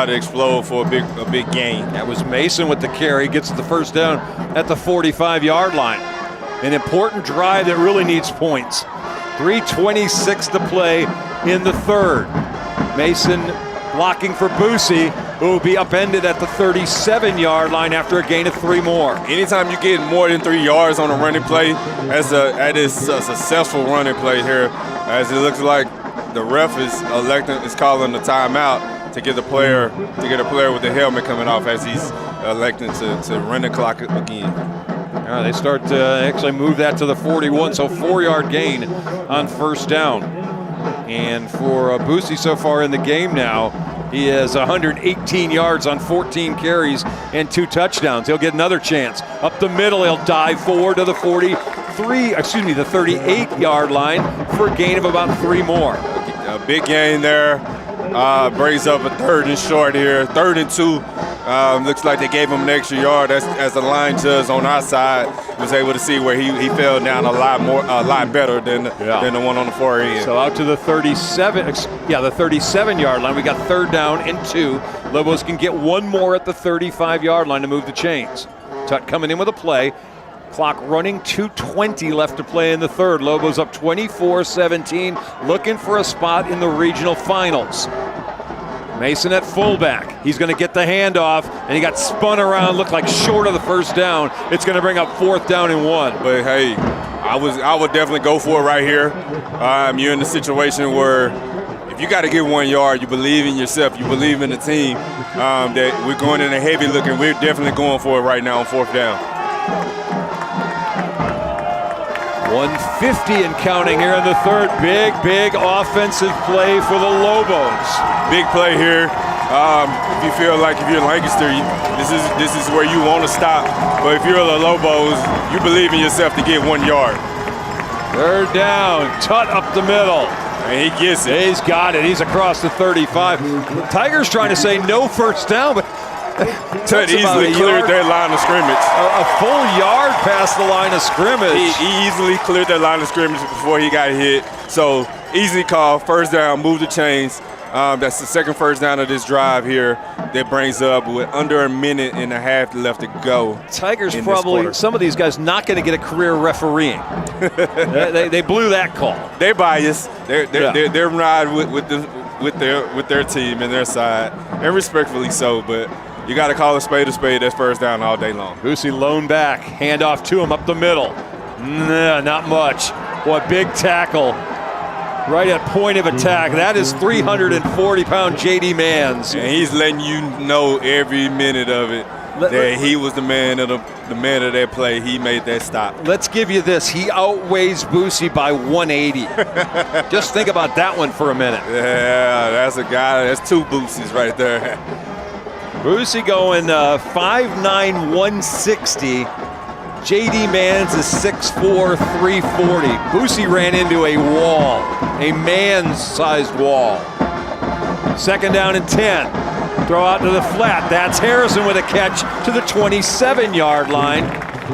Speaker 2: to explode for a big gain.
Speaker 1: That was Mason with the carry. Gets the first down at the 45-yard line. An important drive that really needs points. 3:26 to play. in the third. Mason blocking for Boosie, who will be upended at the 37-yard line after a gain of 3 more.
Speaker 2: Anytime you get more than 3 yards on a running play, that is a successful running play here, as it looks like the ref is calling the timeout to get a player with the helmet coming off as he's electing to run the clock again.
Speaker 1: They start to actually move that to the 41, so 4-yard gain on first down. And for Boosie so far in the game now, he has 118 yards on 14 carries and 2 touchdowns. He'll get another chance. Up the middle, he'll dive forward to the 38-yard line for a gain of about 3 more.
Speaker 2: A big gain there. Brings up a 3rd and short here. 3rd and 2. Looks like they gave him an extra yard. As the line judge on our side was able to see where he fell down a lot better than the one on the far end.
Speaker 1: So out to the 37-yard line. We got 3rd down and 2. Lobos can get 1 more at the 35-yard line to move the chains. Tut coming in with a play. Clock running, 2:20 left to play in the third. Lobos up 24-17, looking for a spot in the regional finals. Mason at fullback. He's going to get the handoff, and he got spun around, looked like short of the first down. It's going to bring up 4th down and 1.
Speaker 2: But hey, I would definitely go for it right here. You're in a situation where if you got to get 1 yard, you believe in yourself, you believe in the team, that we're going in a heavy look, and we're definitely going for it right now on 4th down.
Speaker 1: 150 and counting here in the third. Big offensive play for the Lobos.
Speaker 2: Big play here. If you feel like if you're Lancaster, this is where you want to stop. But if you're the Lobos, you believe in yourself to get 1 yard.
Speaker 1: 3rd down, Tut up the middle.
Speaker 2: And he gets it.
Speaker 1: He's got it. He's across the 35. Tigers trying to say no first down, but
Speaker 2: Tut easily cleared their line of scrimmage.
Speaker 1: A full yard past the line of scrimmage.
Speaker 2: He easily cleared that line of scrimmage before he got hit. So easy call, 1st down, move the chains. That's the 2nd first down of this drive here that brings up with under a minute and a half left to go.
Speaker 1: Tigers probably, some of these guys not going to get a career refereeing. they blew that call.
Speaker 2: They're biased. They're ride with their team and their side, and respectfully so, but you got to call a spade. That's 1st down all day long.
Speaker 1: Boosie lone back, handoff to him up the middle. Nah, not much. Boy, big tackle. Right at point of attack. That is 340-pound J.D. Mans.
Speaker 2: And he's letting you know every minute of it that he was the man of that play. He made that stop.
Speaker 1: Let's give you this. He outweighs Boosie by 180. Just think about that one for a minute.
Speaker 2: Yeah, that's a guy. That's 2 Boosies right there.
Speaker 1: Boosie going 5'9", 160. J.D. Mans is 6'4", 340. Boosie ran into a wall, a man-sized wall. 2nd down and 10. Throw out to the flat. That's Harrison with a catch to the 27-yard line.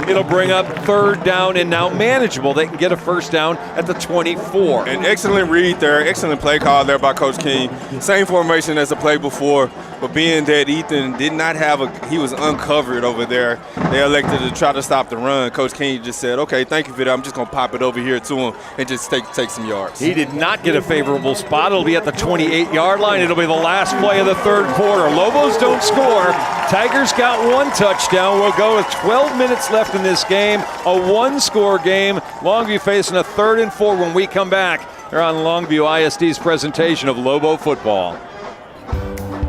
Speaker 1: It'll bring up 3rd down and now manageable. They can get a 1st down at the 24.
Speaker 2: An excellent read there, excellent play call there by Coach King. Same formation as the play before, but being that Ethan did not have he was uncovered over there, they elected to try to stop the run. Coach King just said, okay, thank you for that. I'm just going to pop it over here to him and just take some yards.
Speaker 1: He did not get a favorable spot. It'll be at the 28-yard line. It'll be the last play of the 3rd quarter. Lobos don't score. Tigers got 1 touchdown. We'll go with 12 minutes left in this game, a 1-score game. Longview facing a 3rd and 4 when we come back here on Longview ISD's presentation of Lobo football.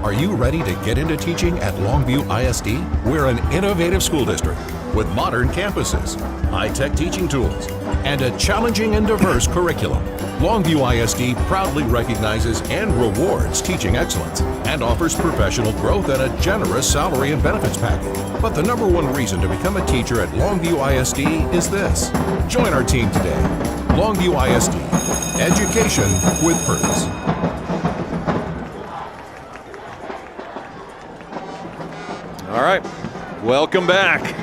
Speaker 6: Are you ready to get into teaching at Longview ISD? We're an innovative school district with modern campuses, high-tech teaching tools, and a challenging and diverse curriculum. Longview ISD proudly recognizes and rewards teaching excellence and offers professional growth and a generous salary and benefits package. But the #1 reason to become a teacher at Longview ISD is this. Join our team today. Longview ISD, education with purpose.
Speaker 1: All right, welcome back.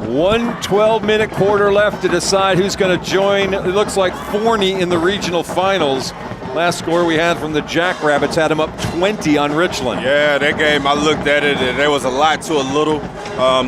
Speaker 1: One 12-minute quarter left to decide who's going to join. It looks like Forney in the regional finals. Last score we had from the Jackrabbits had him up 20 on Richland.
Speaker 2: Yeah, that game, I looked at it, and there was a lot to a little.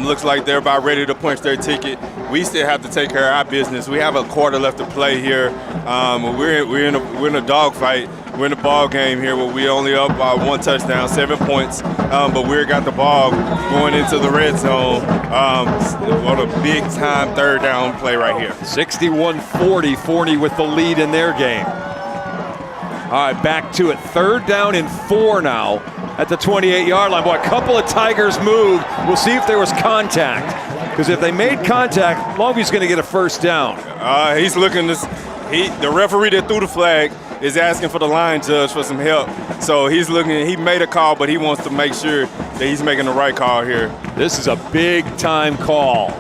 Speaker 2: Looks like they're about ready to punch their ticket. We still have to take care of our business. We have a quarter left to play here. We're in a dogfight. We're in a ball game here where we only up by 1 touchdown, 7 points. But we got the ball going into the red zone on a big-time third down play right here.
Speaker 1: 61-40, Forney with the lead in their game. All right, back to it. 3rd down and 4 now at the 28-yard line. Boy, a couple of Tigers moved. We'll see if there was contact. Because if they made contact, Longview's going to get a 1st down.
Speaker 2: He's looking this. The referee that threw the flag is asking for the line judge for some help. So he's looking. He made a call, but he wants to make sure that he's making the right call here.
Speaker 1: This is a big-time call.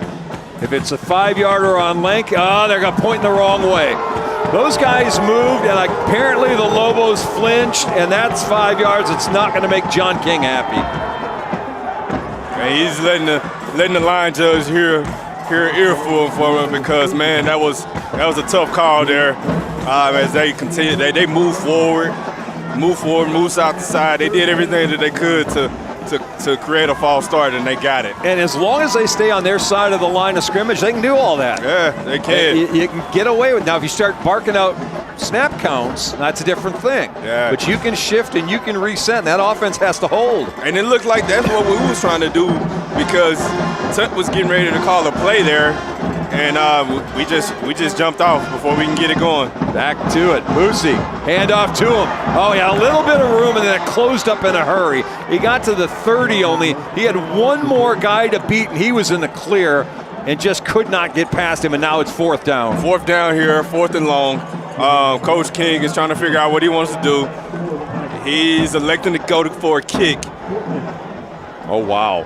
Speaker 1: If it's a 5-yarder on Lank, they're going to point in the wrong way. Those guys moved, and apparently the Lobos flinched, and that's 5 yards. It's not going to make John King happy.
Speaker 2: And he's letting the line judge hear earful for him because, man, that was a tough call there. As they continue, they move forward, move side to side. They did everything that they could to create a false start, and they got it.
Speaker 1: And as long as they stay on their side of the line of scrimmage, they can do all that.
Speaker 2: Yeah, they can.
Speaker 1: You can get away with it. Now, if you start barking out snap counts, that's a different thing.
Speaker 2: Yeah.
Speaker 1: But you can shift and you can reset, and that offense has to hold.
Speaker 2: And it looked like that's what we was trying to do because Tuck was getting ready to call a play there, and we just jumped off before we can get it going.
Speaker 1: Back to it. Moosey, hand off to him. Oh, yeah, a little bit of room, and then it closed up in a hurry. He got to the 30 only. He had one more guy to beat, and he was in the clear and just could not get past him, and now it's 4th down.
Speaker 2: 4th down here, 4th and long. Coach King is trying to figure out what he wants to do. He's electing to go for a kick.
Speaker 1: Oh, wow.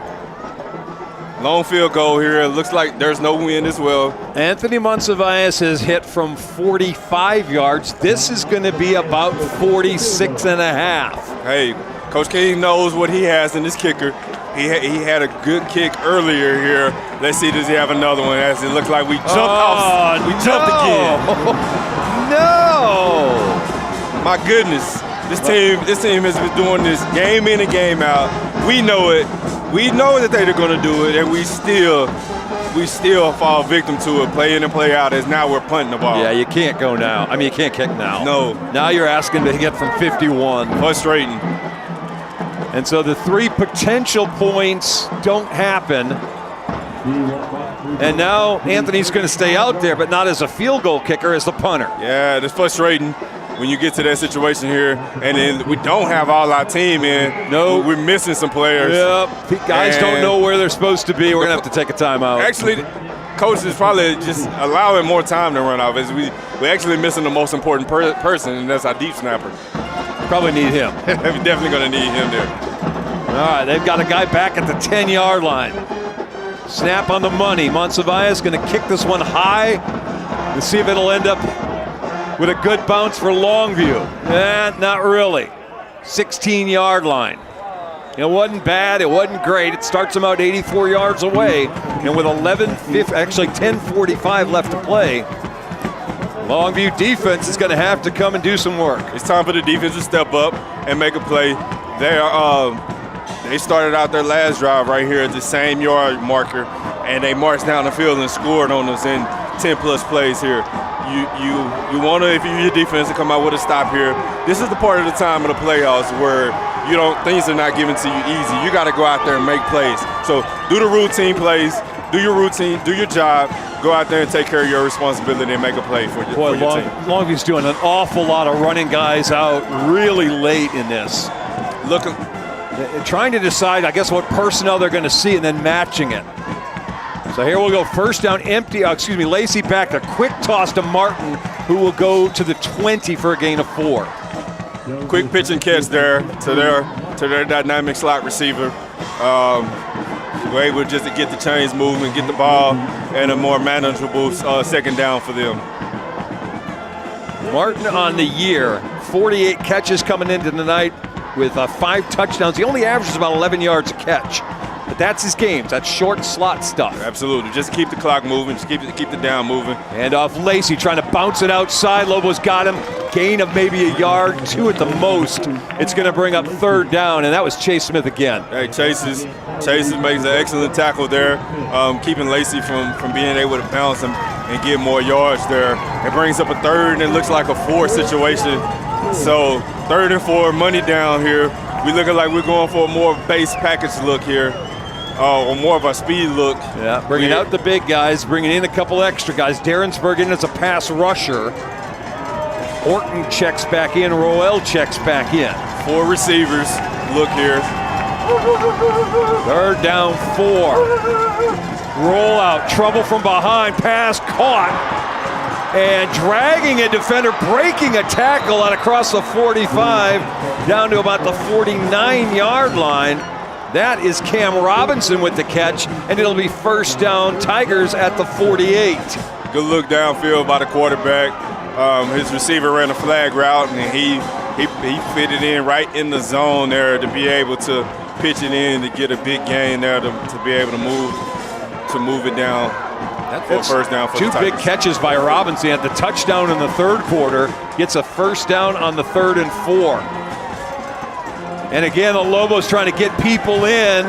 Speaker 2: Long field goal here. It looks like there's no win as well.
Speaker 1: Anthony Monsiváis has hit from 45 yards. This is going to be about 46 and a half.
Speaker 2: Hey, Coach King knows what he has in this kicker. He had a good kick earlier here. Let's see, does he have another one? As it looks like we jumped off. We jumped again.
Speaker 1: No!
Speaker 2: My goodness. This team has been doing this game in and game out. We know it. We know that they're going to do it, and we still fall victim to it, play in and play out, as now we're punting the ball.
Speaker 1: Yeah, you can't go now. I mean, you can't kick now.
Speaker 2: No.
Speaker 1: Now you're asking to get from 51.
Speaker 2: Frustrating.
Speaker 1: And so the 3 potential points don't happen. And now Anthony's going to stay out there, but not as a field goal kicker, as the punter.
Speaker 2: Yeah, it's frustrating when you get to that situation here, and then we don't have all our team in.
Speaker 1: No.
Speaker 2: We're missing some players.
Speaker 1: Yep, guys don't know where they're supposed to be. We're going to have to take a timeout.
Speaker 2: Actually, coach is probably just allowing more time to run off. As we're actually missing the most important person, and that's our deep snapper.
Speaker 1: Probably need him.
Speaker 2: We're definitely going to need him there.
Speaker 1: All right, they've got a guy back at the 10-yard line. Snap on the money. Monsiváis going to kick this one high to see if it'll end up with a good bounce for Longview. Not really. 16-yard line. It wasn't bad. It wasn't great. It starts them out 84 yards away. And with 10:45 left to play, Longview defense is going to have to come and do some work.
Speaker 2: It's time for the defense to step up and make a play. They started out their last drive right here at the same yard marker, and they marched down the field and scored on us in 10-plus plays here. You want to, if you're your defense, to come out with a stop here. This is the part of the time of the playoffs where things are not given to you easy. You got to go out there and make plays. So do the routine plays, do your routine, do your job, go out there and take care of your responsibility and make a play for your team.
Speaker 1: Longview's doing an awful lot of running guys out really late in this. Trying to decide, I guess, what personnel they're going to see and then matching it. So here we'll go, 1st down, empty. Lacey back, a quick toss to Martin, who will go to the 20 for a gain of 4.
Speaker 2: Quick pitch and catch there to their dynamic slot receiver. We're able just to get the chains moving, get the ball, and a more manageable 2nd down for them.
Speaker 1: Martin on the year, 48 catches coming into the night with 5 touchdowns. He only averages about 11 yards a catch. but that's his game. That's short slot stuff.
Speaker 2: Absolutely. Just keep the clock moving. Just keep the down moving.
Speaker 1: And off Lacey trying to bounce it outside. Lobos got him. Gain of maybe a yard, 2 at the most. It's going to bring up 3rd down, and that was Chase Smith again.
Speaker 2: Hey, Chase makes an excellent tackle there, keeping Lacey from being able to bounce and get more yards there. It brings up a 3rd, and it looks like a 4 situation. So 3rd and 4, money down here. We looking like we're going for a more base package look here, or more of a speed look.
Speaker 1: Yeah, bringing out the big guys, bringing in a couple extra guys. Darrensburg in as a pass rusher. Orton checks back in, Roel checks back in.
Speaker 2: 4 receivers, look here.
Speaker 1: 3rd down, 4. Roll out, trouble from behind, pass caught. And dragging a defender, breaking a tackle out across the 45, down to about the 49-yard line. That is Cam Robinson with the catch, and it'll be 1st down, Tigers at the 48.
Speaker 2: Good look downfield by the quarterback. His receiver ran a flag route, and he fitted in right in the zone there to be able to pitch it in to get a big gain there to be able to move it down for 1st down for the Tigers. 2 big catches by Robinson at the touchdown in the 3rd quarter. Gets a 1st down on the 3rd and 4.
Speaker 1: And again, the Lobos trying to get people in,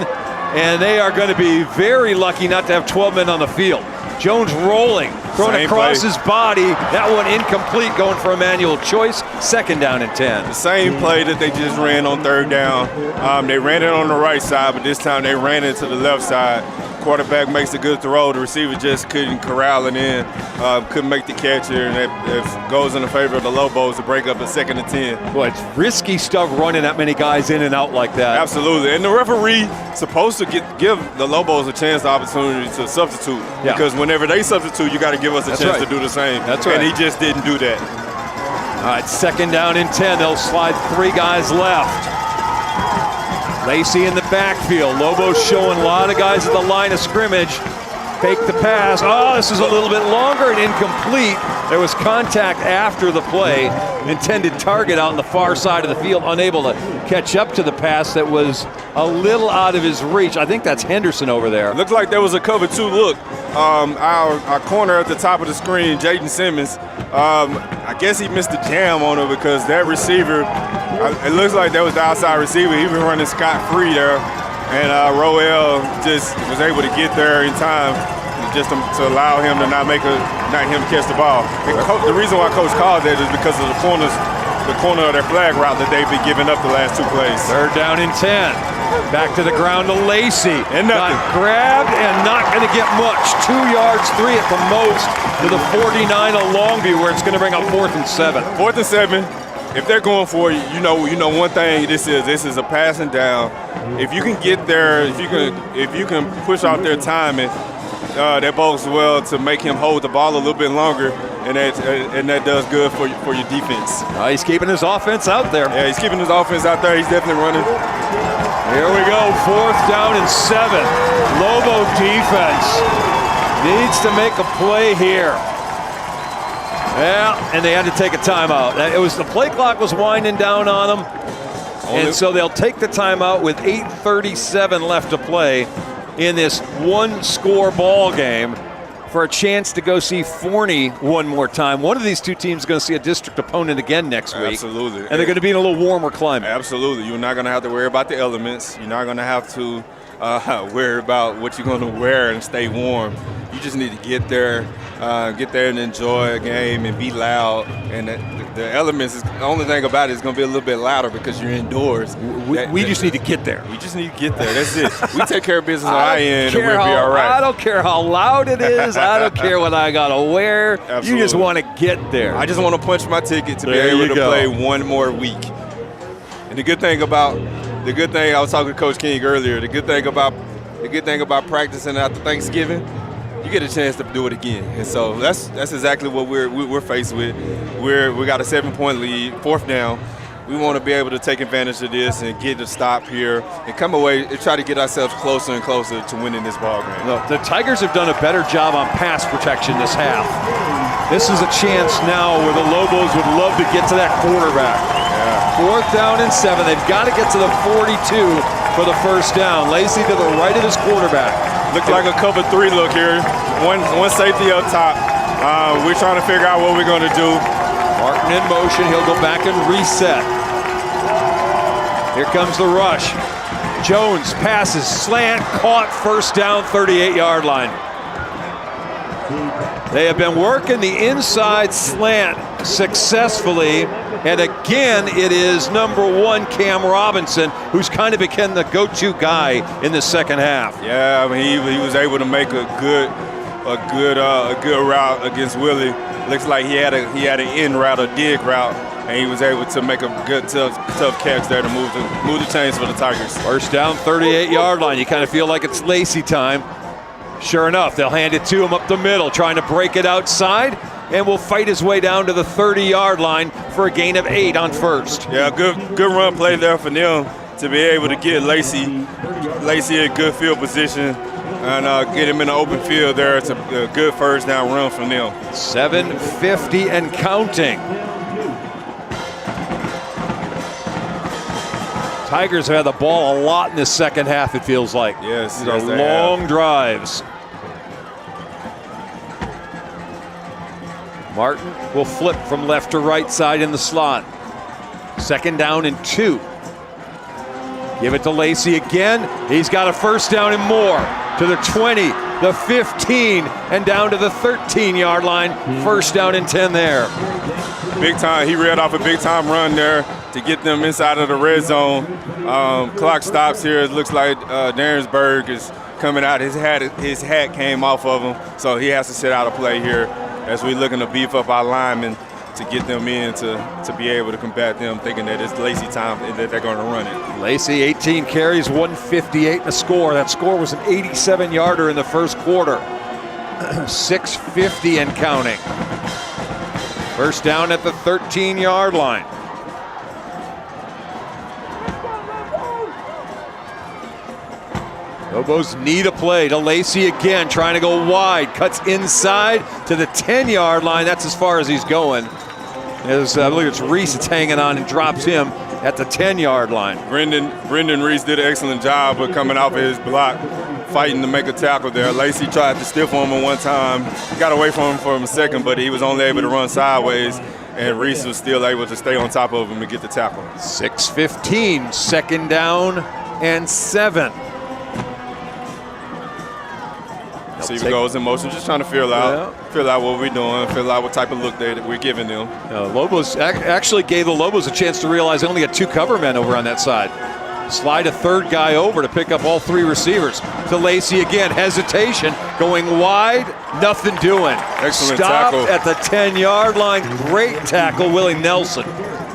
Speaker 1: and they are going to be very lucky not to have 12 men on the field. Jones rolling, throwing across his body. That one incomplete, going for Emmanuel Choice. 2nd down and 10.
Speaker 2: The same play that they just ran on 3rd down. They ran it on the right side, but this time they ran it to the left side. Quarterback makes a good throw. The receiver just couldn't corral it in, couldn't make the catch here, and it goes in the favor of the Lobos to break up a 2nd and 10.
Speaker 1: Boy, it's risky stuff running that many guys in and out like that.
Speaker 2: Absolutely, and the referee supposed to give the Lobos a chance, the opportunity to substitute, because whenever they substitute, you got to give us a chance to do the same.
Speaker 1: That's right.
Speaker 2: And he just didn't do that.
Speaker 1: All right, 2nd down and 10. They'll slide 3 guys left. Lacey in the backfield. Lobos showing a lot of guys at the line of scrimmage. Fake the pass. Oh, this is a little bit longer and incomplete. There was contact after the play. Intended target out on the far side of the field, unable to catch up to the pass that was a little out of his reach. I think that's Henderson over there.
Speaker 2: Looked like there was a cover 2 look. Our corner at the top of the screen, Jaden Simmons, I guess he missed the jam on it because that receiver, it looks like that was the outside receiver. He was running scot-free there, and Roel just was able to get there in time just to allow him to not catch the ball. The reason why Coach called that is because of the corner of their flag route that they've been giving up the last 2 plays.
Speaker 1: 3rd down and 10. Back to the ground to Lacey.
Speaker 2: And nothing.
Speaker 1: Got grabbed and not going to get much. 2 yards, 3 at the most to the 49 of Longview, where it's going to bring up 4th and 7.
Speaker 2: 4th and 7. If they're going for it, you know one thing this is a passing down. If you can get there, if you can push off their timing, that bodes well to make him hold the ball a little bit longer, and that does good for your defense.
Speaker 1: He's keeping his offense out there.
Speaker 2: Yeah, he's keeping his offense out there. He's definitely running.
Speaker 1: Here we go, 4th down and 7. Lobo defense needs to make a play here. Yeah, and they had to take a timeout. The play clock was winding down on them, and so they'll take the timeout with 8:37 left to play in this 1-score ball game for a chance to go see Forney one more time. One of these 2 teams is going to see a district opponent again next week.
Speaker 2: Absolutely.
Speaker 1: And they're going to be in a little warmer climate.
Speaker 2: Absolutely. You're not going to have to worry about the elements. You're not going to have to worry about what you're going to wear and stay warm. You just need to get there and enjoy a game and be loud. And the elements, the only thing about it is going to be a little bit louder because you're indoors.
Speaker 1: We just need to get there.
Speaker 2: We just need to get there. That's it. We take care of business on our end and we'll be all right.
Speaker 1: I don't care how loud it is. I don't care what I got to wear.
Speaker 2: Absolutely.
Speaker 1: You just want to get there.
Speaker 2: I just want to punch my ticket to be able to play one more week. And the good thing I was talking to Coach King earlier, the good thing about practicing after Thanksgiving, you get a chance to do it again. And so that's exactly what we're faced with. We got a 7-point lead, 4th down. We want to be able to take advantage of this and get a stop here and come away and try to get ourselves closer and closer to winning this ball game.
Speaker 1: Look, the Tigers have done a better job on pass protection this half. This is a chance now where the Lobos would love to get to that quarterback.
Speaker 2: Yeah.
Speaker 1: 4th down and 7. They've got to get to the 42 for the first down. Lacey to the right of his quarterback.
Speaker 2: Looked like a cover 3 look here. One safety up top. We're trying to figure out what we're going to do.
Speaker 1: Martin in motion. He'll go back and reset. Here comes the rush. Jones passes, slant, caught, first down, 38-yard line. They have been working the inside slant successfully, and again, it is number 1, Cam Robinson, who's kind of become the go-to guy in the second half.
Speaker 2: Yeah, I mean, he was able to make a good route against Willie. Looks like he had an in route, a dig route, and he was able to make a good tough catch there to move the chains for the Tigers.
Speaker 1: First down, 38-yard line. You kind of feel like it's Lacey time. Sure enough, they'll hand it to him up the middle, trying to break it outside, and will fight his way down to the 30-yard line for a gain of 8 on first.
Speaker 2: Yeah, good run play there for them to be able to get Lacey in good field position and get him in the open field there. It's a good first down run from them.
Speaker 1: 7:50 and counting. Tigers have had the ball a lot in this second half, it feels like.
Speaker 2: Yes,
Speaker 1: these are long drives. Martin will flip from left to right side in the slot. Second down and 2. Give it to Lacey again. He's got a first down and more. To the 20, the 15, and down to the 13-yard line. First down and 10 there.
Speaker 2: Big time. He read off a big-time run there to get them inside of the red zone. Clock stops here. It looks like Darrensburg is coming out. His hat came off of him, so he has to sit out a play here as we're looking to beef up our linemen to get them in to be able to combat them, thinking that it's Lacey time and that they're going to run it.
Speaker 1: Lacey, 18 carries, 158 and a score. That score was an 87-yarder in the first quarter. 6:50 and counting. First down at the 13-yard line. Lobos need a play to Lacey again, trying to go wide. Cuts inside to the 10-yard line. That's as far as he's going. I believe it's Reese that's hanging on and drops him at the 10-yard line.
Speaker 2: Brendan Reese did an excellent job of coming off of his block, fighting to make a tackle there. Lacey tried to stiff him one time, got away from him for a second, but he was only able to run sideways, and Reese was still able to stay on top of him and get the tackle.
Speaker 1: 6:15, second down and 7.
Speaker 2: Receiver goes in motion, just trying to feel out what we're doing, feel out what type of look that we're giving them.
Speaker 1: Lobos actually gave the Lobos a chance to realize they only got 2 cover men over on that side. Slide a third guy over to pick up all 3 receivers. To Lacey again, hesitation, going wide, nothing doing.
Speaker 2: Excellent
Speaker 1: Stopped
Speaker 2: tackle.
Speaker 1: at the 10-yard line, great tackle, Willie Nelson.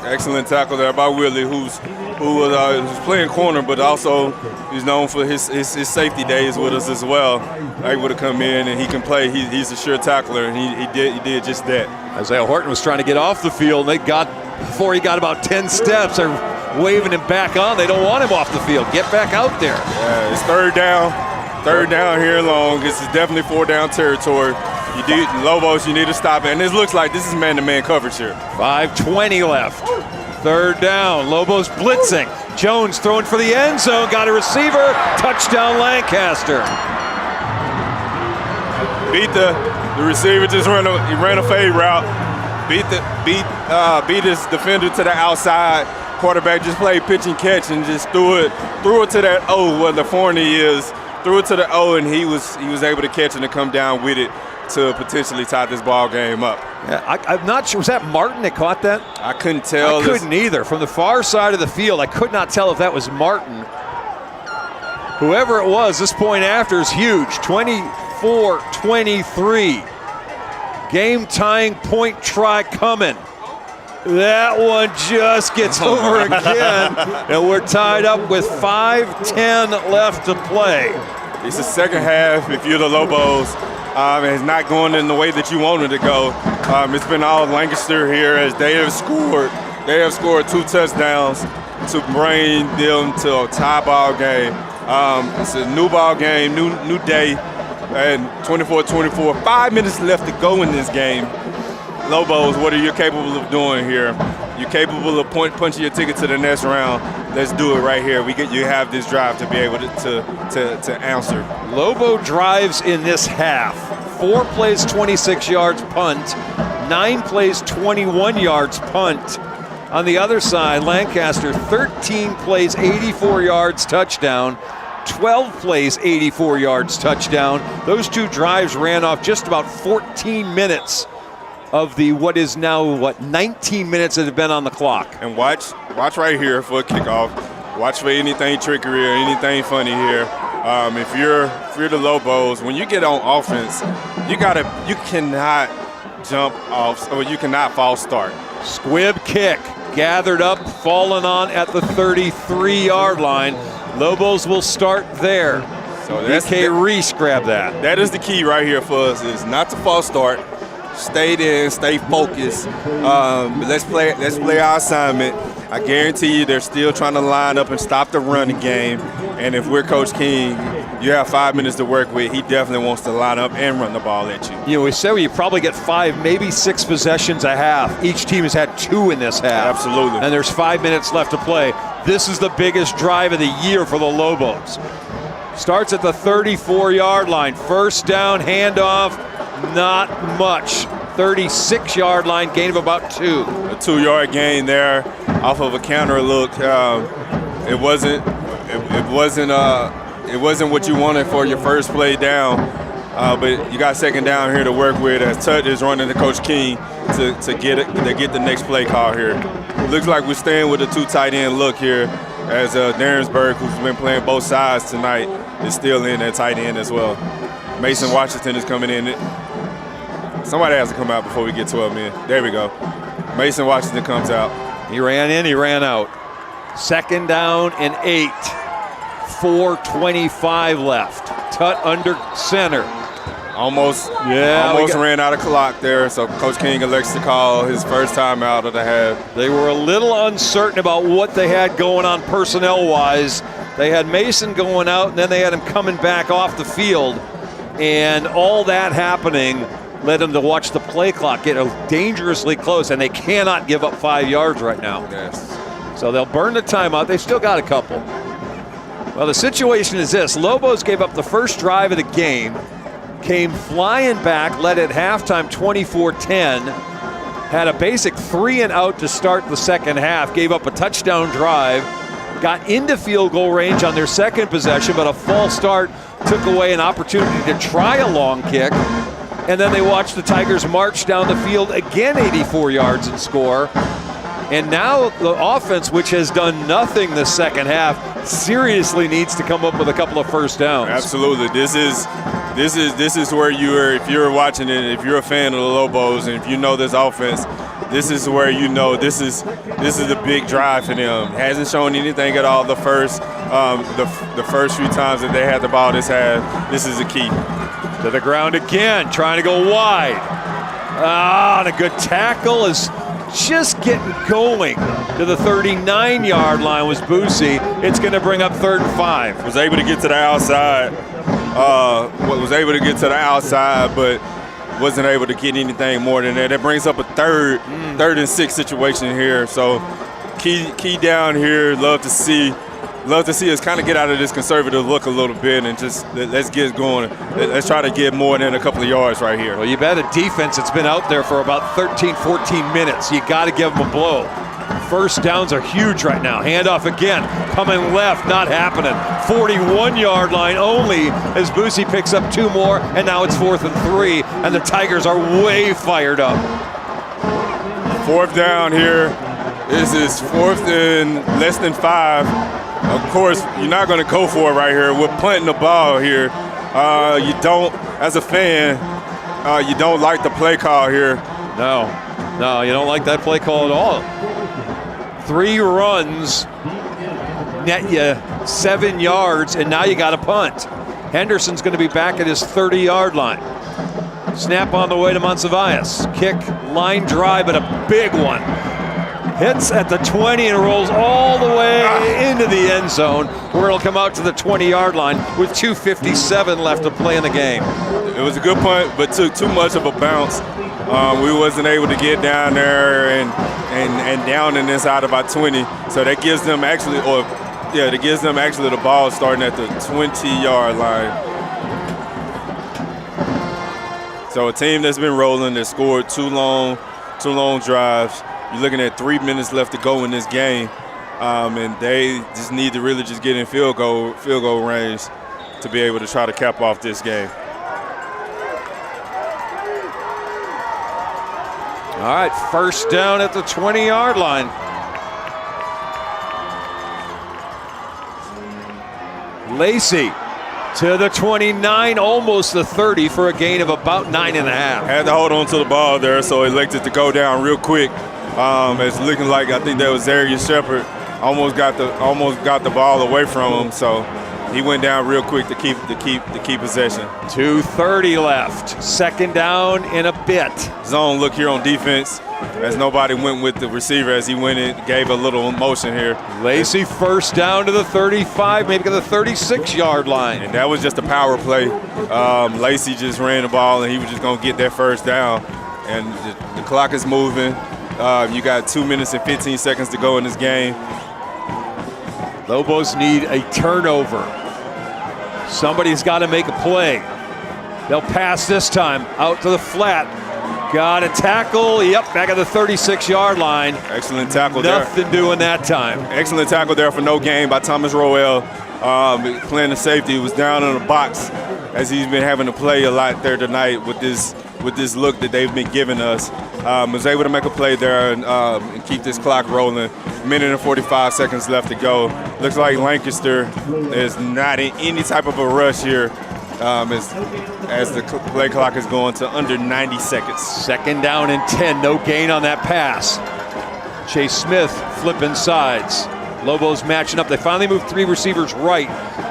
Speaker 2: Excellent tackle there by Willie, who was playing corner, but also he's known for his safety days with us as well. Able to come in and he can play. He's a sure tackler, and he did just that.
Speaker 1: Isaiah Horton was trying to get off the field, and before he got about 10 steps, they're waving him back on. They don't want him off the field. Get back out there.
Speaker 2: Yeah, it's third down here long. This is definitely 4-down territory. Lobos, you need to stop it. And this looks like this is man-to-man coverage here.
Speaker 1: 5:20 left. Third down, Lobos blitzing. Jones throwing for the end zone, got a receiver, touchdown Lancaster.
Speaker 2: Beat the receiver, just ran a fade route. Beat his defender to the outside. Quarterback just played pitch and catch and just threw it to that O where the Forney is. Threw it to the O, and he was able to catch it and come down with it to potentially tie this ball game up.
Speaker 1: Yeah, I'm not sure. Was that Martin that caught that?
Speaker 2: I couldn't tell.
Speaker 1: I couldn't either. From the far side of the field, I could not tell if that was Martin. Whoever it was, this point after is huge. 24-23. Game-tying point try coming. That one just gets over again, and we're tied up with 5:10 left to play.
Speaker 2: It's the second half. If you're the Lobos, it's not going in the way that you wanted to go. It's been all Lancaster here as they have scored 2 touchdowns to bring them to a tie ball game. It's a new ball game, new day, and 24-24. 5 minutes left to go in this game. Lobos, what are you capable of doing here? You're capable of punching your ticket to the next round. let's do it right here. You have this drive to be able to answer.
Speaker 1: Lobo drives in this half. 4 plays, 26 yards punt. 9 plays, 21 yards punt. On the other side, Lancaster, 13 plays, 84 yards, touchdown. 12 plays, 84 yards, touchdown. Those 2 drives ran off just about 14 minutes of the what is now 19 minutes that have been on the clock.
Speaker 2: And watch right here for a kickoff. Watch for anything trickery or anything funny here. If you're the Lobos, when you get on offense, you cannot jump off, or you cannot false start.
Speaker 1: Squib kick, gathered up, fallen on at the 33-yard line. Lobos will start there. So DK Reese grabbed that.
Speaker 2: That is the key right here for us, is not to false start. Stay there, stay focused. Let's play our assignment. I guarantee you they're still trying to line up and stop the running game. And if we're Coach King, you have 5 minutes to work with. He definitely wants to line up and run the ball at you.
Speaker 1: You know, we said you probably get 5, maybe 6 possessions a half. Each team has had 2 in this half.
Speaker 2: Absolutely.
Speaker 1: And there's 5 minutes left to play. This is the biggest drive of the year for the Lobos. Starts at the 34-yard line. First down, handoff, not much. 36-yard line, gain of about 2.
Speaker 2: A 2-yard gain there off of a counter look. It wasn't what you wanted for your first play down, but you got second down here to work with as Tut is running to Coach King to get the next play call here. Looks like we're staying with a 2 tight end look here, as Darrensburg, who's been playing both sides tonight, is still in at tight end as well. Mason Washington is coming in. Somebody has to come out before we get 12 men. There we go. Mason Washington comes out.
Speaker 1: He ran in, he ran out. Second down and 8. 4:25 left. Tut under center.
Speaker 2: Almost ran out of clock there, so Coach King elects to call his first time out of the half.
Speaker 1: They were a little uncertain about what they had going on personnel-wise. They had Mason going out, and then they had him coming back off the field. And all that happening led them to watch the play clock get dangerously close, and they cannot give up 5 yards right now.
Speaker 2: Yes.
Speaker 1: So they'll burn the timeout. They've still got a couple. Well, the situation is this. Lobos gave up the first drive of the game, came flying back, led at halftime 24-10, had a basic 3 and out to start the second half, gave up a touchdown drive, got into field goal range on their second possession, but a false start took away an opportunity to try a long kick. And then they watched the Tigers march down the field again, 84 yards and score. And now the offense, which has done nothing this second half, seriously needs to come up with a couple of first downs.
Speaker 2: Absolutely. This is where if you're watching it, if you're a fan of the Lobos, and if you know this offense, this is where you know this is a big drive for them. Hasn't shown anything at all the first few times that they had the ball this half. This is the key.
Speaker 1: To the ground again, trying to go wide. And a good tackle is just getting going. To the 39-yard line was Boosie. It's going to bring up 3rd and 5.
Speaker 2: Was able to get to the outside. But wasn't able to get anything more than that. That brings up a third and 6 situation here. So key down here. Love to see us kind of get out of this conservative look a little bit and just let's get going. Let's try to get more than a couple of yards right here.
Speaker 1: Well, you bet a defense that's been out there for about 13, 14 minutes. You got to give them a blow. First downs are huge right now. Handoff again, coming left, not happening. 41-yard line only as Boosie picks up 2 more, and now it's 4th and 3, and the Tigers are way fired up.
Speaker 2: 4th down here. This is 4th and less than 5. Of course, you're not going to go for it right here. We're punting the ball here. You don't, as a fan, you don't like the play call here.
Speaker 1: No, you don't like that play call at all. 3 runs, net you 7 yards, and now you got a punt. Henderson's going to be back at his 30-yard line. Snap on the way to Monsivais. Kick, line drive, but a big one. Hits at the 20 and rolls all the way into the end zone, where it'll come out to the 20-yard line with 2:57 left to play in the game.
Speaker 2: It was a good punt, but took too much of a bounce. We wasn't able to get down there and down in inside about 20. So that gives them actually, that gives them actually the ball starting at the 20-yard line. So a team that's been rolling, that scored two long drives. You're looking at 3 minutes left to go in this game, and they just need to really just get in field goal range to be able to try to cap off this game.
Speaker 1: All right, first down at the 20-yard line. Lacey to the 29, almost the 30 for a gain of about 9.5.
Speaker 2: Had to hold on to the ball there, so elected to go down real quick. It's looking like I think that was Zarius Shepard. Almost got the ball away from him, so he went down real quick to keep possession.
Speaker 1: 2:30 left. Second down in a bit.
Speaker 2: Zone look here on defense, as nobody went with the receiver as he went in, gave a little motion here.
Speaker 1: Lacey first down to the 35, maybe to the 36-yard line.
Speaker 2: And that was just a power play. Lacey just ran the ball, and he was just going to get that first down. And the clock is moving. You got 2 minutes and 15 seconds to go in this game.
Speaker 1: Lobos need a turnover. Somebody's got to make a play. They'll pass this time out to the flat. Got a tackle. Yep, back at the 36-yard line.
Speaker 2: Excellent tackle there.
Speaker 1: Nothing doing that time.
Speaker 2: Excellent tackle there for no gain by Thomas Roel. Playing the safety, was down in the box as he's been having to play a lot there tonight with this look that they've been giving us. Was able to make a play there and keep this clock rolling. Minute and 45 seconds left to go. Looks like Lancaster is not in any type of a rush here as the play clock is going to under 90 seconds.
Speaker 1: Second down and 10, no gain on that pass. Chase Smith flipping sides. Lobos matching up. They finally moved three receivers right.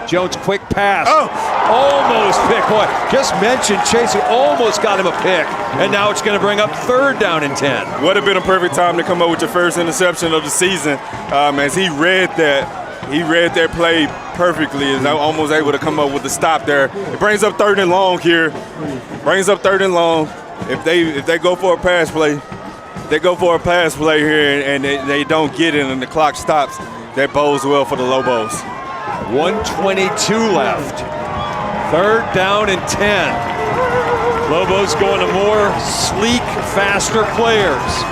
Speaker 1: Jones, quick pass.
Speaker 2: Oh!
Speaker 1: Almost pick. Boy, just mentioned Chase. He almost got him a pick. And now it's going to bring up third down and 10.
Speaker 2: Would have been a perfect time to come up with your first interception of the season, as he read that play perfectly and almost able to come up with the stop there. It brings up third and long here. If they go for a pass play, here and they don't get it and the clock stops, that bodes well for the Lobos.
Speaker 1: 1:22 left. Third down and 10. Lobos going to more sleek, faster players.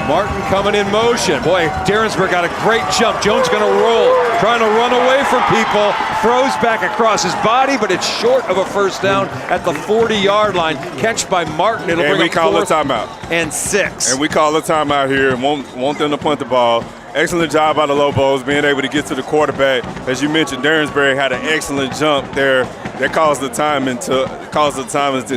Speaker 1: Martin coming in motion. Boy, Derensburg got a great jump. Jones going to roll, trying to run away from people. Throws back across his body, but it's short of a first down at the 40-yard line. Catch by Martin. It'll bring up fourth and 6.
Speaker 2: And we call a timeout here and want them to punt the ball. Excellent job by the Lobos being able to get to the quarterback. As you mentioned, Derensburg had an excellent jump there that caused the time into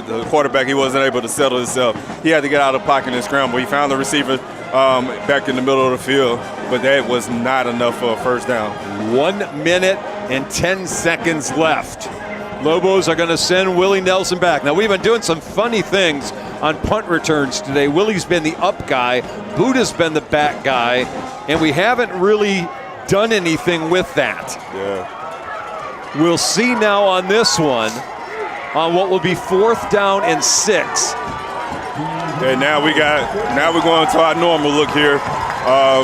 Speaker 2: the quarterback. He wasn't able to settle himself. He had to get out of the pocket and scramble. He found the receiver back in the middle of the field, but that was not enough for a first down.
Speaker 1: 1 minute and 10 seconds left. Lobos are going to send Willie Nelson back. Now, we've been doing some funny things on punt returns today. Willie's been the up guy. Buddha's been the back guy. And we haven't really done anything with that.
Speaker 2: Yeah.
Speaker 1: We'll see now on this one, on what will be fourth down and 6.
Speaker 2: And now we're going to our normal look here.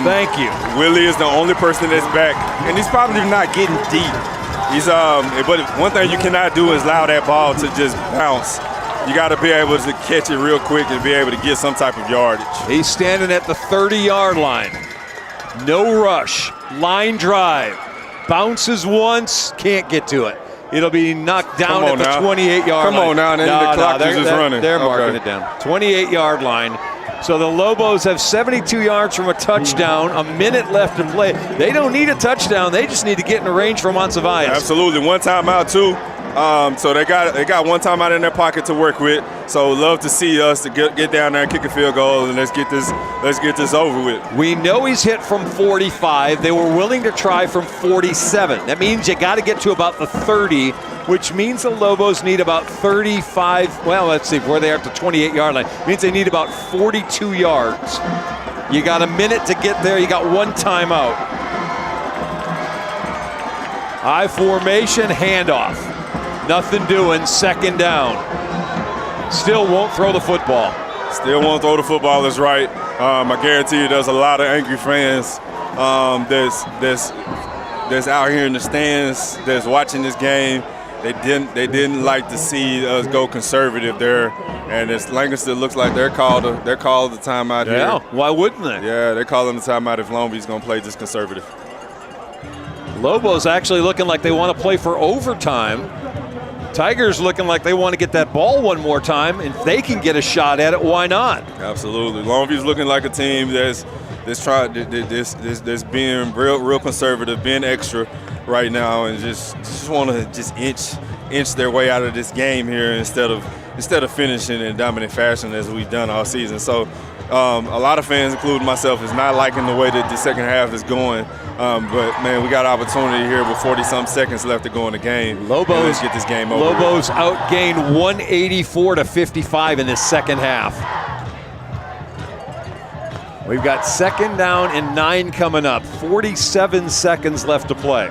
Speaker 1: Thank you.
Speaker 2: Willie is the only person that's back, and he's probably not getting deep. But one thing you cannot do is allow that ball to just bounce. You got to be able to catch it real quick and be able to get some type of yardage.
Speaker 1: He's standing at the 30-yard line. No rush, line drive, bounces once, can't get to it. It'll be knocked down at the 28-yard line.
Speaker 2: Come on now, the clock is just running.
Speaker 1: They're marking it down. 28-yard line. So the Lobos have 72 yards from a touchdown, a minute left to play. They don't need a touchdown. They just need to get in the range for Monsiváis.
Speaker 2: Absolutely. One timeout, too. So they got one timeout in their pocket to work with. So love to see us to get down there and kick a field goal, and let's get this over with.
Speaker 1: We know he's hit from 45. They were willing to try from 47. That means you got to get to about the 30, which means the Lobos need about 35. Well, let's see where they are at the 28-yard line. It means they need about 42 yards. You got a minute to get there. You got one timeout. I formation, handoff. Nothing doing, second down. Still won't throw the football.
Speaker 2: Still won't throw the football is right. I guarantee you there's a lot of angry fans that's out here in the stands that's watching this game. They didn't like to see us go conservative there, and it's Lancaster looks like they're called the timeout here.
Speaker 1: Yeah, why wouldn't they?
Speaker 2: Yeah, they're calling the timeout if Longview's going to play this conservative.
Speaker 1: Lobos actually looking like they want to play for overtime. Tigers looking like they want to get that ball one more time, and if they can get a shot at it, why not?
Speaker 2: Absolutely. Longview's looking like a team that's being real conservative, being extra right now, and just want to just inch their way out of this game here instead of finishing in dominant fashion as we've done all season. So a lot of fans, including myself, is not liking the way that the second half is going. But, man, we got opportunity here with 40-some seconds left to go in the game.
Speaker 1: Lobos,
Speaker 2: let's get this game over.
Speaker 1: Lobos outgained 184-55 in this second half. We've got 2nd down and 9 coming up. 47 seconds left to play.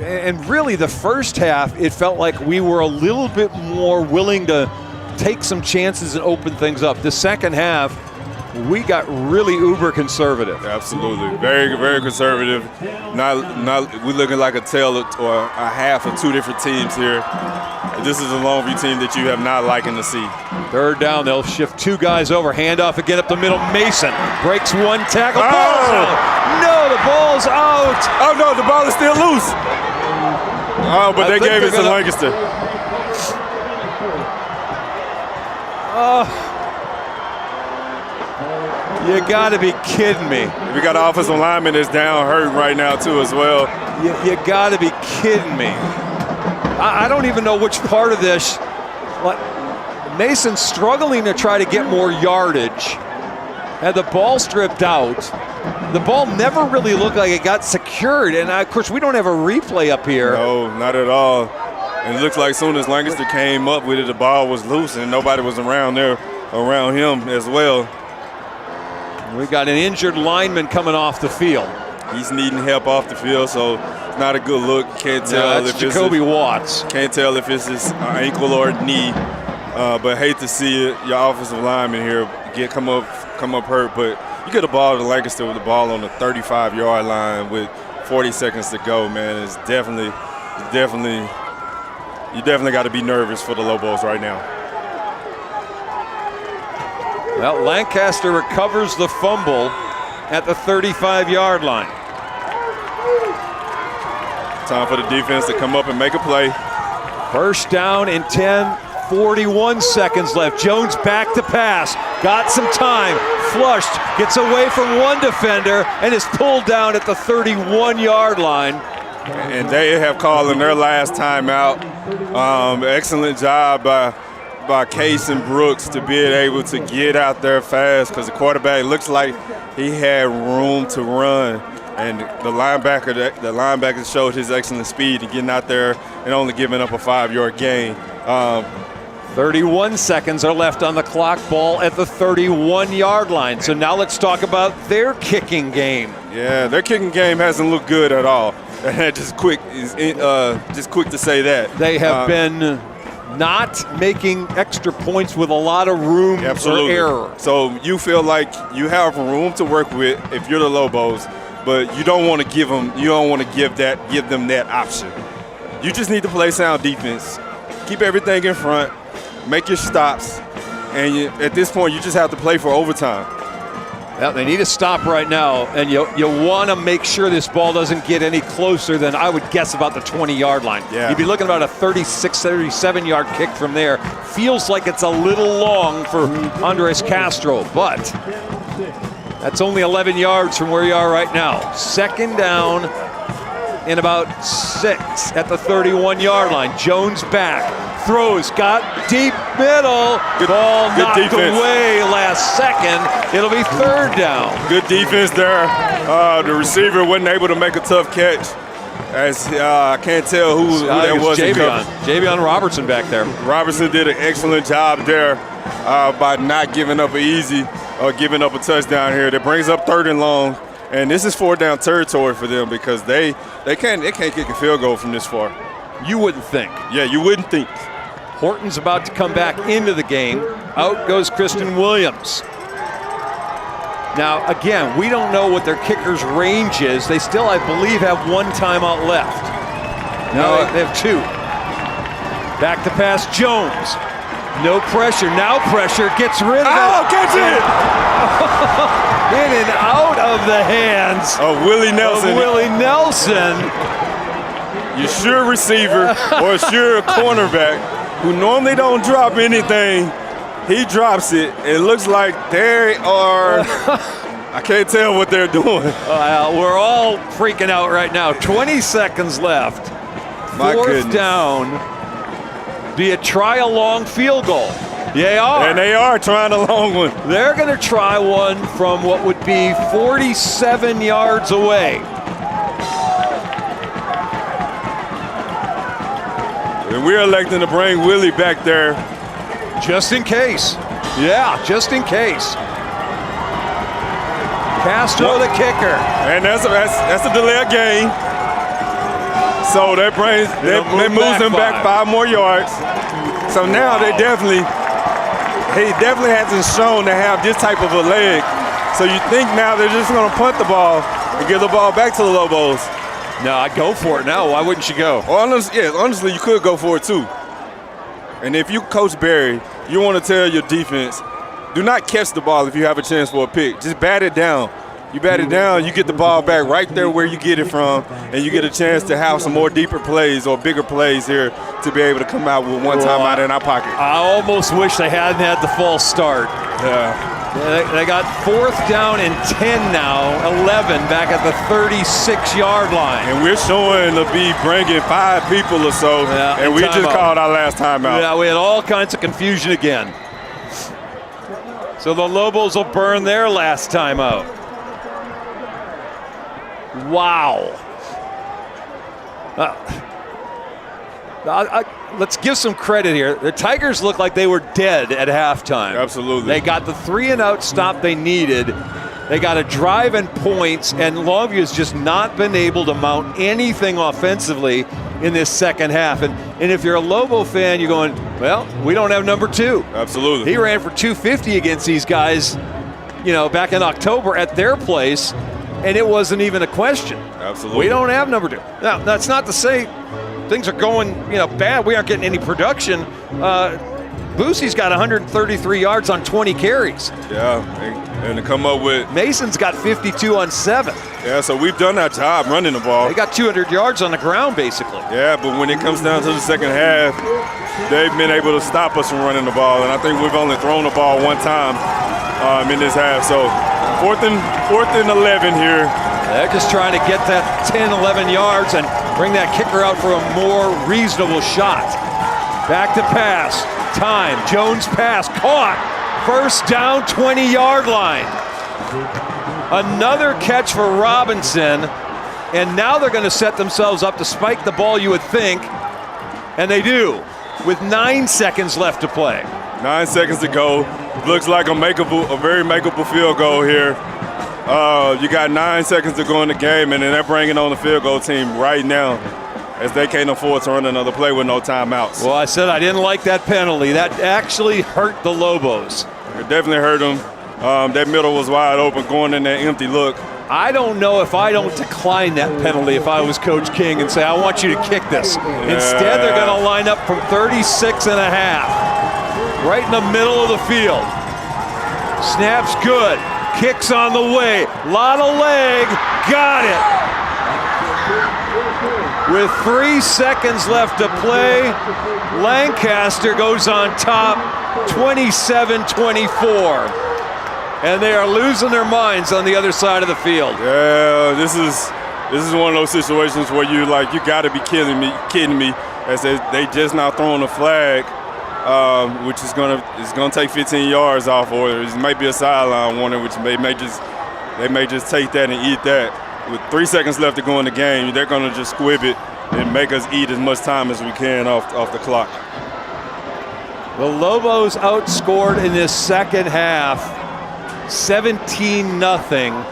Speaker 1: And really, the first half, it felt like we were a little bit more willing to take some chances and open things up. The second half, we got really uber conservative.
Speaker 2: Absolutely, very, very conservative. We're looking like a tale or a half of two different teams here. This is a Longview team that you have not liking to see.
Speaker 1: 3rd down, they'll shift 2 guys over. Handoff again up the middle. Mason breaks 1 tackle. Ball's out. No, the ball's out.
Speaker 2: Oh no, the ball is still loose. Oh, but they gave it to Lancaster.
Speaker 1: You gotta be kidding me.
Speaker 2: We got an offensive lineman that's down hurt right now too as well.
Speaker 1: You gotta be kidding me. I don't even know which part of this. Mason's struggling to try to get more yardage. Had the ball stripped out. The ball never really looked like it got secured. And of course, we don't have a replay up here.
Speaker 2: No, not at all. And it looks like as soon as Lancaster came up with it, the ball was loose and nobody was around him as well.
Speaker 1: We got an injured lineman coming off the field.
Speaker 2: He's needing help off the field, so it's not a good look. Can't tell
Speaker 1: if Jacoby Watts.
Speaker 2: Can't tell if it's his ankle or knee. But hate to see it. Your offensive lineman here come up hurt. But you get a ball to Lancaster with the ball on the 35-yard line with 40 seconds to go, man. It's definitely you definitely got to be nervous for the Lobos right now.
Speaker 1: Well, Lancaster recovers the fumble at the 35-yard line.
Speaker 2: Time for the defense to come up and make a play.
Speaker 1: 1st down and 10, 41 seconds left. Jones back to pass, got some time, flushed, gets away from one defender, and is pulled down at the 31-yard line.
Speaker 2: And they have called in their last timeout. Excellent job by Case and Brooks to be able to get out there fast because the quarterback looks like he had room to run, and the linebacker showed his excellent speed in getting out there and only giving up a 5-yard gain.
Speaker 1: 31 seconds are left on the clock. Ball at the 31-yard line. So now let's talk about their kicking game.
Speaker 2: Yeah, their kicking game hasn't looked good at all. just quick to say that
Speaker 1: they have been not making extra points with a lot of room for error.
Speaker 2: So you feel like you have room to work with if you're the Lobos, but you don't want to give them that option. You just need to play sound defense, keep everything in front, make your stops, and at this point you just have to play for overtime.
Speaker 1: Well, they need to stop right now, and you want to make sure this ball doesn't get any closer than, I would guess, about the 20-yard line.
Speaker 2: Yeah.
Speaker 1: You'd be looking about a 36, 37-yard kick from there. Feels like it's a little long for Andres Castro, but that's only 11 yards from where you are right now. 2nd down and about 6 at the 31-yard line. Jones back, throws, got deep middle. Ball knocked away last second. It'll be 3rd down.
Speaker 2: Good defense there. The receiver wasn't able to make a tough catch. As I can't tell who that was.
Speaker 1: Javion Robertson back there.
Speaker 2: Robertson did an excellent job there by not giving up giving up a touchdown here. That brings up 3rd and long. And this is 4th down territory for them because they can't kick a field goal from this far.
Speaker 1: You wouldn't think.
Speaker 2: Yeah, you wouldn't think.
Speaker 1: Horton's about to come back into the game. Out goes Kristen Williams. Now, again, we don't know what their kicker's range is. They still, I believe, have 1 timeout left. No, they have 2. Back to pass Jones. No pressure. Now pressure. Gets rid of it.
Speaker 2: Oh, catch it!
Speaker 1: In and out of the hands
Speaker 2: of Willie Nelson. Your sure receiver or sure cornerback who normally don't drop anything. He drops it. It looks like they are, I can't tell what they're doing.
Speaker 1: We're all freaking out right now. 20 seconds left.
Speaker 2: My
Speaker 1: 4th
Speaker 2: goodness.
Speaker 1: down. Be a try a long field goal. They are.
Speaker 2: And they are trying a long one.
Speaker 1: They're going to try one from what would be 47 yards away.
Speaker 2: And we're electing to bring Willie back there.
Speaker 1: Just in case. Yeah, just in case. Castro the kicker.
Speaker 2: And that's a delay of game. So that moves them back 5 more yards. So now he definitely hasn't shown to have this type of a leg. So you think now they're just going to punt the ball and give the ball back to the Lobos.
Speaker 1: No, I'd go for it now. Why wouldn't you go?
Speaker 2: Honestly, you could go for it too. And if you Coach Barry, you want to tell your defense, do not catch the ball if you have a chance for a pick. Just bat it down. You bat it down, you get the ball back right there where you get it from, and you get a chance to have some more deeper plays or bigger plays here to be able to come out with 1 timeout in our pocket.
Speaker 1: I almost wish they hadn't had the false start.
Speaker 2: Yeah.
Speaker 1: They got 4th down and 10 now, 11 back at the 36-yard line.
Speaker 2: And we're showing to be bringing 5 people or so, and we just called our last timeout.
Speaker 1: Yeah, we had all kinds of confusion again. So the Lobos will burn their last timeout. Wow. Let's give some credit here. The Tigers looked like they were dead at halftime.
Speaker 2: Absolutely.
Speaker 1: They got the 3-and-out stop they needed. They got a drive and points, and Longview has just not been able to mount anything offensively in this second half. And if you're a Lobo fan, you're going, well, we don't have number 2.
Speaker 2: Absolutely.
Speaker 1: He ran for 250 against these guys, back in October at their place, and it wasn't even a question.
Speaker 2: Absolutely.
Speaker 1: We don't have number 2. Now, that's not to say things are going, bad. We aren't getting any production. Boosie's got 133 yards on 20 carries.
Speaker 2: Yeah, and to come up with...
Speaker 1: Mason's got 52 on 7.
Speaker 2: Yeah, so we've done our job running the ball.
Speaker 1: They got 200 yards on the ground, basically.
Speaker 2: Yeah, but when it comes down to the second half, they've been able to stop us from running the ball, and I think we've only thrown the ball 1 time in this half. So 4th and 11 here.
Speaker 1: They're just trying to get that 10, 11 yards and bring that kicker out for a more reasonable shot. Back to pass. Time. Jones pass. Caught. 1st down, 20-yard line. Another catch for Robinson. And now they're going to set themselves up to spike the ball, you would think. And they do, with 9 seconds left to play.
Speaker 2: 9 seconds to go. Looks like a very makeable field goal here. You got 9 seconds to go in the game, and then they're bringing on the field goal team right now as they can't afford to run another play with no timeouts.
Speaker 1: Well, I said I didn't like that penalty. That actually hurt the Lobos.
Speaker 2: It definitely hurt them. That middle was wide open, going in that empty look.
Speaker 1: I don't know if I don't decline that penalty if I was Coach King and say, I want you to kick this. Instead, they're going to line up from 36 and a half, right in the middle of the field. Snap's good. Kicks on the way. Lot of leg. Got it. With 3 seconds left to play, Lancaster goes on top, 27-24. And they are losing their minds on the other side of the field.
Speaker 2: Yeah, this is one of those situations where you got to be kidding me. As they just now throwing a flag, which is gonna take 15 yards off, or it might be a sideline warning, which they may just take that and eat that. With 3 seconds left to go in the game, they're gonna just squib it and make us eat as much time as we can off the clock.
Speaker 1: The Lobos outscored in this second half 17-0.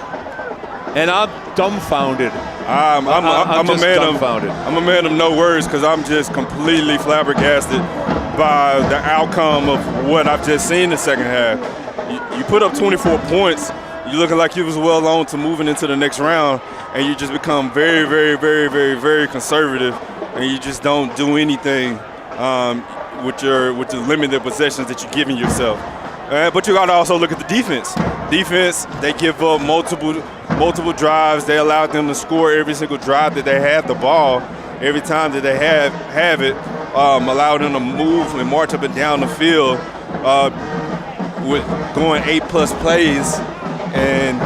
Speaker 1: And I'm dumbfounded.
Speaker 2: I'm a
Speaker 1: just
Speaker 2: man
Speaker 1: dumbfounded.
Speaker 2: I'm a man of no words because I'm just completely flabbergasted by the outcome of what I've just seen in the second half. You put up 24 points. You're looking like you was well on to moving into the next round, and you just become very, very, very, very, very conservative, and you just don't do anything with the limited possessions that you're giving yourself. But you got to also look at the defense. Defense, they give up multiple drives. They allow them to score every single drive that they have the ball. Every time that they have it, allow them to move and march up and down the field with going 8+ plays, and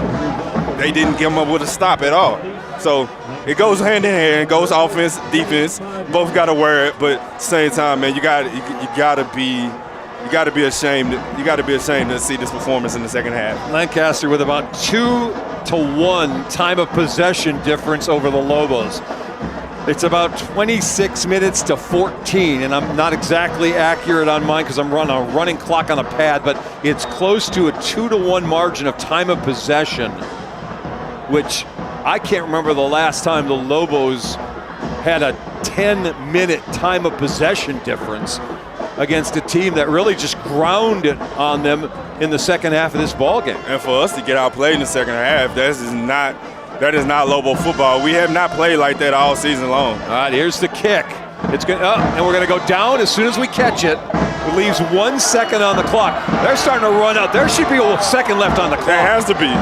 Speaker 2: they didn't give them up with a stop at all. So it goes hand in hand. It goes offense, defense. Both got to wear it, but at the same time, man, you got to be ashamed. You got to be ashamed to see this performance in the second half.
Speaker 1: Lancaster with about 2-1 time of possession difference over the Lobos. It's about 26 minutes to 14, and I'm not exactly accurate on mine because I'm running a running clock on a pad, but it's close to a 2-1 margin of time of possession, which I can't remember the last time the Lobos had a 10-minute time of possession difference against a team that really just grounded on them in the second half of this ball game.
Speaker 2: And for us to get outplayed in the second half, that is not Lobo football. We have not played like that all season long.
Speaker 1: All right, here's the kick. It's going and we're going to go down as soon as we catch it. It leaves 1 second on the clock. They're starting to run out. There should be a second left on the clock.
Speaker 2: There has to be.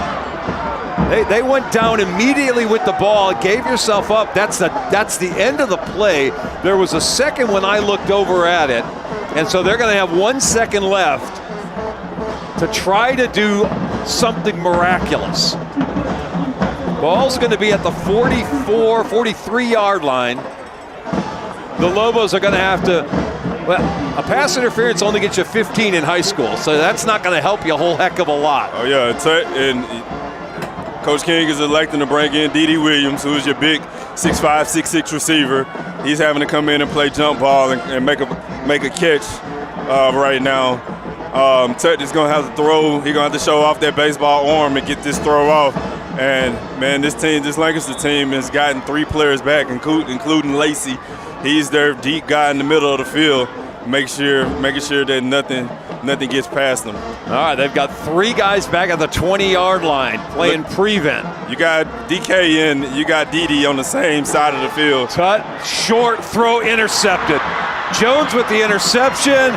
Speaker 1: They went down immediately with the ball, gave yourself up. That's the end of the play. There was a second when I looked over at it, and so they're going to have 1 second left to try to do something miraculous. Ball's going to be at the 44, 43-yard line. The Lobos are going to have to, well, a pass interference only gets you 15 in high school, so that's not going to help you a whole heck of a lot.
Speaker 2: Oh, yeah, and Coach King is electing to bring in D.D. Williams, who is your big 6'5", 6'6" receiver. He's having to come in and play jump ball and make a catch right now. Tut is going to have to throw. He's going to have to show off that baseball arm and get this throw off. And, man, this Lancaster team has gotten 3 players back, including Lacey. He's their deep guy in the middle of the field, making sure that nothing gets past them.
Speaker 1: All right, they've got 3 guys back at the 20-yard line playing prevent.
Speaker 2: You got DK and you got Dede on the same side of the field.
Speaker 1: Tut, short throw intercepted. Jones with the interception.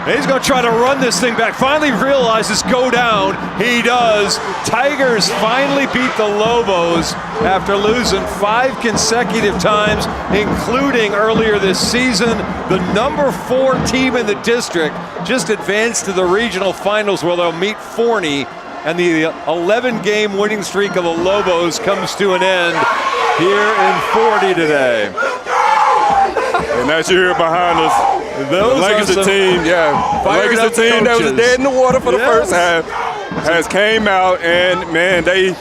Speaker 1: He's going to try to run this thing back. Finally realizes go down. He does. Tigers finally beat the Lobos after losing 5 consecutive times, including earlier this season. The number 4 team in the district just advanced to the regional finals where they'll meet Forney, and the 11-game winning streak of the Lobos comes to an end here in Forney today.
Speaker 2: And as you hear behind us, the Lancaster team, the Lancaster team that was dead in the water for the first half has came out, and man, they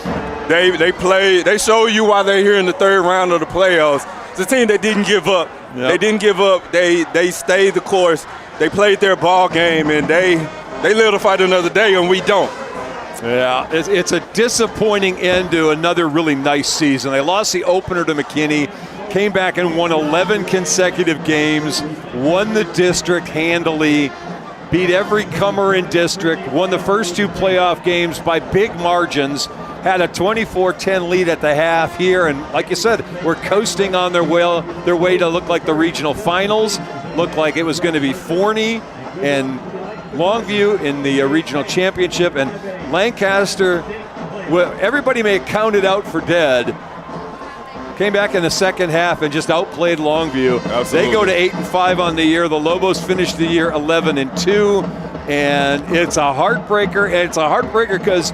Speaker 2: play. They show you why they're here in the 3rd round of the playoffs. It's a team that didn't give up. Yep. They didn't give up. They stayed the course. They played their ball game, and they live to fight another day, and we don't.
Speaker 1: Yeah, it's a disappointing end to another really nice season. They lost the opener to McKinney, came back and won 11 consecutive games, won the district handily, beat every comer in district, won the first 2 playoff games by big margins, had a 24-10 lead at the half here, and like you said, we're coasting on their way to look like the regional finals, looked like it was going to be Forney and Longview in the regional championship, and Lancaster, well, everybody may have counted out for dead, came back in the second half and just outplayed Longview.
Speaker 2: Absolutely.
Speaker 1: They go to 8-5 on the year. The Lobos finished the year 11-2, and it's a heartbreaker. And it's a heartbreaker because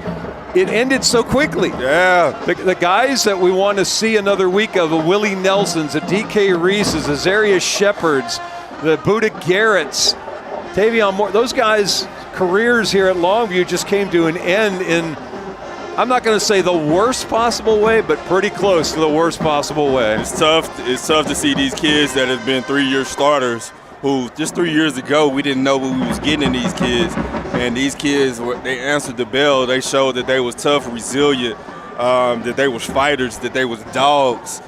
Speaker 1: it ended so quickly.
Speaker 2: Yeah.
Speaker 1: The guys that we want to see another week of, the Willie Nelsons, the DK Reeses, the Zarius Shepherds, the Buddha Garretts, Tavion Moore, those guys' careers here at Longview just came to an end in, I'm not going to say the worst possible way, but pretty close to the worst possible way.
Speaker 2: It's tough to see these kids that have been 3-year starters who just 3 years ago we didn't know what we was getting in these kids. And these kids, they answered the bell. They showed that they was tough, resilient, that they was fighters, that they was dogs.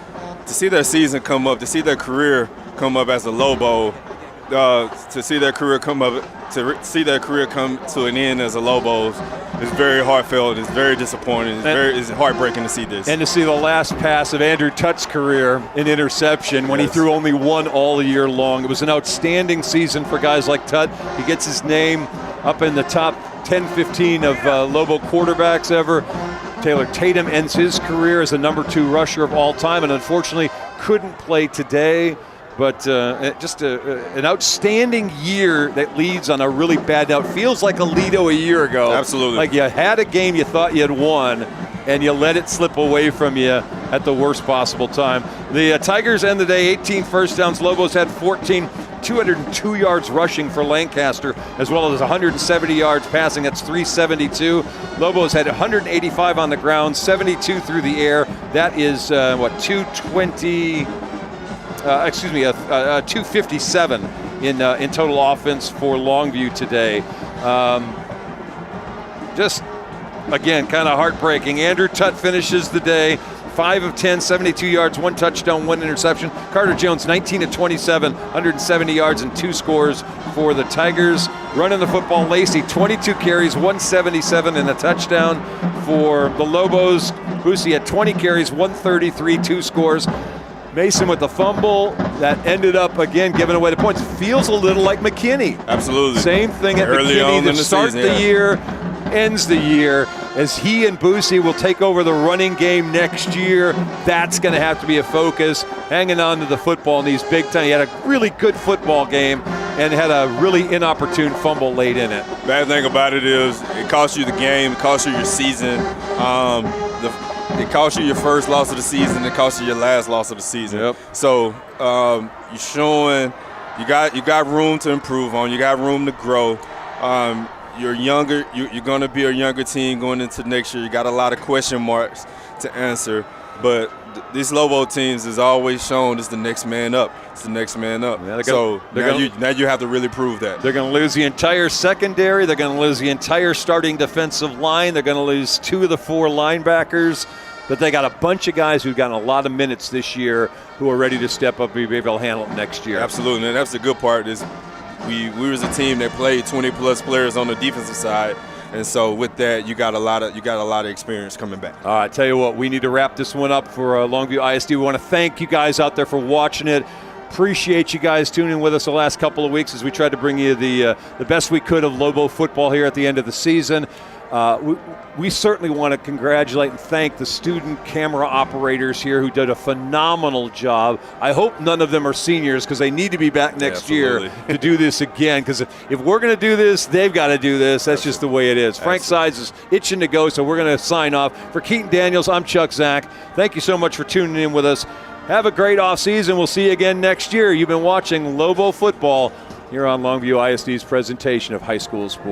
Speaker 2: To see their season come up, to see their career come up as a Lobo, to see their career come to an end as a Lobos, it's very heartfelt. It's very disappointing. It's heartbreaking to see this.
Speaker 1: And to see the last pass of Andrew Tutt's career in interception when he threw only one all year long. It was an outstanding season for guys like Tutt. He gets his name up in the top 10, 15 of Lobo quarterbacks ever. Taylor Tatum ends his career as the #2 rusher of all time, and unfortunately couldn't play today. But just an outstanding year that leads on a really bad note. Feels like Alito a year ago.
Speaker 2: Absolutely.
Speaker 1: Like you had a game you thought you had won, and you let it slip away from you at the worst possible time. The Tigers end the day 18 first downs. Lobos had 14, 202 yards rushing for Lancaster, as well as 170 yards passing. That's 372. Lobos had 185 on the ground, 72 through the air. That is, 220... 257 in total offense for Longview today. Just, again, kind of heartbreaking. Andrew Tutt finishes the day 5 of 10, 72 yards, 1 touchdown, 1 interception. Carter Jones, 19 of 27, 170 yards and 2 scores for the Tigers. Running the football, Lacey, 22 carries, 177 and a touchdown for the Lobos. Boosie had 20 carries, 133, 2 scores. Mason with the fumble that ended up, again, giving away the points. Feels a little like McKinney.
Speaker 2: Absolutely.
Speaker 1: Same thing at
Speaker 2: Early
Speaker 1: McKinney.
Speaker 2: on in the
Speaker 1: start
Speaker 2: season,
Speaker 1: the year, ends the year. As he and Boosie will take over the running game next year, that's going to have to be a focus. Hanging on to the football in these big time. He had a really good football game and had a really inopportune fumble late in it.
Speaker 2: Bad thing about it is it costs you the game, it costs you your season. It costs you your first loss of the season. It costs you your last loss of the season.
Speaker 1: Yep.
Speaker 2: So you're showing you got room to improve on. You got room to grow. You're younger. You're going to be a younger team going into next year. You got a lot of question marks to answer. But these Lobo teams is always shown it's the next man up. It's the next man up. Yeah, now you have to really prove that.
Speaker 1: They're going to lose the entire secondary. They're going to lose the entire starting defensive line. They're going to lose 2 of the 4 linebackers. But they got a bunch of guys who've gotten a lot of minutes this year who are ready to step up and be able to handle it next year.
Speaker 2: Absolutely, and that's the good part is we was a team that played 20-plus players on the defensive side. And so with that, you got a lot of experience coming back.
Speaker 1: All right, tell you what, we need to wrap this one up for Longview ISD. We want to thank you guys out there for watching it. Appreciate you guys tuning with us the last couple of weeks as we tried to bring you the best we could of Lobo football here at the end of the season. We certainly want to congratulate and thank the student camera operators here who did a phenomenal job. I hope none of them are seniors because they need to be back next year to do this again, because if we're going to do this, they've got to do this. That's just the way it is. Frank Sides is itching to go, so we're going to sign off. For Keaton Daniels, I'm Chuck Zach. Thank you so much for tuning in with us. Have a great offseason. We'll see you again next year. You've been watching Lobo football here on Longview ISD's presentation of high school sports.